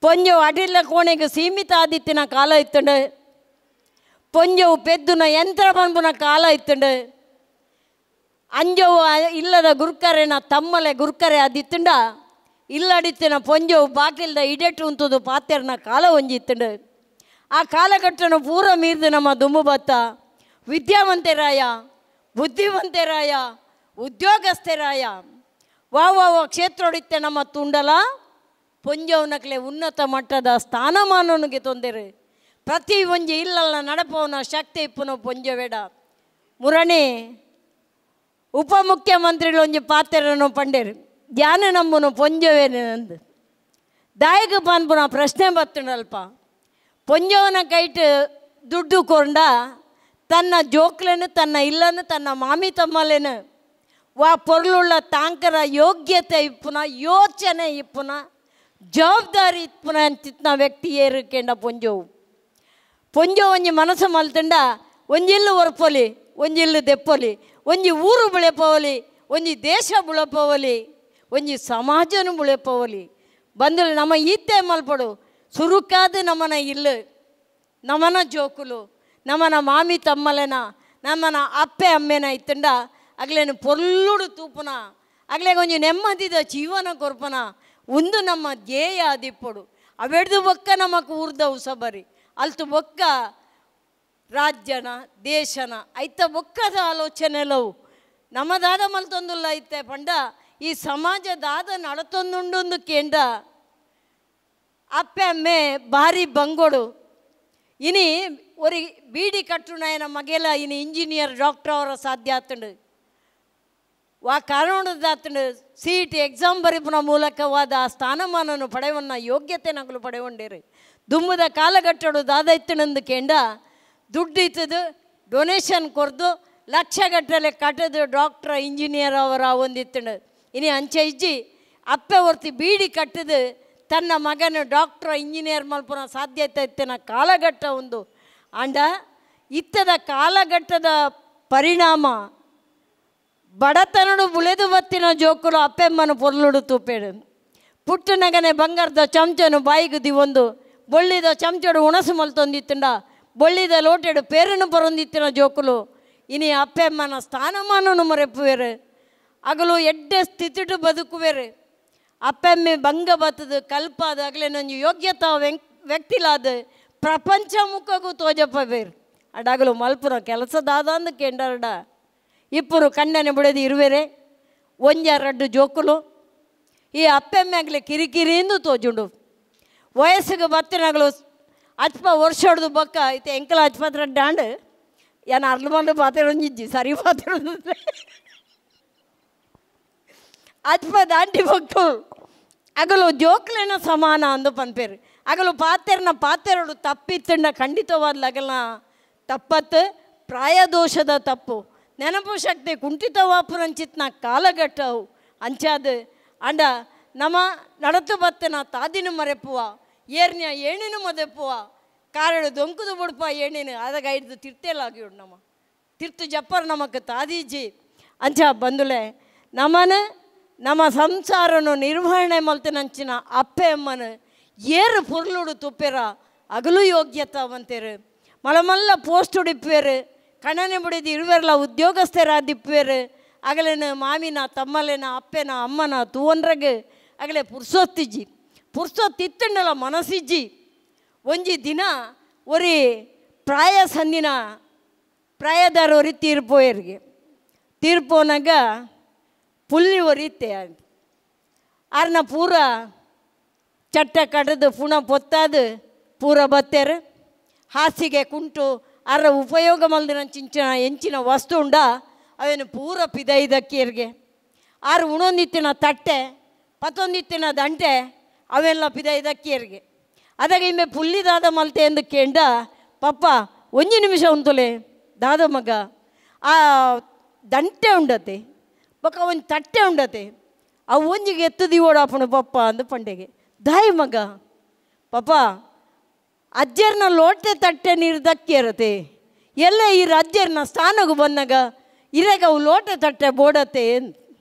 Speaker 2: ಪೊಂಜವು ಅಡಿಲ್ಲ ಕೋಣೆಗೆ ಸೀಮಿತ ಆದಿತ್ತಿನ ಕಾಲ ಇತ್ತಂಡು, ಪೊಂಜವು ಪೆದ್ದುನ ಯಂತ್ರ ಪನ್ಪುನ ಕಾಲ ಇತ್ತಂಡು, ಅಂಜವು ಇಲ್ಲದ ಗುರ್ಕರೆನ ತಮ್ಮಲೆ ಗುರ್ಕರೆ ಆದಿತ್ತಂಡ, ಇಲ್ಲಡಿತ್ತಿನ ಪೊಂಜವು ಬಾಕಿಲ್ದ ಇಡೆಟ್ಟು ಉಂತದು ಪಾತೆರ್ನ ಕಾಲ ಒಂಜಿತ್ತಂಡು. ಆ ಕಾಲಘಟ್ಟನ ಪೂರ ಮೀರ್ದು ನಮ್ಮ ದುಂಬು ಬತ್ತ ವಿದ್ಯಾವಂತರಾಯ, ಬುದ್ಧಿವಂತರಾಯ, ಉದ್ಯೋಗಸ್ಥರಾಯ ವಾವ ಕ್ಷೇತ್ರೊಡಿತ್ತೆ ನಮ್ಮ ತುಂಡಲ ಪೊಂಜವನಕ್ಲೆ ಉನ್ನತ ಮಟ್ಟದ ಸ್ಥಾನಮಾನನಿಗೆ ತೊಂದರೆ. ಪ್ರತಿ ಒಂಜಿ ಇಲ್ಲಲ್ಲ ನಡಪವನ ಶಕ್ತಿ ಇಪ್ಪುನ ಪೊಂಜವೇಡ. ಮುರಣೆ ಉಪಮುಖ್ಯಮಂತ್ರಿಗಳು ಒಂಜಿ ಪಾತೆರನ್ನು ಪಂಡೇರು ಧ್ಯಾನ ನಮ್ಮನು ಪೊಂಜವೇನಂದು ದಾಯಕ ಪಾನ್ಪುನ ಪ್ರಶ್ನೆ ಬತ್ತುಂಡಲ್ಪ. ಪೊಂಜವನ ಕೈಟ್ ದುಡ್ಡು ಕೊಂಡ ತನ್ನ ಜೋಕ್ಲೆನು ತನ್ನ ಇಲ್ಲನು ತನ್ನ ಮಾಮಿ ತಮ್ಮಲೇನು ವಾ ಪೊರ್ಲುಳ್ಳ ತಾಂಕರ ಯೋಗ್ಯತೆ ಇಪ್ಪುನ ಯೋಚನೆ ಇಪ್ಪುನ ಜವಾಬ್ದಾರಿ ಇಪ್ಪುನ ಅಂತಿತ್ನ ವ್ಯಕ್ತಿ ಏರಿಕೆಂಡ ಪೊಂಜವು ಒಂಜಿ ಮನಸ್ಸು ಮಲ್ತಂಡ ಒಂಜಿಲ್ಲು ಒರ್ಪೊಲಿ, ಒಂಜಿಲ್ಲು ದೆಪ್ಪೊಲಿ, ಒಂಜಿ ಊರು ಬೆಳೆಪೋವಲಿ, ಒಂಜಿ ದೇಶ ಬುಳಪೋವಲಿ, ಒಂಜಿ ಸಮಾಜನು ಬುಳೆಪೋವಲಿ ಬಂದು ನಮ್ಮ ಈತೆ ಮಲ್ಪಡು ಸುರುಕಾದ ನಮ್ಮನ ಇಲ್ಲು, ನಮ್ಮನ ಜೋಕುಲು, ನಮ್ಮನ ಮಾಮಿ ತಮ್ಮಲೆನ, ನಮ್ಮನ ಅಪ್ಪೆ ಅಮ್ಮೆನ ಇತ್ತಂಡ ಅಗ್ಲೇನು ಪೊರ್ಲುಡು ತೂಪುನ ಅಗ್ಲೇ ಒಂಜಿ ನೆಮ್ಮದಿದ ಜೀವನ ಕೊರ್ಪನ ಒಂದು ನಮ್ಮ ಧ್ಯೇಯ ಆದಿಪ್ಪಡು. ಅವೆಡ್ದು ಬೊಕ್ಕ ನಮಕ್ ಊರ್ದ ಉಸಬರಿ ಅಲ್ತು ಬೊಕ್ಕ ರಾಜ್ಯನ ದೇಶನ ಐತ ಬೊಕ್ಕದ ಆಲೋಚನೆಲವು ನಮ್ಮದಾದ ಮಲ್ತೊಂದುಲ್ಲ ಐತೆ ಪಂಡ ಈ ಸಮಾಜದಾದ ನಡತೊಂದುಂಡು ಕೇಂದ್ರ ಅಪ್ಪೆ ಅಮ್ಮೆ ಭಾರಿ ಬಂಗೋಡು ಇನಿ ಒರಿ ಬೀಡಿ ಕಟ್ಟುನಾಯನ ಮಗೆಲ ಇನಿ ಇಂಜಿನಿಯರ್ ಡಾಕ್ಟರ್ ಅವರ ಸಾಧ್ಯ ಆತಂಡು ವಾ ಕಾರಣದಾತಂಡು CET ಎಕ್ಸಾಮ್ ಬರಿಪುನ ಮೂಲಕವಾದ ಆ ಸ್ಥಾನಮಾನನು ಪಡೆವನ್ನ ಯೋಗ್ಯತೆ ನಗಲು ಪಡೆಯೊಂಡೇರು. ದುಮ್ಮದ ಕಾಲಘಟ್ಟಡು ದಾದೈತನಂದು ಕೇಂಡ ದುಡ್ಡು ಇತ್ತದು ಡೊನೇಷನ್ ಕೊರ್ದು ಲಕ್ಷಗಟ್ಟಲೆ ಕಟ್ಟದು ಡಾಕ್ಟರ್ ಇಂಜಿನಿಯರ್ ಅವರ ಒಂದಿತ್ತಂಡು ಇನಿ ಅಂಚೆ ಇಜ್ಜಿ ಅಪ್ಪೆ ಹೊರ್ತಿ ಬೀಡಿ ಕಟ್ಟದು ತನ್ನ ಮಗನ ಡಾಕ್ಟರ್ ಇಂಜಿನಿಯರ್ ಮಲ್ಪುನ ಸಾಧ್ಯತೆ ಇತ್ತಿನ ಕಾಲಘಟ್ಟ ಒಂದು ಅಂಡ ಇತ್ತದ ಕಾಲಘಟ್ಟದ ಪರಿಣಾಮ ಬಡತನಡು ಬುಳೆದು ಬತ್ತಿನ ಜೋಕುಲು ಅಪ್ಪೆಮ್ಮನ ಪೊರ್ಲುಡು ತೂಪೇಡು ಪುಟ್ಟು ನಗನೆ ಬಂಗಾರದ ಚಮಚನು ಬಾಯಿಗುದಿ ಒಂದು ಬೊಳ್ಳಿದ ಚಮಚಡು ಉಣಸು ಮಲ್ತೊಂದಿತ್ತಂಡ ಬೊಳ್ಳಿದ ಲೋಟೆಡು ಪೇರನು ಪರೊಂದಿತ್ತಿನ ಜೋಕುಲು ಇನಿ ಅಪ್ಪೆಮ್ಮನ ಸ್ಥಾನಮಾನನು ಮರೆಪುವೇರು ಅಗಲು ಎಡ್ಡೆ ಸ್ಥಿತಿಟು ಬದುಕುವೇರು ಅಪ್ಪೆಮ್ಮೆ ಭಂಗ ಬತ್ತದು ಕಲ್ಪಾದ ಅಗಲೇನೊಂದು ಯೋಗ್ಯತಾ ವ್ಯಕ್ತಿಲಾದ ಪ್ರಪಂಚ ಮುಖಗೂ ತೋಜಪ್ಪವೇರು ಅಡಗಲು ಮಲ್ಪುರ ಕೆಲಸದಾದ ಅಂದು ಕೇಂಡರಡ ಇಪ್ಪರು ಕಣ್ಣನೆ ಬಿಡದಿ ಇರುವೆರೆ ಒಂಜೆರಡು ಜೋಕುಲು ಈ ಅಪ್ಪೆಮ್ಮೆಗ್ಲೆ ಕಿರಿಕಿರಿಯಿಂದ ತೋಜುಂಡು ವಯಸ್ಸಿಗೆ ಬತ್ತಿನಗಳು ಅಚ್ಪ ವರ್ಷ ಹೊಡೆದು ಬೊಕ್ಕ ಐತೆ ಎಂಕಲ ಅಚ್ಪತ್ರ ಡಾಂಡ್ ಏನು ಅರ್ಲಮಂದು ಪಾತೆರೊಂಜಿಜ್ಜಿ ಸರಿ ಪಾತೆರೊಂದು ಅಜ್ಪ ದಾಂಡಿ ಭಕ್ತರು ಅಗಲು ಜೋಕ್ಲೇನ ಸಮಾನ ಅಂದು ಪನ್ಪೇರು ಅಗಲು ಪಾತೆರಡು ತಪ್ಪಿತ್ತಂಡ ಖಂಡಿತವಾದ ಅಗಲ ತಪ್ಪತ್ತು ಪ್ರಾಯದೋಷದ ತಪ್ಪು ನೆನಪು ಶಕ್ತಿ ಕುಂಠಿತವಾಪುರಂಚಿತ್ನ ಕಾಲಘಟ್ಟವು ಅಂಚಾದು ಅಂಡ ನಮ್ಮ ನಡತು ಬತ್ತನ ತಾದಿನ ಮರೆಪುವ ಏರ್ನ ಏಣಿನ ಮದೆಪ್ಪುವ ಕಾರಡು ದೊಂಕುದು ಬುಡ್ಪ ಏಣಿನ ಅದಾಗ ಹಿಡ್ದು ತಿರ್ತೇಲಾಗಿಯೋಡು ನಮ್ಮ ತಿರ್ತು ಜಪ್ಪರ್ ನಮಕ್ಕೆ ತಾದೀಜಿ ಅಂಚ ಬಂದುಲೆ ನಮ್ಮ ಸಂಸಾರನು ನಿರ್ವಹಣೆ ಮಲ್ತನಂಚಿನ ಅಪ್ಪೆ ಅಮ್ಮನ ಏರು ಪುರ್ಲುಡು ತುಪ್ಪೆರ ಅಗಲು ಯೋಗ್ಯತ ಅವಂತೇರು ಮಲಮಲ್ಲ ಪೋಸ್ಟ್ ಉಡಿಪ್ಪೇರು ಕಣ್ಣನೆ ಬಿಡಿದು ಇರುವೆರಲ್ಲ ಉದ್ಯೋಗಸ್ಥರಾದಿಪ್ಪೇರು ಅಗಲೇನ ಮಾಮಿನ ತಮ್ಮಲೇನ ಅಪ್ಪೆನ ಅಮ್ಮನ ತೂವನ್ರಗೆ ಅಗಲೇ ಪುರ್ಸೊತ್ತಿತ್ತಂಡಲ ಮನಸ್ಸಿಜ್ಜಿ ಒಂಜಿ ದಿನ ಒರಿ ಪ್ರಾಯ ಸಂದಿನ ಪ್ರಾಯದಾರ ಒರಿ ತೀರ್ಪೋನಾಗ ಪುಲ್ಲಿ ಒರಿತೆ ಆರ್ನ ಪೂರ ಚಟ್ಟ ಕಡದು ಪುನಃ ಪೊತ್ತಾದು ಪೂರ ಬತ್ತೇರು ಹಾಸಿಗೆ ಕುಂಟು ಅರ ಉಪಯೋಗ ಮಲ್ದಿನ ಎಂಚಿನ ವಸ್ತು ಉಂಡ ಅವೇನು ಪೂರ ಪಿದೈದಕ್ಕಿಯರ್ಗೆ ಆರು ಉಣೊಂದಿತ್ತಿನ ತಟ್ಟೆ ಪತ್ತೊಂದಿತ್ತಿನ ದಂಟೆ ಅವೆಲ್ಲ ಪಿದೈದಕ್ಕಿಯರ್ಗೆ ಅದಾಗ ಇಮ್ಮೆ ಪುಲ್ಲಿ ದಾದ ಮಲ್ತೆ ಎಂದು ಕೇಂಡ ಪಪ್ಪ ಒಂಜಿ ನಿಮಿಷ ಉಂತುಲೆ ದಾದ ಮಗ ಆ ದಂಟೆ ಉಂಡತೆ ಬೊಕ್ಕ ಒಂದು ತಟ್ಟೆ ಉಂಡತೆ ಅವು ಒಂಜಿಗೆ ಎತ್ತದಿ ಓಡಾಪಣ ಪಪ್ಪ ಅಂದು ಪಂಡೆಗೆ ದಾಯಿ ಮಗ ಪಪ್ಪ ಅಜ್ಜರ್ನ ಲೋಟೆ ತಟ್ಟೆ ನೀರು ದಕ್ಕಿರತೆ ಎಲ್ಲ ಈ ಅಜ್ಜರ್ನ ಸ್ಥಾನಗೂ ಬಂದಾಗ ಇರಾಗ ಅವು ಲೋಟೆ ತಟ್ಟೆ ಬೋಡತ್ತೆ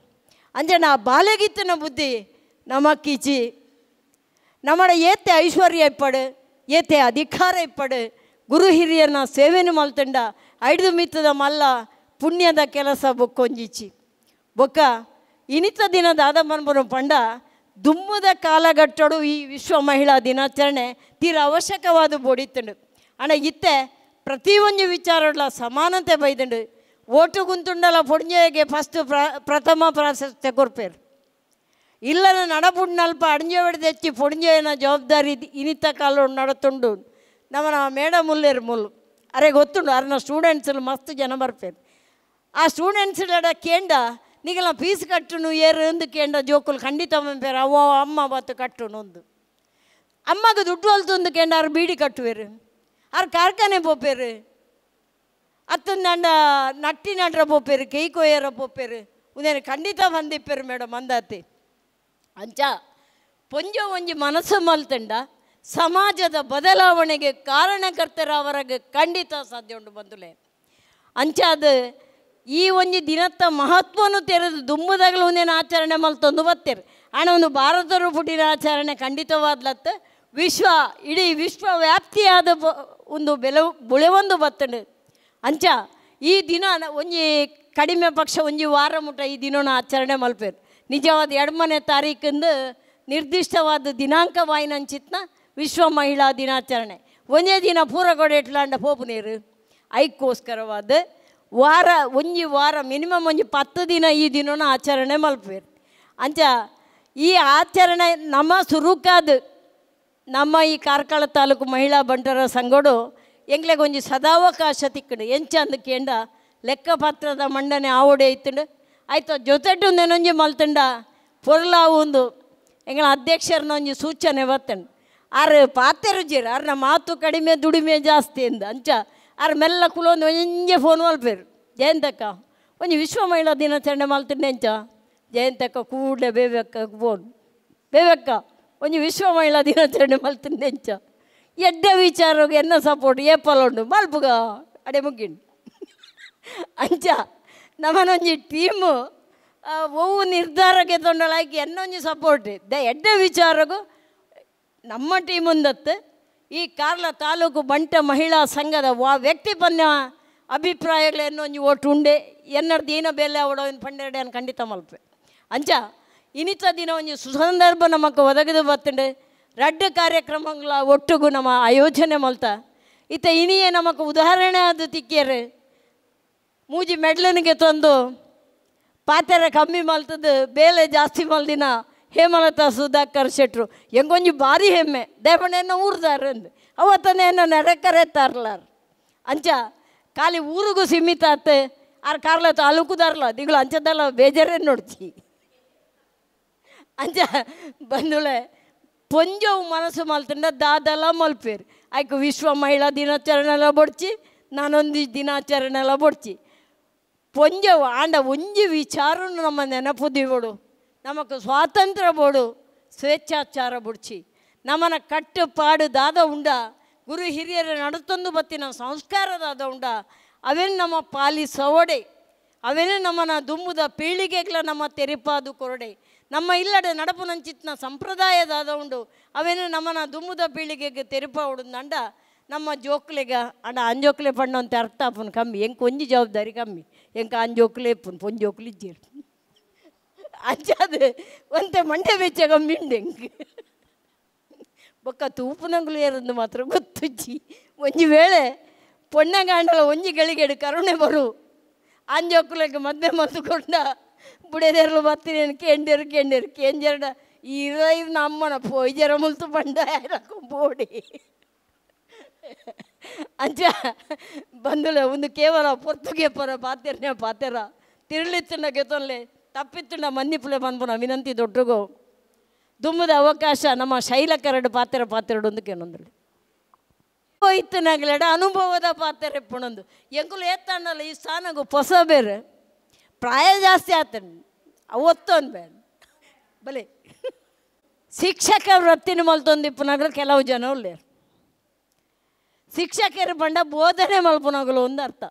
Speaker 2: ಅಂಜನ ಆ ಬಾಲೆಗಿತ್ತನ ಬುದ್ಧಿ ನಮಕ್ಕಿಚಿ ನಮ್ಮಡ ಏತೆ ಐಶ್ವರ್ಯ ಇಪ್ಪಡು ಏತೆ ಅಧಿಕಾರ ಇಪ್ಪಡು ಗುರು ಹಿರಿಯರನ್ನ ಸೇವೆನು ಮಲ್ತಂಡ ಐದು ಮಿತ್ತದ ಮಲ್ಲ ಪುಣ್ಯದ ಕೆಲಸ ಬೊಕ್ಕೊಂಜಿಚ್ಚಿ ಬೊಕ್ಕ ಇನಿತ ದಿನದ ಆದಮನ್ಬರು ಪಂಡ ದುಮ್ಮದ ಕಾಲಘಟ್ಟಡು ಈ ವಿಶ್ವ ಮಹಿಳಾ ದಿನಾಚರಣೆ ತೀರ ಅವಶ್ಯಕವಾದ ಬೋಡಿತ್ತಂಡು ಅಣ್ಣ ಇತ್ತೆ ಪ್ರತಿಯೊಂದು ವಿಚಾರಗಳ ಸಮಾನತೆ ಬೈದಂಡು ಓಟು ಗುಂತುಂಡಲ ಪೊಡ್ಜೆಗೆ ಫಸ್ಟ್ ಪ್ರಥಮ ಪ್ರಾಶಸ್ತ್ಯ ಕೊರ್ಪೇರು ಇಲ್ಲನ ನಡಪುಡ್ನಲ್ಪ ಅಡ್ಜೆ ಹೊಡೆದೆಚ್ಚಿ ಪೊಡ್ಜೆನ ಜವಾಬ್ದಾರಿ ಇನಿತ ಕಾಲ ನಡತುಂಡು ನಮ್ಮ ಮೇಡಮ್ ಮುಲ್ಲೇರು ಮುಲ್ಲು ಅರೆ ಗೊತ್ತುಂಡು ಅರ್ನ ಸ್ಟೂಡೆಂಟ್ಸಲ್ಲಿ ಮಸ್ತ್ ಜನ ಬರ್ಪೇರು ಆ ಸ್ಟೂಡೆಂಟ್ಸ್ಗಳ ಕೇಂಡ ನೀಗೆಲ್ಲ ಫೀಸ್ ಕಟ್ಟುನು ಏರು ಎಂದು ಕೇಂಡ ಜೋಕುಲು ಖಂಡಿತ ಬಂಪೇರು ಅವ್ವ ಅಮ್ಮ ಬತ್ತು ಕಟ್ಟುನು ಒಂದು ಅಮ್ಮಗೆ ದುಡ್ಡು ಹೊಲ್ತೊಂದು ಕೇಂಡ ಅವ್ರು ಬೀಡಿ ಕಟ್ಟುವೇರು ಅವ್ರು ಕಾರ್ಖಾನೆ ಪೋಪೇರು ಅತ್ತೊಂದು ನಟ್ಟಿ ನಡ್ರ ಪೋಪೇರು ಕೈ ಕೊಯ್ಯರ ಪೋಪೇರು ಉದೇನು ಖಂಡಿತ ಬಂದಿಪ್ಪೇರು ಮೇಡಮ್ ಅಂದಾತಿ ಅಂಚ ಪೊಂಜ ಒಂಜಿ ಮನಸ್ಸು ಮಲ್ತಂಡ ಸಮಾಜದ ಬದಲಾವಣೆಗೆ ಕಾರಣಕರ್ತರ ಅವರಿಗೆ ಖಂಡಿತ ಸಾಧ್ಯ ಉಂಟು ಬಂದುಲೆ ಅಂಚಾದ ಈ ಒಂಜಿ ದಿನತ್ತ ಮಹತ್ವನು ತೆರೆದು ದುಂಬದಾಗಲೂ ಒಂದೇನು ಆಚರಣೆ ಮಲ್ತೊಂದು ಬತ್ತೇರು ಹಣ ಒಂದು ಭಾರತರು ಪುಟ್ಟಿನ ಆಚರಣೆ ಖಂಡಿತವಾದ್ಲತ್ತ ಇಡೀ ವಿಶ್ವ ವ್ಯಾಪ್ತಿಯಾದ ಒಂದು ಬುಳೆವೊಂದು ಬತ್ತಂಡು ಅಂಚ ಈ ದಿನ ಒಂಜಿ ಕಡಿಮೆ ಪಕ್ಷ ಒಂಜಿ ವಾರ ಮುಟ್ಟ ಈ ದಿನನ ಆಚರಣೆ ಮಲ್ಪೇರು ನಿಜವಾದ 2ನೇ ತಾರೀಕಿಂದು ನಿರ್ದಿಷ್ಟವಾದ ದಿನಾಂಕವಾಯಿನಂಚಿತ್ನ ವಿಶ್ವ ಮಹಿಳಾ ದಿನಾಚರಣೆ ಒಂದೇ ದಿನ ಪೂರ ಕೊಡೆಟ್ಲಾಂಡ ಪೋಪು ನೀರು ಐಕ್ಕೋಸ್ಕರವಾದ ಒಂಜಿ ವಾರ ಮಿನಿಮಮ್ ಒಂಜಿ 10 ದಿನ ಈ ದಿನನ ಆಚರಣೆ ಮಲ್ಪೇರು ಅಂಚ ಈ ಆಚರಣೆ ನಮ್ಮ ಸುರುಕಾದ ನಮ್ಮ ಈ ಕಾರ್ಕಳ ತಾಲೂಕು ಮಹಿಳಾ ಬಂಟರ ಸಂಘಡು ಎಂಗ್ಲೆಗೆ ಒಂಜಿ ಸದಾವಕಾಶ ತಿಕ್ಕಂಡು ಎಂಚಂದು ಕೇಂಡ ಲೆಕ್ಕಪತ್ರದ ಮಂಡನೆ ಆವಡೆ ಇತ್ತಂಡು ಆಯ್ತು ಜೊತೆಟ್ಟು ನೆನೊಂಜಿ ಮಲ್ತಂಡ ಪೊರ್ಲ ಒಂದು ಎಂಗಳ ಅಧ್ಯಕ್ಷರನ್ನ ಒಂಜಿ ಸೂಚನೆ ಬತ್ತಂಡು ಆರು ಪಾತೆರುಜಿರು ಆರ್ನ ಮಾತು ಕಡಿಮೆ ದುಡಿಮೆ ಜಾಸ್ತಿ ಅಂದ ಅಂಚ ಆರು ಮೆಲ್ಲ ಕುಲೊಂದು ಒಂಜೆ ಫೋನ್ ಮಲ್ಪೇರು ಜಯಂತಕ್ಕ ಒಂಜಿ ವಿಶ್ವ ಮಹಿಳಾ ದಿನಾಚರಣೆ ಮಲ್ತಂಡೆ ಎಂಚ ಜಯಂತಕ್ಕ ಕೂಡಲೇ ಬೇಬೇಕ್ಕ ಫೋನ್ ಬೇಬೇಕ್ಕ ಒಂಜಿ ವಿಶ್ವ ಮಹಿಳಾ ದಿನಾಚರಣೆ ಮಲ್ತಂಡೆ ಎಂಚ ಎಡ್ಡೆ ವಿಚಾರಕ್ಕೆ ಎನ್ನ ಸಪೋರ್ಟ್ ಏಪಲುಂಡು ಮಲ್ಪುಗ ಅಡೆ ಮುಗಿಂಡು ಅಂಚ ನಮ್ಮನೊಂಜಿ ಟೀಮು ಒವು ನಿರ್ಧಾರಕ್ಕೆ ತೊಂಡಲಾಕಿ ಎನ್ನೊಂಜಿ ಸಪೋರ್ಟ್ ಎಡ್ಡೆ ವಿಚಾರಗೂ ನಮ್ಮ ಟೀಮ್ ಒಂದತ್ತು ಈ ಕಾರ್ಲ ತಾಲೂಕು ಬಂಟ ಮಹಿಳಾ ಸಂಘದ ವ್ಯಕ್ತಿಪನ್ಯ ಅಭಿಪ್ರಾಯಗಳು ಒಂಜಿ ಒಟ್ಟು ಉಂಡೆ ಎನ್ನರ್ದು ಏನೋ ಬೇಲೆ ಅವಡೋ ಪಂಡೆರಡೆ ಅನ್ನು ಖಂಡಿತ ಮಲ್ಪೆ ಅಂಚ ಇನಿತ ದಿನ ಒಂಜಿ ಸುಸಂದರ್ಭ ನಮಕ್ಕೆ ಒದಗದು ಬತ್ತಂಡು 2 ಕಾರ್ಯಕ್ರಮಗಳ ಒಟ್ಟಿಗೂ ನಮ್ಮ ಆಯೋಜನೆ ಮಲ್ತ ಇತ್ತ ಇನಿಯೇ ನಮಕ್ಕೆ ಉದಾಹರಣೆ ಆದ ತಿಕ್ಕೇರು ಮೂಜಿ ಮೆಡ್ಲನಿಗೆ ತಂದು ಪಾತ್ರೆ ಕಮ್ಮಿ ಮಲ್ತದ್ದು ಬೇಲೆ ಜಾಸ್ತಿ ಮಲ್ದಿನ ಹೇಮಲತಾ ಸುಧಾಕರ್ ಶೆಟ್ರು ಹೆಂಗೊಂಜಿ ಭಾರಿ ಹೆಮ್ಮೆ ದೇವಣ್ಣನ ಊರ್ದಾರ ಅಂದು ಅವತ್ತನ್ನೇನೋ ನೆರೆಕರೆತ್ತಾರಲಾರ ಅಂಚ ಖಾಲಿ ಊರಿಗೂ ಸೀಮಿತ ಆತೆ ಆರು ಕಾರ್ಲ ತಾಲೂಕುದಾರ್ಲ ದಿಗಳು ಅಂಚದಲ್ಲ ಬೇಜಾರೇ ನೋಡ್ತಿ ಅಂಚ ಬಂದುಳೆ ಪೊಂಜವು ಮನಸ್ಸು ಮಲ್ತಂಡ ದಾದೆಲ್ಲ ಮಲ್ಪೇರು ಆಯ್ಕೆ ವಿಶ್ವ ಮಹಿಳಾ ದಿನಾಚರಣೆ ಎಲ್ಲ ಬಡ್ಚಿ ನಾನೊಂದು ದಿನಾಚರಣೆ ಎಲ್ಲ ಬಡ್ಚಿ ಪೊಂಜವು ಆಂಡ ಒಂಜಿ ವಿಚಾರನು ನಮ್ಮ ನೆನಪುದಿಬೋಡು ನಮಕ್ ಸ್ವಾತಂತ್ರ್ಯ ಬೋಡು ಸ್ವೇಚ್ಛಾಚಾರ ಬುಡ್ಚಿ ನಮ್ಮನ ಕಟ್ಟುಪಾಡು ದಾದ ಉಂಡ ಗುರು ಹಿರಿಯರ ನಡತೊಂದು ಬತ್ತಿನ ಸಂಸ್ಕಾರದಾದ ಉಂಡ ಅವೇನು ನಮ್ಮ ಪಾಲಿಸೋಡೆ ಅವೇನು ನಮ್ಮನ ದುಂಬುದ ಪೀಳಿಗೆಗಳ ನಮ್ಮ ತೆರಿಪಾದು ಕೊರಡೆ ನಮ್ಮ ಇಲ್ಲಡೆ ನಡಪು ನಂಚಿತ್ನ ಸಂಪ್ರದಾಯದಾದ ಉಂಡು ಅವೇನು ನಮ್ಮನ ದುಂಬುದ ಪೀಳಿಗೆಗೆ ತೆರಿಪ ಉಡುಂದಂಡ ನಮ್ಮ ಜೋಕ್ಲೆಗ ಅಣ್ಣ ಅಂಜೋಕ್ಲೆ ಪಣ್ಣು ಅಂತ ಅರ್ಥ ಅಪ್ಪನ ಕಮ್ಮಿ ಹೆಂಗೆ ಒಂಜಿ ಜವಾಬ್ದಾರಿ ಕಮ್ಮಿ ಹೆಂಗೆ ಅಂಜೋಕ್ಲೆ ಪುನ್ ಪೊಂಜೋಕ್ಲಿ ಇಜ್ಜೀರು ಅಂಚಾದ ಒಂತೆ ಮಂಡ್ಯ ವೆಚ್ಚ ಕಮ್ಮಿ ಉಂಡು ಹೆಂಗೆ ಬೊಕ್ಕ ತೂಪುನಂಗುಲು ಏರಂದು ಮಾತ್ರ ಗೊತ್ತುಜ್ಜಿ ಒಂಜಿ ವೇಳೆ ಪೊಣ್ಣಗಾಂಡಲ ಒಂಜಿ ಗಳಿಗೆಡು ಕರುಣೆ ಬರು ಅಂಜೋಕ್ಲೆಗೆ ಮದ್ವೆ ಮತ್ತುಕೊಂಡ ಬುಡೇದೇರ್ಲು ಬರ್ತೀನಿ ಕೇಂಡೇರು ಕೇಂಜೆರಡ ಇರೈದು ನಮ್ಮನ ಪೊಯ್ಜರ ಮುಲ್ತು ಬಂಡ ಬೋಡಿ ಅಂಚ ಬಂದುಲೆ ಒಂದು ಕೇವಲ ಪೊರ್ತುಗೆ ಪರ ಪಾತೆರ ತಿರುಳಿತ್ತುಂಡ ಗೆತ್ತೊಲ್ಲೆ ತಪ್ಪಿತ್ತುಂಡ ಮನ್ನಿಪುಲೆ ಬಂದ್ಪುನ ವಿನಂತಿ ದೊಡ್ಡಗೋ ದುಮ್ಮದ ಅವಕಾಶ ನಮ್ಮ ಶೈಲಕರಡು ಪಾತೆರಡು ಒಂದು ಕೇನೊಂದು ಹೋಯ್ತು ನಗಲಡ ಅನುಭವದ ಪಾತ್ರೆ ಪುಣೊಂದು ಎಂಕುಲು ಏತ್ತಣ್ಣಲ್ಲ ಈ ಸ್ಥಾನಗೂ ಹೊಸ ಬೇರೆ ಪ್ರಾಯ ಜಾಸ್ತಿ ಆತಂಡು ಅವತ್ತೊಂದು ಬೇರೆ ಬಲೆ ಶಿಕ್ಷಕ ವೃತ್ತಿನ ಮಲ್ತೊಂದು ಇಪ್ಪನಾಗಲು ಕೆಲವು ಜನ ಉಳ್ಳೇರು ಶಿಕ್ಷಕರು ಬಂಡ ಬೋಧನೆ ಮಲ್ಪುನಗಲು ಒಂದು ಅರ್ಥ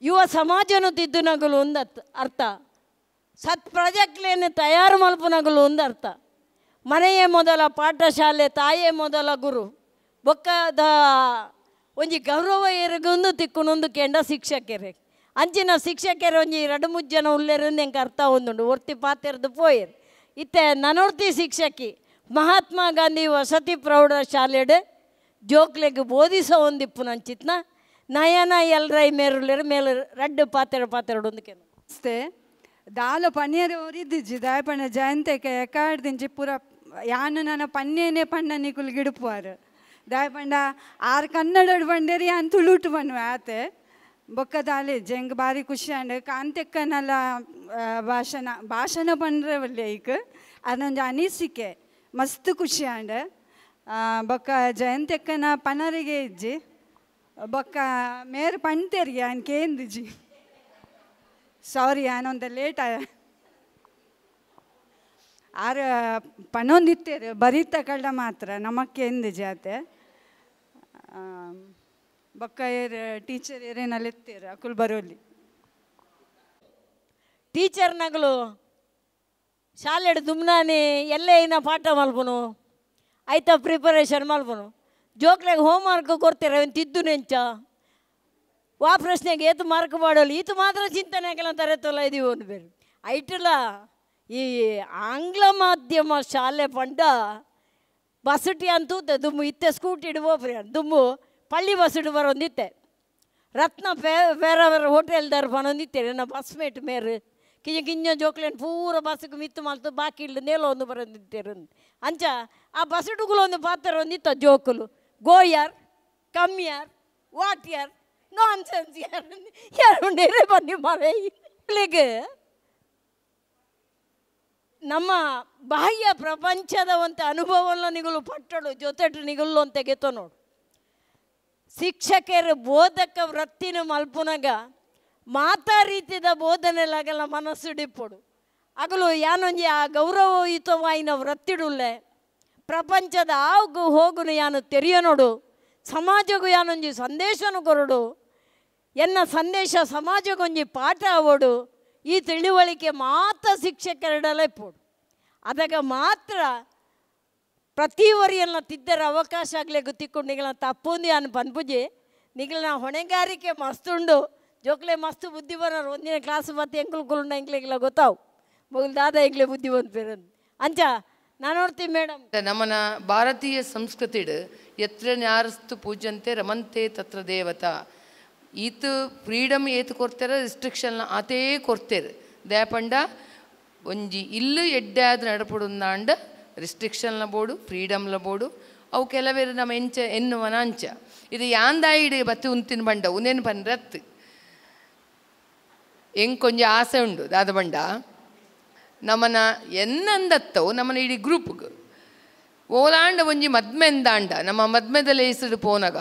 Speaker 2: ಯುವ ಸಮಾಜನು ತಿದ್ದುನಗಲು ಒಂದು ಅರ್ಥ ಸತ್ ಪ್ರಾಜೆಕ್ಟ್ಲೇನು ತಯಾರು ಮಲ್ಪುನಗಲು ಒಂದು ಅರ್ಥ ಮನೆಯೇ ಮೊದಲ ಪಾಠಶಾಲೆ ತಾಯೇ ಮೊದಲ ಗುರು ಬೊಕ್ಕದ ಒಂಜಿ ಗೌರವ ಎರಗೊಂದು ತಿಕ್ಕುನೊಂದು ಕೆಂಡ ಶಿಕ್ಷಕರೇ ಅಂಚಿನ ಶಿಕ್ಷಕರು ಒಂಜಿ 2-3 ಜನ ಉಳ್ಳೇರಂದು ಹೆಂಗೆ ಅರ್ಥ ಒಂದುಂಡು ಒರ್ತಿ ಪಾತೆರ್ದು ಪೋಯರು ಇತ್ತೆ ನನೊರ್ತಿ ಶಿಕ್ಷಕಿ ಮಹಾತ್ಮ ಗಾಂಧಿ ವಸತಿ ಪ್ರೌಢಶಾಲೆಡೆ ಜೋಕ್ಲೆಗೆ ಬೋಧಿಸೋ ಒಂದಿಪ್ಪು ನಂಚಿತ್ನ ನಯನ ಎಲ್ರೈ ಮೇರುಳ್ಳೇರು ಮೇಲೆ 2 ಪಾತೆರಡು ಒಂದು ಕೆನ
Speaker 7: ಅಷ್ಟೇ ದಾಲ ಪನ್ನೀರು ಒರಿದ್ದಿಜ್ಜಿ ದಾಯಪಣ್ಣ ಜಯಂತಿಗೆ ಎಕ್ಕಾಡ್ದಿಂಚಿ ಪೂರ ಯಾನು ನನ್ನ ಪನ್ನೇನೆ ಪಣ್ಣ ನಿಕುಲು ಗಿಡುಪುವಾರು ದಾಯಪಂಡ 6 ಕನ್ನಡ ಬಂಡೇರಿ ಯಾನ್ ತುಳುಟು ಬನ್ನುವೆ ಆತೆ ಬೊಕ್ಕ ದಾಲೆ ಜಂಗ್ ಬಾರಿ ಖುಷಿ ಅಂಡ್ ಕಾಂತೆಕ್ಕನಲ್ಲ ಭಾಷಣ ಬಂದ್ರೆ ಒಳ್ಳೆ ಈಗ ಅದೊಂದು ಅನಿಸಿಕೆ ಮಸ್ತ್ ಖುಷಿ ಅಂಡ್ ಬೊಕ್ಕ ಜಯಂತಿಕ್ಕನ ಪನರಿಗೆ ಇಜ್ಜಿ ಬೊಕ್ಕ ಮೇರೆ ಪಣ್ತೇರಿ ಯಾನ್ ಕೇಂದಿಜ್ಜಿ ಸಾರಿ ಯಾನೊಂದು ಲೇಟ್ ಆರು ಪಣೊಂದಿತ್ತೇರು ಬರೀತ ಕಳ್ಳ ಮಾತ್ರ ನಮಕ್ಕೆ ಎಂದ ಜಾತೆ ಬೊಕ್ಕ ಏರು ಟೀಚರ್ ಏರೇನಲ್ಲಿ ಎತ್ತೇರು ಅಕುಲ್ ಬರೋಲಿ
Speaker 2: ಟೀಚರ್ನಗಳು ಶಾಲೆಡ್ ದುಮ್ನಾನೆ ಎಲ್ಲೇ ಇನ್ನ ಪಾಠ ಮಲ್ಪನು ಆಯ್ತಾ ಪ್ರಿಪರೇಷನ್ ಮಲ್ಪನು ಜೋಕ್ಲೆಗೆ ಹೋಮ್ ವರ್ಕ್ ಕೊಡ್ತೀರ ಅವನು ತಿದ್ದು ನೆಂಚ ವಾ ಪ್ರಶ್ನೆಗೆ ಏತು ಮಾರ್ಕ್ ಮಾಡೋಲ್ಲ ಈತು ಮಾತ್ರ ಚಿಂತನೆ ಹಾಕಲ್ಲ ತರೆತಲ್ಲ ಇದೀವಿ ಒಂದು ಬೇರೆ ಐಟಲ್ಲ ಈ ಆಂಗ್ಲ ಮಾಧ್ಯಮ ಶಾಲೆ ಪಂಡ ಬಸ್ಟಿ ಅಂತೂ ದುಮ್ಮು ಇತ್ತೆ ಸ್ಕೂಟಿ ಇಡುವ ದುಮ್ಮು ಪಳ್ಳಿ ಬಸ್ ಇಡು ಬರೋಂದಿತ್ತೆ ರತ್ನ ಬೇರೆ ಹೋಟೆಲ್ದಾರ ಬರೋಂದಿತ್ತೇನೆ ನನ್ನ ಬಸ್ ಮೇಟ್ ಮೇರು ಕಿಂಜ ಜೋಕ್ಲೇನು ಪೂರ ಬಸ್ಸಿಗೆ ಮಿತ್ತು ಮಲ್ತು ಬಾಕಿ ಇಲ್ಲು ನೇಲೋ ಒಂದು ಬರೋಂದಿತ್ತೇರು ಅಂಚ ಆ ಬಸ್ ಇಡುಗಳು ಒಂದು ಪಾತ್ರ ಒಂದಿತ್ತ ಜೋಕುಲು ಗೋಯಾರ್ ಕಮ್ಮಿಯಾರ್ ವಾಟ್ ಯಾರ್ ನಾನ್ ಸೆನ್ಸ್ ಯಾರು ನೇರೇ ಬನ್ನಿ ಮರೆ ಇಲ್ಲಿಗೆ ನಮ್ಮ ಬಾಹ್ಯ ಪ್ರಪಂಚದ ಒಂದು ಅನುಭವವನ್ನು ನಿಗಲು ಪಟ್ಟಳು ಜೊತೆಟು ನಿಗಲು ಅಂತ ಗೆತ್ತೋ ನೋಡು ಶಿಕ್ಷಕರು ಬೋಧಕ ವೃತ್ತಿನ ಮಲ್ಪುನಾಗ ಮಾತಾ ರೀತಿದ ಬೋಧನೆಲಾಗಲ್ಲ ಮನಸ್ಸು ಡಿಪ್ಪೊಡು ಆಗಲು ಯಾನೊಂಜಿ ಆ ಗೌರವಯುತವಾಯಿನ ವೃತ್ತಿಡುಲ್ಲೆ ಪ್ರಪಂಚದ ಆಗು ಹೋಗುನು ಯಾನು ತೆರೆಯ ನೋಡು ಸಮಾಜಗೂ ಯಾನೊಂಜಿ ಸಂದೇಶನು ಕೊರಡು ಎನ್ನ ಸಂದೇಶ ಸಮಾಜಗೊಂಜಿ ಪಾಠ ಆವೋಡು ಈ ತಿಳಿವಳಿಕೆ ಮಾತ್ರ ಶಿಕ್ಷಕರಿಡಲೇ ಪೋಡು ಅದಾಗ ಮಾತ್ರ ಪ್ರತಿ ವರಿಯನ್ನ ತಿದ್ದರ ಅವಕಾಶ ಆಗಲೇ ಗೊತ್ತಿಕೊಂಡು ನಿಗಳನ್ನ ತಪ್ಪುಂದಿ ಅನ್ ಪನ್ಪುಜಿ ನಿಗಳನ್ನ ಹೊಣೆಗಾರಿಕೆ ಮಸ್ತುಂಡು ಜೋಕ್ಲೆ ಮಸ್ತು ಬುದ್ಧಿವಂತರು ಒಂದಿನ ಕ್ಲಾಸ್ ಬತ್ತಿ ಎಂಕುಲ್ಕುಲ್ನ ಎಂಕ್ಲೆಗ್ಲ ಗೊತ್ತಾವು ಮೊಗಲ್ ದಾದ ಎಂಕ್ಲೆ ಬುದ್ಧಿವಂತ ಬೇರಂದು ಅಂಚ ನಾನು ನೋಡ್ತೀನಿ ಮೇಡಮ್
Speaker 1: ನಮ್ಮನ ಭಾರತೀಯ ಸಂಸ್ಕೃತಿಡ್ ಎತ್ರ ನ್ಯಾರಸ್ತು ಪೂಜಂತೆ ರಮಂತೆ ತತ್ರ ದೇವತಾ ಈತ ಫ್ರೀಡಮ್ ಏತು ಕೊಡ್ತಾರೆ ರಿಸ್ಟ್ರಿಕ್ಷನ್ ಆತೇ ಕೊಡ್ತೇರು ದಯಪಂಡ ಒಂಜಿ ಇಲ್ಲು ಎಡ್ಡೆ ಆದ ನಡಪಡುಂದಾಂಡ ರಿಸ್ಟ್ರಿಕ್ಷನ್ಲ ಬೋಡು ಫ್ರೀಡಮ್ಲ ಬೋಡು
Speaker 8: ಅವು ಕೆಲವೇರು ನಮ್ಮ ಎಂಚ ಎನ್ನುವನ ಅಂಚ ಇದು ಯಾಂದಾಯಿಡೆ ಬತ್ತಿ ಉಂತಿನ ಬಂಡ ಉನೇನು ಪನ್ರತ್ತು ಹೆಂಗೆ ಕೊಂಚ ಆಸೆ ಉಂಡು ದಾದ ಬಂಡ ನಮ್ಮನ ಎನ್ನಂದತ್ತವು ನಮ್ಮನ ಇಡೀ ಗ್ರೂಪ್ಗೆ ಓಲಾಂಡ ಒಂಜಿ ಮದ್ಮೆಂದಾಂಡ ನಮ್ಮ ಮದ್ಮೆದಲ್ಲಿ ಹೆಸರು ಪೋನಾಗ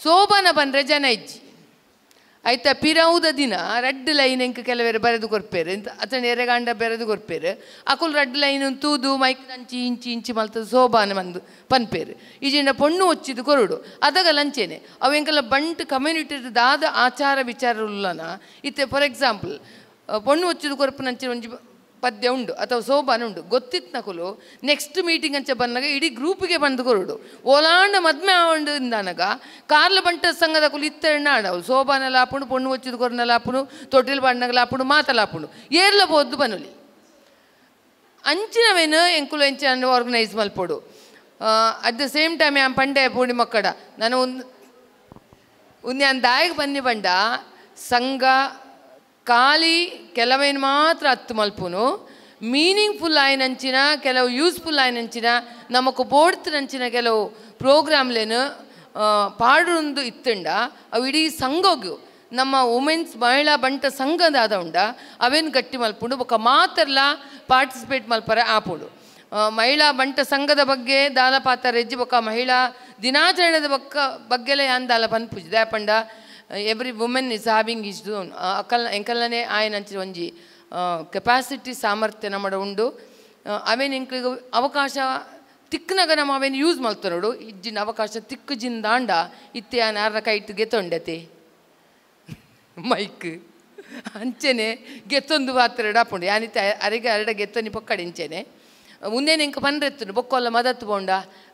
Speaker 8: ಸೋಬಾನ ಬಂದರೆ ಜನ ಇಜ್ಜಿ ಆಯ್ತಾ ಪಿರೌದ ದಿನ ರೆಡ್ ಲೈನ್ ಎಂಕ ಕೆಲವೇರು ಬರೆದು ಕೊರ್ಪೇರು ಅತನ ಎರೆಗಾಂಡ ಬೆರೆದು ಕೊರ್ಪೇರು ಅಕುಲ್ ರೆಡ್ ಲೈನ್ ತೂದು ಮೈಕ್ ಅಂಚಿ ಇಂಚಿ ಇಂಚಿ ಮಲ್ತದ ಸೋಬಾನ ಬಂದು ಪನ್ಪೇರು ಈಜಿಂಡ ಪೊಣ್ಣು ಹೊಚ್ಚಿದು ಕೊರುಡು ಅದಾಗ ಲಂಚೇನೆ ಅವೆಂಕಲ್ಲ ಬಂಟ್ ಕಮ್ಯುನಿಟಿ ದಾದ ಆಚಾರ ವಿಚಾರ ಉಲ್ಲನ ಇತ್ತೆ ಫಾರ್ ಎಕ್ಸಾಂಪಲ್ ಪೊಣ್ಣು ಹೊಚ್ಚಿದು ಕೊರ್ಪು ನಂಚಿನ ಒಂಜಿ ಪದ್ಯ ಉಂಡು ಅಥವಾ ಸೋಬಾನ ಉಂಡು ಗೊತ್ತಿತ್ತು ನಕುಲು ನೆಕ್ಸ್ಟ್ ಮೀಟಿಂಗ್ ಅಂಚೆ ಬಂದಾಗ ಇಡೀ ಗ್ರೂಪಿಗೆ ಬಂದು ಕೊರುಡು ಓಲಾಂಡ ಮದ್ಮೆ ಆವಂಡು ಇಂದಾನಗ ಕಾರ್ಲ ಬಂಟ ಸಂಘದ ಕುಲು ಇತ್ತೆಣ್ಣ ಆಡವು ಸೋಬಾನೆಲ್ಲ ಹಾಪುಂಡು ಪೊಣ್ಣು ಹೊಚ್ಚಿದ ಕೊರನೆಲ್ಲ ಹಾಪುಂಡು ತೊಟ್ಟಿಲ್ ಬಣ್ಣಗಳ ಹಾಪುಂಡು ಮಾತಲ್ಲ ಹಾಪುಂಡು ಏರ್ಲ ಬೋದು ಬನುಲಿ ಅಂಚಿನವೇನು ಎಂಕುಲು ಎಂಚ ಆರ್ಗನೈಸ್ ಮಲ್ಪೋಡು ಅಟ್ ದ ಸೇಮ್ ಟೈಮ್ ಆ್ಯಮ್ ಪಂಡೆ ಪೂಡಿ ಮಕ್ಕಡ ನಾನು ಒಂದು ದಾಯಿಗೆ ಬನ್ನಿ ಬಂಡ ಸಂಘ ಖಾಲಿ ಕೆಲವೇನು ಮಾತ್ರ ಹತ್ತು ಮಲ್ಪುನು ಮೀನಿಂಗ್ಫುಲ್ ಆಯ್ನಂಚಿನ ಕೆಲವು ಯೂಸ್ಫುಲ್ ಆಯ್ನಂಚಿನ ನಮಕು ಬೋಡ್ತಿನಂಚಿನ ಕೆಲವು ಪ್ರೋಗ್ರಾಮ್ಲೇನು ಪಾಡುಂದು ಇತ್ತುಂಡ ಅವು ಇಡೀ ಸಂಘಗೂ ನಮ್ಮ ವುಮೆನ್ಸ್ ಮಹಿಳಾ ಬಂಟ ಸಂಘದಾದ ಉಂಡ ಅವೇನು ಗಟ್ಟಿ ಮಲ್ಪುಂಡು ಬೊಕ್ಕ ಮಾತೆಲ್ಲ ಪಾರ್ಟಿಸಿಪೇಟ್ ಮಲ್ಪರೆ ಆಪುಂಡು ಮಹಿಳಾ ಬಂಟ ಸಂಘದ ಬಗ್ಗೆ ದಾಲ ಪಾತ್ರ ಹೆಜ್ಜೆ ಬೊಕ್ಕ ಮಹಿಳಾ ದಿನಾಚರಣೆದ ಬಗ್ಗೆಲ್ಲ ಯಾನ್ ದಾಲ ಪನ್ಪುಜಿ ದಾಪಂಡ every women is having is ಎಂಕಲ್ಲನೆ ಆಯನಂಚಿನ ಒಂಜಿ ಕೆಪಾಸಿಟಿ ಸಾಮರ್ಥ್ಯ ನಮ್ಮಡ ಉಂಡು ಅವೇನು ಎಂಕ್ಲಿಗೆ ಅವಕಾಶ ತಿಕ್ಕನಾಗ ನಮ್ಮ ಅವೇನು ಯೂಸ್ ಮಲ್ತ ನೋಡು ಇಜ್ಜಿನ ಅವಕಾಶ ತಿಕ್ಕು ಜಿಂದಾಂಡ ಇತ್ತೆ ಯಾರ ಕೈಟ್ ಗೆತ್ತೊಂಡತೆ ಮೈಕ್ ಅಂಚೆನೆ ಗೆತ್ತೊಂದು ಪಾತ್ರ ಡಾಪುಂಡು ಯಾನಿತ್ತೆ ಅರೆಗೆ ಅರಡ ಗೆತ್ತೊಂದು ಪಕ್ಕಡೆ ಇಂಚೆನೆ ಮುಂದೇನು ಇಂಕ ಪನ್ರೆತ್ತು ಬೊಕ್ಕೊಲ್ಲ ಮದತ್ತು ಬೋಂಡ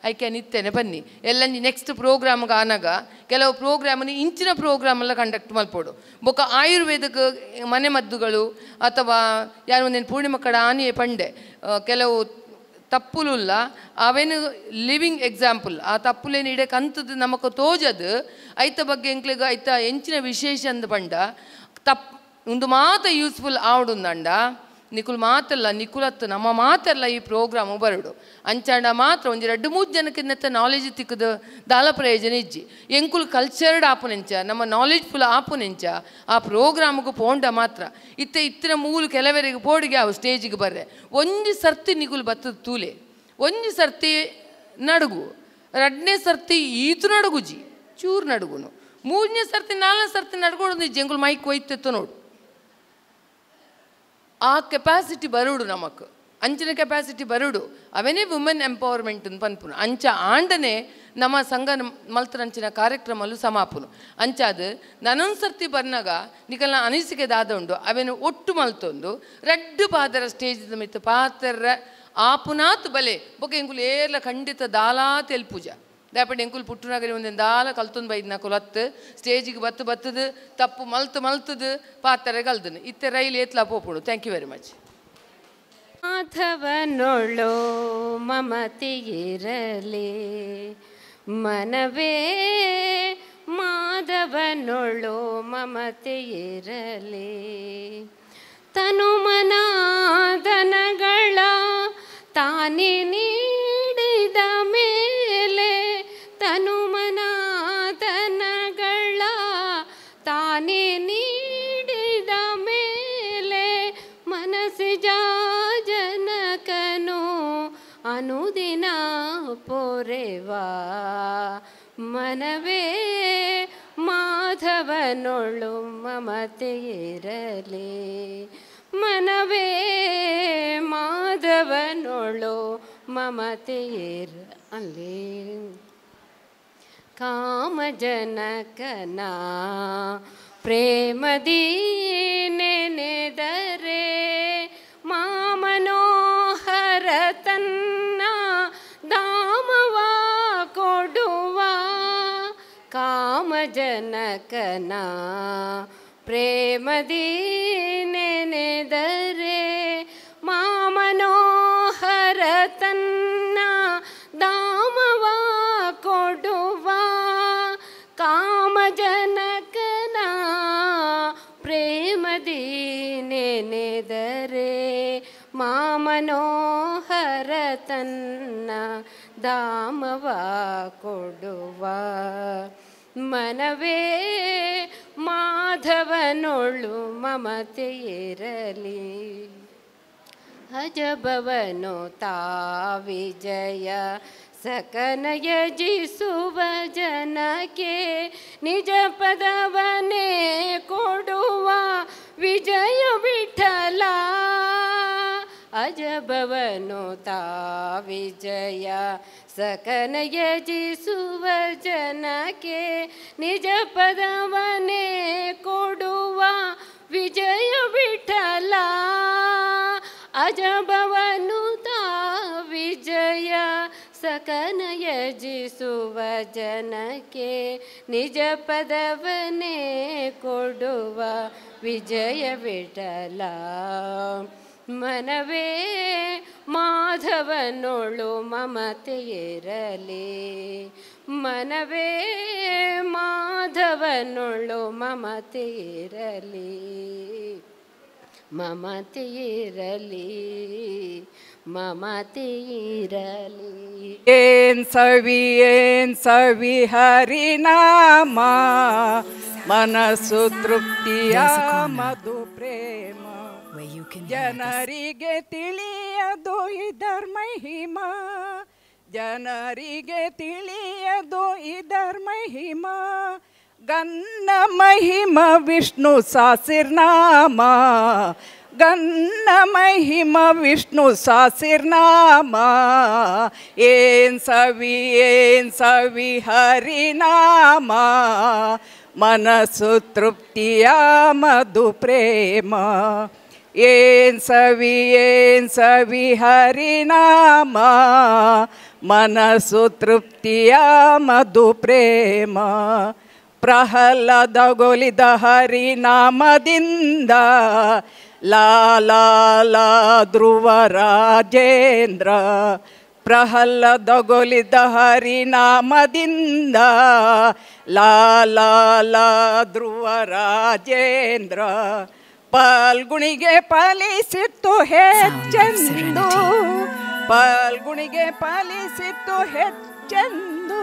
Speaker 8: ಐಕೆ ನಿತ್ತೇನೆ ಬನ್ನಿ ಎಲ್ಲಂಜಿ ನೆಕ್ಸ್ಟ್ ಪ್ರೋಗ್ರಾಮ್ಗೆ ಆನಾಗ ಕೆಲವು ಪ್ರೋಗ್ರಾಮನ್ನು ಇಂಚಿನ ಪ್ರೋಗ್ರಾಮೆಲ್ಲ ಕಂಡಕ್ಟ್ ಮಲ್ಪೋಡು ಬೊಕ್ಕ ಆಯುರ್ವೇದಕ್ಕೆ ಮನೆ ಮದ್ದುಗಳು ಅಥವಾ ಯಾರು ಒಂದೇನು ಪೂರ್ಣಿಮಾ ಕಡೆ ಆನೆಯೇ ಪಂಡೆ ಕೆಲವು ತಪ್ಪುಲುಲ್ಲ ಅವೇನು ಲಿವಿಂಗ್ ಎಕ್ಸಾಂಪಲ್ ಆ ತಪ್ಪುಲೇನು ಇಡಕ್ಕೆ ಅಂತದ್ದು ನಮకు ತೋಜದು ಐತ ಬಗ್ಗೆ ಎಂಕ್ಲಿಗೆ ಐತ ಎಂಚಿನ ವಿಶೇಷ ಅಂದ ಪಂಡ ಒಂದು ಮಾತ ಯೂಸ್ಫುಲ್ ಆವಡುಂದಂಡ ನಿಕುಲ್ ಮಾತಲ್ಲ ನಿಕುಲತ್ತು ನಮ್ಮ ಮಾತಲ್ಲ ಈ ಪ್ರೋಗ್ರಾಮು ಬರಡು ಅಂಚಾಂಡ ಮಾತ್ರ ಒಂದು 2-3 ಜನಕ್ಕಿಂತ ನಾಲೆಜ್ ತಿಕ್ಕದು ದಾಲ ಪ್ರಯೋಜನ ಇಜ್ಜಿ ಎಂಕುಲ್ ಕಲ್ಚರ್ಡ್ ಆಪುನೆಂಚ ನಮ್ಮ ನಾಲೆಜ್ಫುಲ್ ಆಪುನೆಂಚ ಆ ಪ್ರೋಗ್ರಾಮ್ಗೂ ಪೋಂಡ ಮಾತ್ರ ಇತ್ತಿನ ಮೂಲು ಕೆಲವರಿಗೆ ಪೋಡಿಗೆ ಅವು ಸ್ಟೇಜಿಗೆ ಬರ್ರೆ ಒಂಜಿ ಸರ್ತಿ ನಿಕುಲ್ ಬತ್ತದ ತೂಲೆ ಒಂಜಿ ಸರ್ತಿ ನಡುಗು 2ನೇ ಸರ್ತಿ ಈತು ನಡುಗುಜಿ ಚೂರು ನಡುಗುನು 3ನೇ ಸರ್ತಿ 4ನೇ ಸರ್ತಿ ನಡ್ಕೊಂಡು ಜಂಗುಲ್ ಮೈಕ್ ಒಯ್ತೆತ್ತು ನೋಡು ಆ ಕೆಪಾಸಿಟಿ ಬರುಡು ನಮಕ್ ಅಂಚಿನ ಕೆಪಾಸಿಟಿ ಬರುಡು ಅವನೇ ವುಮೆನ್ ಎಂಪವರ್ಮೆಂಟ್ ಪನ್ಪುನು ಅಂಚ ಆಂಡನೆ ನಮ್ಮ ಸಂಘ ಮಲ್ತರಂಚಿನ ಕಾರ್ಯಕ್ರಮಲು ಸಮಾಪುನು ಅಂಚಾದು ನನೊಂದು ಸರ್ತಿ ಬರ್ನಾಗ ನಿಕಲ್ನ ಅನಿಸಿಕೆ ದಾದ ಉಂಡು ಅವೇನು ಒಟ್ಟು ಮಲ್ತೊಂದು ರೆಡ್ ಪಾದರ ಸ್ಟೇಜ್ ಮಿತ್ತು ಪಾತ್ರ ಆಪುನಾತ್ ಬಲೆ ಬೊಕ ಎಂಕುಲು ಏರ್ಲ ಖಂಡಿತ ದಾಲಾ ತೆಲ್ಪುಜ ದಾಪಡೆ ಎಂಕುಲು ಪುಟ್ಟುನಗರಿ ಒಂದೊಂದು ದಾಲ ಕಲ್ತೊಂದು ಬೈದು ನಕುಲು ಹತ್ತು ಸ್ಟೇಜಿಗೆ ಬತ್ತದು ತಪ್ಪು ಮಲ್ತದು ಪಾತ್ರೆ ಕಲ್ದನು ಇತ್ತೆ ರೈಲ್ ಏತ್ಲ ಪೋಪುಡು. Thank you very much.
Speaker 9: ಮಾಧವನೊಳು ಮಮತೆಯಿರಲಿ ಮನವೇ ಮಾಧವನೊಳು ಮಮತೆಯಿರಲಿ ತನುಮನ ಧನಗಳ ತಾನೇ ನೀಡಿದ ಮೇಲೆ ತನುಮನ ಧನಗಳ ತಾನೇ ನೀಡಿದ ಮೇಲೆ ಮನಸ್ಸಿಜ ಜನಕನು ಅನುದಿನ ಪೊರೆವಾ ಮನವೇ ಮಾಧವನೊಳು ಮಮತೆಯಿರಲಿ ಮನವೇ ಮಾಧವನೊಳು ಮಮತೆಯಿರಲಿ ಕಾಮಜನಕನ ಪ್ರೇಮದಿ ನೆನೆದರೆ ಮಾಮನೋಹರ ತನ್ನ ಧಾಮವ ಕೊಡುವ ಕಾಮಜನಕನ ಪ್ರೇಮದಿ ನೆನೆದರೆ ಮಾಮನೋಹರ ತನ್ನ ಧಾಮವ ಕೊಡುವ ಕಾಮಜನಕನ ಪ್ರೇಮದಿ ನೆನೆದರೆ ಮಾಮನೋಹರ ತನ್ನ ಧಾಮವ ಕೊಡುವ ಮನವೇ ಮಾಧವನೊಳು ಮಮತೆ ಇರಲಿ ಅಜಬವನು ತಾ ವಿಜಯ ಸಕನಯಜಿಸುವ ಜನಕ್ಕೆ ನಿಜ ಪದವನೇ ಕೊಡುವ ವಿಜಯ ವಿಠಲ ಅಜಬವನು ತಾ ವಿಜಯ ಸಕನಯಜಿಸುವ ಜನಕ್ಕೆ ನಿಜ ಪದವನೇ ಕೊಡುವ ವಿಜಯ ವಿಠಲ ಅಜಬವನು ತಾ ವಿಜಯ ಸಕನಯಜಿಸುವ ಜನಕ್ಕೆ ನಿಜ ಪದವನೇ ಕೊಡುವ ವಿಜಯ ವಿಠಲ ಮನವೇ ಮಾಧವನೊಳು ಮಮತೆ ಇರಲಿ ಮನವೇ ಮಾಧವನೊಳು ಮಮತೆ ಇರಲಿ ಮಮತೆ ಇರಲಿ ಮಮತೆ ಇರಲಿ
Speaker 3: ಏನ್ ಸವಿ ಹರಿನಾಮ ಮನಸ್ಸು ತೃಪ್ತಿಯ ಮಧು ಪ್ರೇಮ ಜನರಿಗೆ ತಿಳಿಯದು ಇದರ ಮಹಿಮಾ ಜನರಿಗೆ ತಿಳಿಯದು ಇದರ ಮಹಿಮಾ ಗನ್ನ ಮಹಿಮ ವಿಷ್ಣು ಸಾಸಿರ್ನಾಮ ಗನ್ನ ಮಹಿಮ ವಿಷ್ಣು ಸಾಸಿರ್ನಾಮ ಏನ್ ಸವಿ ಹರಿನಾಮ ಮನಸ್ಸು ತೃಪ್ತಿಯ ಮಧು ಪ್ರೇಮ ಏನ್ ಸವಿ ಹರಿನಾಮ ಮನಸ್ಸು ತೃಪ್ತಿಯ ಮಧು ಪ್ರೇಮ ಪ್ರಹ್ಲಾದಗೊಲಿದ ಹರಿನಾಮದಿಂದ ಲಾಲ ಧ್ರುವ ರಾಜೇಂದ್ರ ಪ್ರಹ್ಲಾದಗೊಲಿದ ಹರಿನಾಮದಿಂದ ಲಾಲ ಧ್ರುವ ರಾಜೇಂದ್ರ ಪಾಲ್ಗುಣಿಗೆ ಪಾಲಿಸಿತ್ತು ಹೆಚ್ಚೆಂದು ಪಾಲ್ಗುಣಿಗೆ ಪಾಲಿಸಿತ್ತು ಹೆಚ್ಚೆಂದು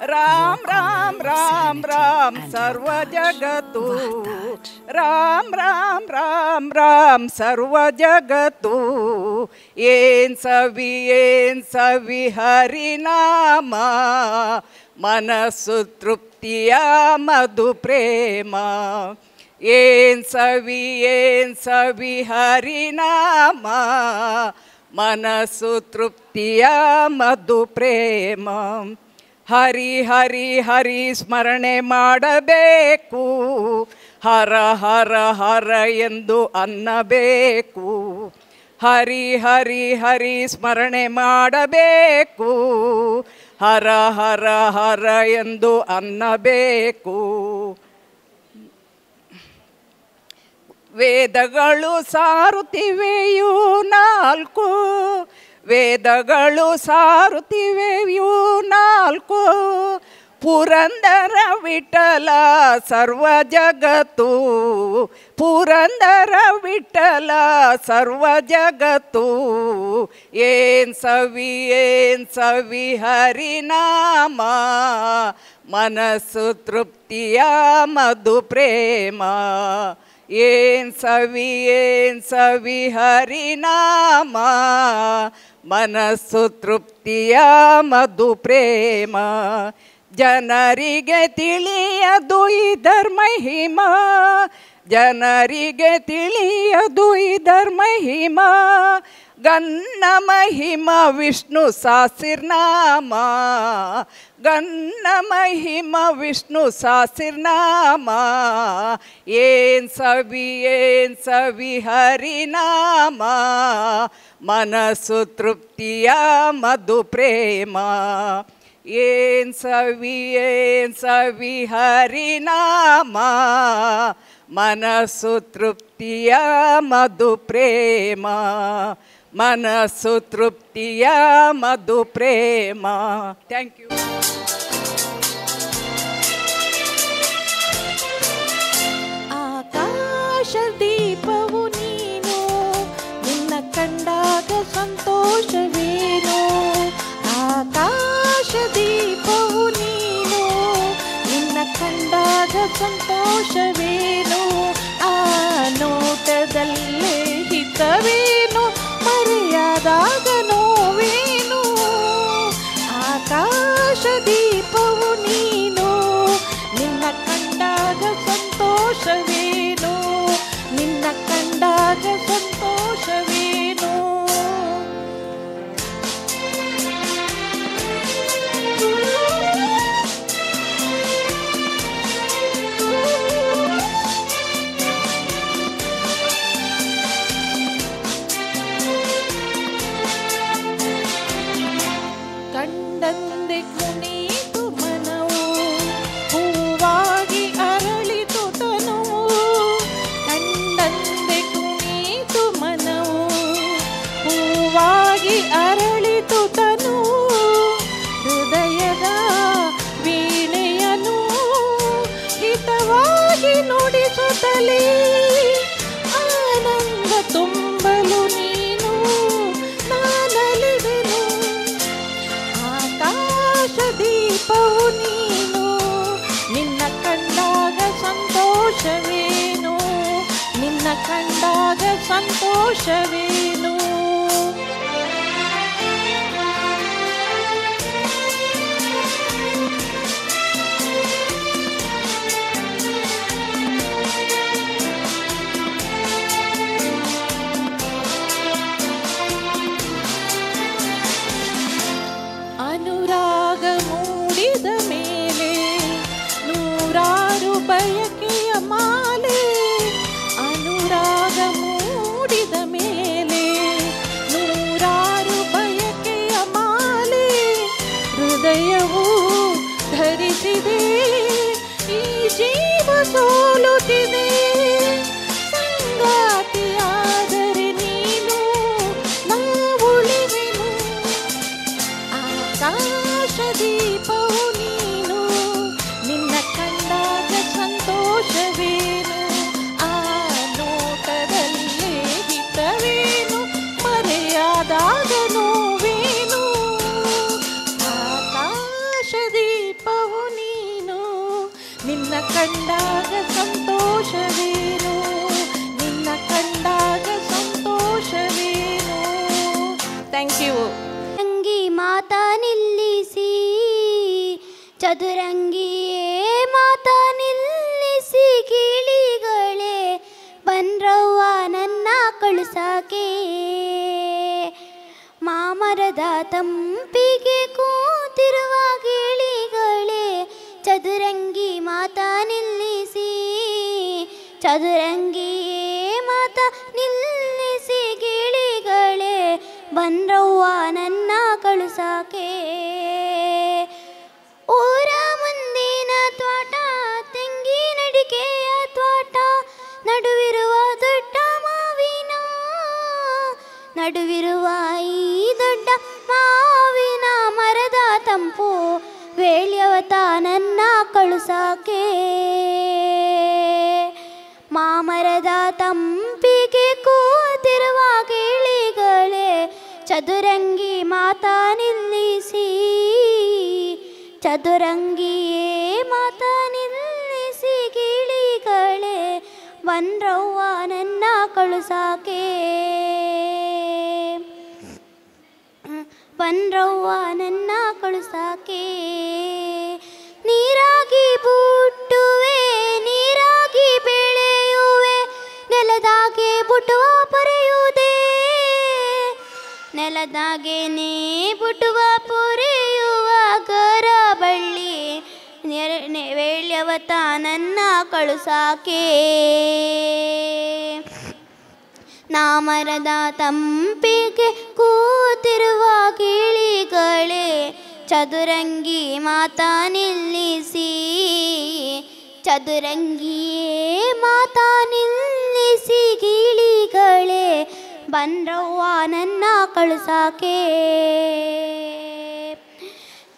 Speaker 3: ರಾಮ್ ರಾಮ್ ರಾಮ್ ರಾಮ್ ಸರ್ವ ಜಗತ್ತು ರಾಮ್ ರಾಮ್ ರಾಮ್ ರಾಮ್ ಸರ್ವ ಜಗತ್ತು ಏನ್ ಸವಿ ಹರಿನಾಮ ಮನಸ್ಸು ತೃಪ್ತಿಯ ಮಧು ಪ್ರೇಮ ಏನ್ ಸವಿ ಹರಿನಾಮ ಮನಸ್ಸು ತೃಪ್ತಿಯ ಮಧು ಪ್ರೇಮ ಹರಿ ಸ್ಮರಣೆ ಮಾಡಬೇಕು ಹರ ಹರ ಹರ ಎಂದು ಅನ್ನಬೇಕು ಹರಿ ಸ್ಮರಣೆ ಮಾಡಬೇಕು ಹರ ಹರ ಹರ ಎಂದು ಅನ್ನಬೇಕು ವೇದಗಳು ಸಾರುತ್ತಿವೆಯೂ ನಾಲ್ಕು ವೇದಗಳು ಸಾರುತ್ತಿವೆಯೂ ನಾಲ್ಕು ಪುರಂದರ ವಿಠಲ ಸರ್ವ ಜಗತ್ತು ಪುರಂದರ ವಿಠಲ ಸರ್ವ ಜಗತ್ತು ಏನ್ ಸವಿ ಹರಿನಾಮ ಮನಸ್ಸು ತೃಪ್ತಿಯ ಮಧು ಪ್ರೇಮ ಏನ್ ಸವಿ ಹರಿನಾಮ ಮನಸ್ಸು ತೃಪ್ತಿಯ ಮಧು ಪ್ರೇಮ ಜನರಿಗೆ ತಿಳಿಯದು ಇದರ ಮಹಿಮಾ ಜನರಿಗೆ ತಿಳಿಯದು ಇದರ ಮಹಿಮಾ ಗನ್ನ ಮಹಿಮ ವಿಷ್ಣು ಸಾಸಿರ್ನಾಮ ಗನ್ನ ಮಹಿಮ ವಿಷ್ಣು ಸಾಸಿರ್ನಾಮ ಏನ್ ಸವಿ ಹರಿನಾಮ ಮನಸ್ಸು ತೃಪ್ತಿಯ ಮಧು ಪ್ರೇಮ ಏನ್ ಸವಿ ಹರಿನಾಮ ಮನಸ್ಸು ತೃಪ್ತಿಯ ಮಧು ಪ್ರೇಮ ಮನಸ್ಸು ತೃಪ್ತಿಯ ಮಧು ಪ್ರೇಮ ಥ್ಯಾಂಕ್ ಯು
Speaker 10: ಆಕಾಶ ದೀಪವು ನೀನು ನಿನ್ನ ಕಂಡಾಗ ಸಂತೋಷವೇನು ನಾನಲಿವೆನಲಿ ಆನಂದ ತುಂಬಲು ನೀನು ನಾನಲಿವೆನು ಆಕಾಶ ದೀಪವು ನೀನು ನಿನ್ನ ಕಂಡಾಗ ಸಂತೋಷವೇನು ನಿನ್ನ ಕಂಡಾಗ ಸಂತೋಷವೇನು ಅನುರಾಗ ಮೂಡಿದ ಮೇಲೆ ನೂರಾರು ಬಯಕೆಯ ಮಾಲೆ ಅನುರಾಗ ಮೂಡಿದ ಮೇಲೆ ನೂರಾರು ಬಯಕೆಯ ಮಾಲೆ ಹೃದಯವು ಧರಿಸಿದೆ ಈ ಜೀವ ಸೋಲುತ್ತಿದೆ ಸಂಗಾತಿಯಾದರೆ ನೀನು ನಾವುಳಿವೆನು ಆಕಾಶ ದೀಪವು ನೀನು ನಿನ್ನ ಕಂಡಾಗ ಸಂತೋಷವೇನು ಆ ನೋಟದಲ್ಲೇ ಹಿತವೇನು ಮರೆಯಾದಾಗ ನೋವೇನು ಆಕಾಶ ದೀಪವು ನೀನು ನಿನ್ನ ಕಂಡಾಗ ಸಂತೋಷವೇನು ನಿನ್ನ ಕಂಡಾಗ ಸಂತೋಷವೇನು ಥ್ಯಾಂಕ್ ಯು
Speaker 11: ಚದುರಂಗಿ ಮಾತಾ ನಿಲ್ಲಿಸಿ ಚದುರಂಗಿಯೇ ಮಾತಾ ನಿಲ್ಲಿಸಿ ಗಿಳಿಗಳೇ ಬನ್ರವ್ವ ನನ್ನ ಕಳುಸಾಕೆ ಮಾಮರದ ತಂಪಿಗೆ ಕೂತಿರುವ ಗಿಳಿಗಳೇ ಚದುರಂಗಿ ಮಾತಾ ನಿಲ್ಲಿಸಿ ಚದುರಂಗಿಯೇ ಮಾತಾ ನಿಲ್ಲಿಸಿ ಗಿಳಿಗಳೇ ಬನ್ರವ್ವ ನನ್ನ ಕಳುಸಾಕೆ ಊರ ಮುಂದಿನ ತ್ವಾಟ ತೆಂಗಿನಡಿಕೆಯ ತ್ವಾಟ ನಡುವಿರುವ ದೊಡ್ಡ ಮಾವಿನ ನಡುವಿರುವ ಈ ದೊಡ್ಡ ಮಾವಿನ ಮರದ ತಂಪು ವೇಳ್ಯವತ ನನ್ನ ಕಳುಸಾಕೆ ಮಾಮರದ ತಂಪಿಗೆ ಕೂತಿರುವ ಗಿಳಿಗಳೇ ಚದುರಂಗಿ ಮಾತಾ ನಿಲ್ಲಿಸಿ ಚದುರಂಗಿಯೇ ಮಾತಾ ನಿಲ್ಲಿಸಿ ಗಿಳಿಗಳೇ ಬನ್ರವ್ವ ನನ್ನ ಕಳುಸಾಕೆ ಬನ್ರವ್ವ ನನ್ನ ಕಳುಸಾಕೆ ನೀರಾಗಿ ಬುಟ್ಟುವೆ ನೀರಾಗಿ ಬೆಳೆಯುವೆ ನೆಲದಾಗೆ ಬುಟ್ಟುವ ಪೊರೆಯುವುದೇ ನೆಲದಾಗೆ ನೀ ಬುಟ್ಟುವ ಪೊರೆಯುವ ಗರ ಬಳ್ಳಿ ವೇಳ್ಯವತ ನನ್ನ ಕಳುಸಾಕೆ ನಾಮರದ ತಂಪಿಗೆ ಕೂತಿರುವ ಗಿಳಿಗಳೇ ಚದುರಂಗಿ ಮಾತಾ ನಿಲ್ಲಿಸಿ ಚದುರಂಗಿಯೇ ಮಾತಾ ನಿಲ್ಲಿಸಿ ಗಿಳಿಗಳೇ ಬನ್ರವ್ವ ನನ್ನ ಕಳುಸಾಕೆ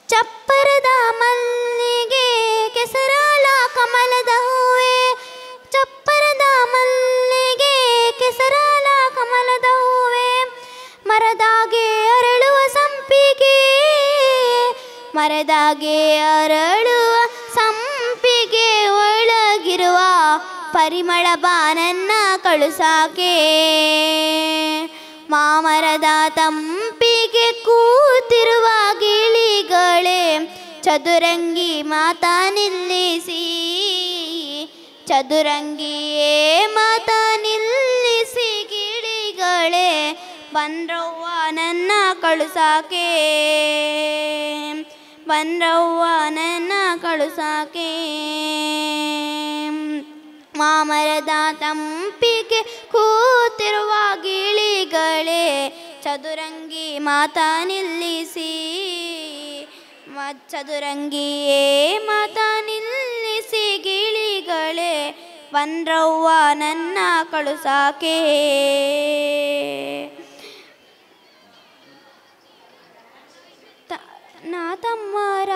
Speaker 11: ಚಪ್ಪರದ ಮಲ್ಲಿಗೆ ಕೆಸರಾಲ ಕಮಲದ ಹೂವೆ ಚಪ್ಪರದ ಮಲ್ಲಿಗೆ ಕೆಸರಾಲ ಕಮಲದ ಹೂವೆ ಮರದಾಗೆ ಅರಳುವ ಸಂಪಿಗೆ ಮರದಾಗೆ ಅರಳುವ ಸಂಪಿಗೆ ಒಳಗಿರುವ ಪರಿಮಳ ಬಾ ನನ್ನ ಕಳುಸಾಕೆ ಮಾಮರದ ತಂಪಿಗೆ ಕೂತಿರುವ ಗಿಳಿಗಳೇ ಚದುರಂಗಿ ಮಾತಾ ನಿಲ್ಲಿಸಿ ಚದುರಂಗಿಯೇ ಮಾತಾ ನಿಲ್ಲಿಸಿ ಗಿಳಿಗಳೇ ಬನ್ರವ್ವ ನನ್ನ ಕಳುಸಾಕೆ ಬನ್ರವ್ವ ನನ್ನ ಕಳುಸಾಕೆ ಮಾಮರದ ತಂಪಿಗೆ ಕೂತಿರುವ ಗಿಳಿಗಳೇ ಚದುರಂಗಿ ಮಾತಾ ನಿಲ್ಲಿಸಿ ಚದುರಂಗಿಯೇ ಮಾತಾ ನಿಲ್ಲಿಸಿ ಗಿಳಿಗಳೇ ಬನ್ರವ್ವ ನನ್ನ ಕಳುಸಾಕೆ ನಾ ತಮ್ಮರ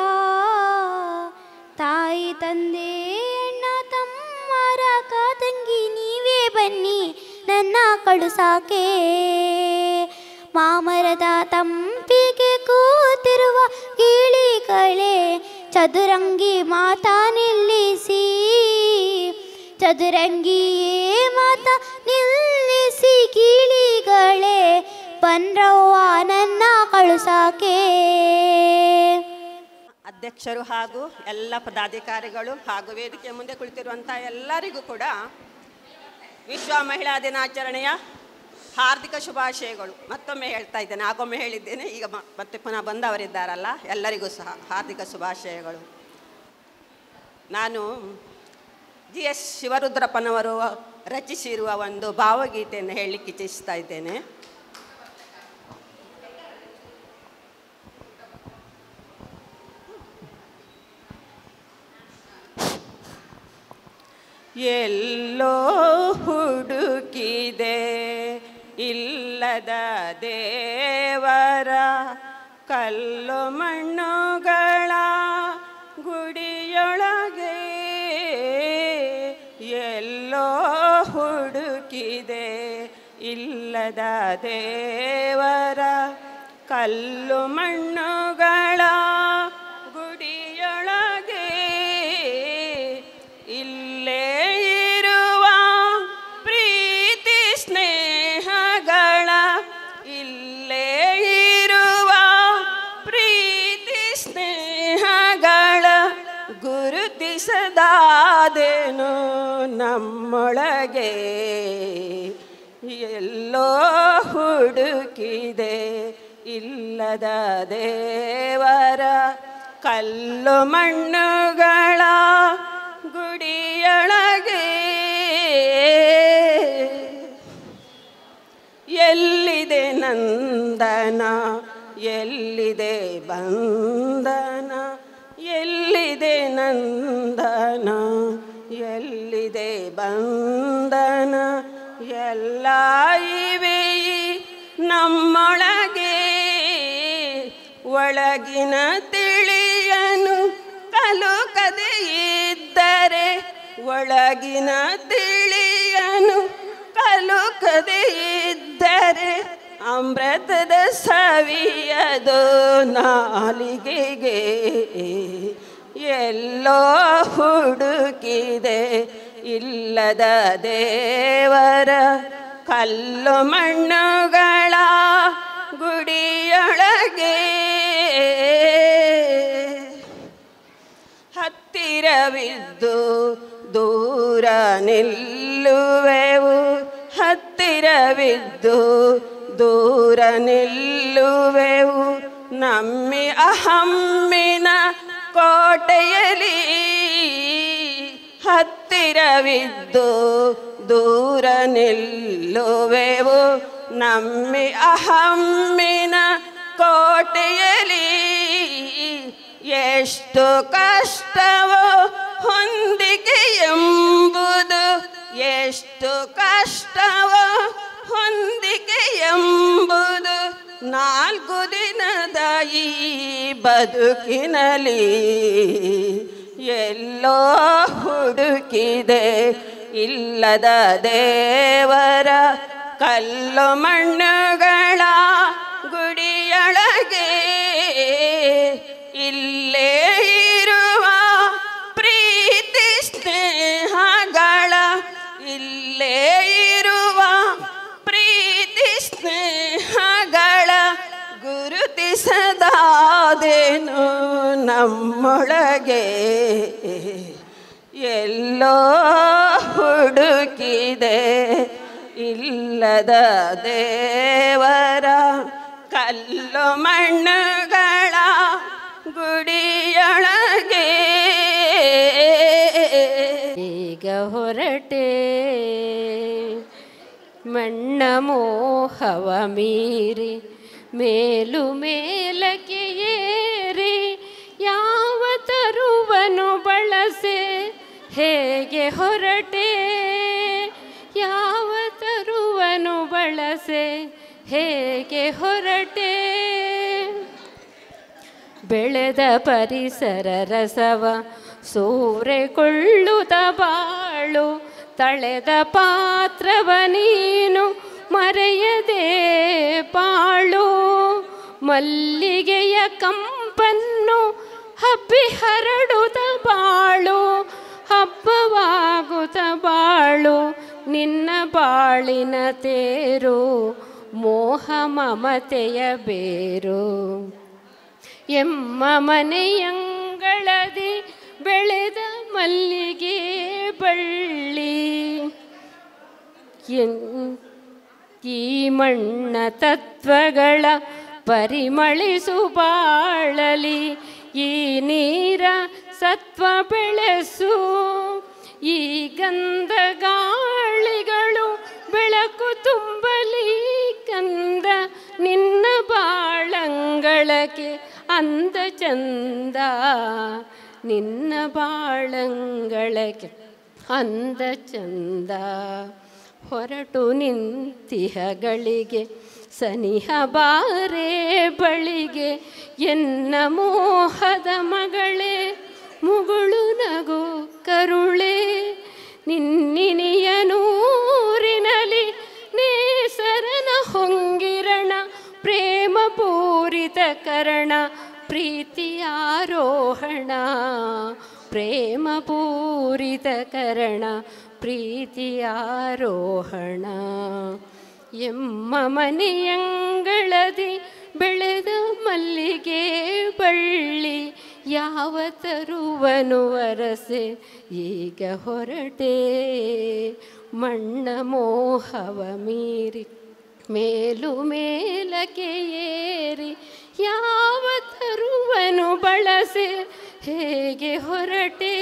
Speaker 11: ತಾಯಿ ತಂದೆ ಅಣ್ಣ ತಮ್ಮರ ತಂಗಿ ನನ್ನ ಕಳುಸಾಕೆ. ಮಾಮರದ ತಂಪಿಗೆ ಕೂತಿರುವ ಗಿಳಿಗಳೇ ಚದುರಂಗಿ ಮಾತಾ ನಿಲ್ಲಿಸಿ, ಚದುರಂಗಿಯೇ ಮಾತಾ ನಿಲ್ಲಿಸಿ ಗಿಳಿಗಳೇ ಬನ್ರವ್ವ ನನ್ನ ಕಳುಸಾಕೆ.
Speaker 12: ಅಧ್ಯಕ್ಷರು ಹಾಗೂ ಎಲ್ಲ ಪದಾಧಿಕಾರಿಗಳು ಹಾಗೂ ವೇದಿಕೆ ಮುಂದೆ ಕುಳಿತಿರುವಂಥ ಎಲ್ಲರಿಗೂ ಕೂಡ ವಿಶ್ವ ಮಹಿಳಾ ದಿನಾಚರಣೆಯ ಹಾರ್ದಿಕ ಶುಭಾಶಯಗಳು. ಮತ್ತೊಮ್ಮೆ ಹೇಳ್ತಾ ಇದ್ದೇನೆ, ಆಗೊಮ್ಮೆ ಹೇಳಿದ್ದೇನೆ, ಈಗ ಮತ್ತೆ ಪುನಃ ಬಂದವರಿದ್ದಾರಲ್ಲ ಎಲ್ಲರಿಗೂ ಸಹ ಹಾರ್ದಿಕ ಶುಭಾಶಯಗಳು. ನಾನು GS ಶಿವರುದ್ರಪ್ಪನವರು ರಚಿಸಿರುವ ಒಂದು ಭಾವಗೀತೆಯನ್ನು ಹೇಳಲಿಕ್ಕೆ ಇಚ್ಛಿಸ್ತಾ ಇದ್ದೇನೆ. ಎಲ್ಲೋ ಹುಡುಕಿದೆ ಇಲ್ಲದ ದೇವರ ಕಲ್ಲು ಮಣ್ಣುಗಳ ಗುಡಿಯೊಳಗೆ, ಎಲ್ಲೋ ಹುಡುಕಿದೆ ಇಲ್ಲದ ದೇವರ ಕಲ್ಲು ಮಣ್ಣುಗಳ ಗುಡಿಯೊಳಗೆ, ಇಲ್ಲೇ ಇರುವ ಪ್ರೀತಿ ಸ್ನೇಹಗಳ, ಇಲ್ಲೇ ಇರುವ ಪ್ರೀತಿ ಸ್ನೇಹಗಳ ಗುರುತಿಸದಾದೇನು ನಮ್ಮೊಳಗೆ, ಎಲ್ಲೋ ಹುಡುಕಿದೆ ಇಲ್ಲದ ದೇವರ ಕಲ್ಲು ಮಣ್ಣುಗಳ ಗುಡಿಯೊಳಗೆ, ಎಲ್ಲಿದೆ ನಂದನ ಎಲ್ಲಿದೆ ಬಂಧನ, ಎಲ್ಲಿದೆ ನಂದನ ಎಲ್ಲಿದೆ ಬಂಧನ, ಎಲ್ಲ ಇವೆ ನಮ್ಮೊಳಗೆ, ಒಳಗಿನ ತಿಳಿಯನು ಕಲುಕದೆ ಇದ್ದರೆ, ಒಳಗಿನ ತಿಳಿಯನು ಕಲುಕದೆ ಇದ್ದರೆ, ಅಮೃತದ ಸವಿಯದು ನಾಲಿಗೆಗೆ, ಎಲ್ಲೋ ಹುಡುಕಿದೆ ಇಲ್ಲದ ದೇವರ ಕಲ್ಲು ಮಣ್ಣುಗಳ ಗುಡಿಯೊಳಗೆ, ಹತ್ತಿರವಿದ್ದು ದೂರ ನಿಲ್ಲುವೆವು, ಹತ್ತಿರವಿದ್ದು ದೂರ ನಿಲ್ಲುವೆವು, ನಮ್ಮಿ ಅಹಮ್ಮಿನ ಕೋಟೆಯಲಿ, ಹತ್ತಿರವಿದ್ದು ದೂರ ನಿಲ್ಲುವೆವು, ನಮ್ಮಿ ಅಹಮ್ಮಿನ ಕೋಟೆಯಲಿ, ಎಷ್ಟು ಕಷ್ಟವೋ ಹೊಂದಿಕೆ ಎಂಬುದು, ಎಷ್ಟು ಕಷ್ಟವೋ ಹೊಂದಿಕೆ ಎಂಬುದು, 4 ದಿನದ ಈ ಬದುಕಿನಲ್ಲಿ, ಎಲ್ಲೋ ಹುಡುಕಿದೆ ಇಲ್ಲದ ದೇವರ ಕಲ್ಲು ಮಣ್ಣುಗಳ ಗುಡಿಯೊಳಗೆ, ಇಲ್ಲೇ ಇರುವ ಪ್ರೀತಿ ಸ್ನೇಹಗಳ, ಇಲ್ಲೇ ಇರುವ ಪ್ರೀತಿ ಸ್ನೇಹಗಳ ಗುರುತಿಸದಾದೇನು ನಮ್ಮೊಳಗೆ, ಎಲ್ಲೋ ಹುಡುಕಿದೆ ಇಲ್ಲದ ದೇವರ ಕಲ್ಲು ಮಣ್ಣುಗಳ ಗುಡಿಯೊಳಗೆ.
Speaker 9: ಈಗ ಹೊರಟೆ ಮಣ್ಣ ಮೋಹವ ಮೀರಿ ಮೇಲು ಮೇಲಕ್ಕೆ ಏರಿ, ಯಾವ ತರುವನು ಬಳಸೆ ಹೇಗೆ ಹೊರಟೆ, ಯಾವ ತರುವನು ಬಳಸೆ ಹೇಗೆ ಹೊರಟೆ, ಬೆಳೆದ ಪರಿಸರ ರಸವ ಸೂರೆಕೊಳ್ಳುತ್ತ ಬಾಳು ತಳೆದ ಪಾತ್ರವ ನೀನು ಮರೆಯದೆ ಬಾಳು. ಮಲ್ಲಿಗೆಯ ಕಂಪನ್ನು ಹಬ್ಬಿ ಹರಡುತ್ತ ಬಾಳು, ಹಬ್ಬವಾಗುತ್ತ ಬಾಳು ನಿನ್ನ ಬಾಳಿನ ತೇರು, ಮೋಹ ಮಮತೆಯ ಬೇರು. ಎಮ್ಮ ಮನೆಯಂಗಳದಿ ಬೆಳೆದ ಮಲ್ಲಿಗೆ ಬಳ್ಳಿ, ಈ ಮಣ್ಣ ತತ್ವಗಳ ಪರಿಮಳಿಸು ಬಾಳಲಿ, ಈ ನೀರ ಸತ್ವ ಬೆಳೆಸು, ಈ ಗಂಧ ಗಾಳಿಗಳು ಬೆಳಕು ತುಂಬಲಿ ಕಂದ ನಿನ್ನ ಬಾಳಂಗಳಕ್ಕೆ ಅಂದ ಚಂದ, ನಿನ್ನ ಬಾಳಂಗಳಕ್ಕೆ ಅಂದ ಚಂದ. ಹೊರಟು ನಿಂತಿಹಗಳಿಗೆ ಸನಿಹ ಬಾರೆ ಬಳಿಗೆ, ಎನ್ನ ಮೋಹದ ಮಗಳೇ ಮುಗುಳು ನಗು ಕರುಳೆ, ನಿನ್ನಿನಿಯ ನೂರಿನಲಿ ನೇಸರನ ಹೊಂಗಿರಣ, ಪ್ರೇಮ ಪೂರಿತ ಕರಣ ಪ್ರೀತಿಯಾರೋಹಣ, ಪ್ರೇಮ ಪೂರಿತ ಕರಣ ಪ್ರೀತಿಯಾರೋಹಣ. ಎಮ್ಮ ಮನೆಯಂಗಳದಿ ಬೆಳೆದ ಮಲ್ಲಿಗೆ ಬಳ್ಳಿ, ಯಾವ ತರುವನು ವರಸೆ ಈಗ ಹೊರಟೆ, ಮಣ್ಣ ಮೋಹವ ಮೀರಿ ಮೇಲು ಮೇಲಕ್ಕೆ ಏರಿ, ಯಾವ ತರುವನು ಬಳಸೆ ಹೇಗೆ ಹೊರಟೆ,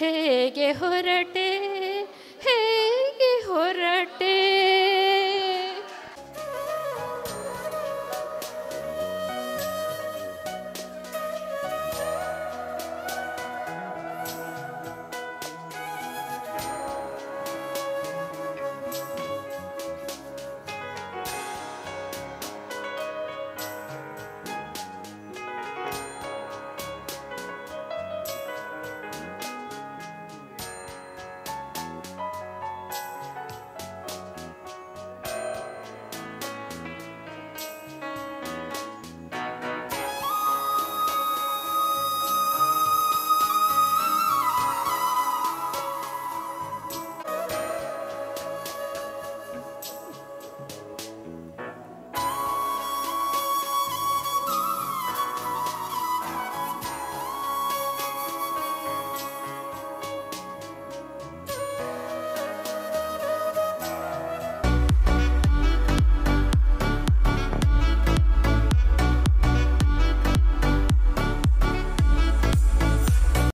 Speaker 9: ಹೇಗೆ ಹೊರಟೆ.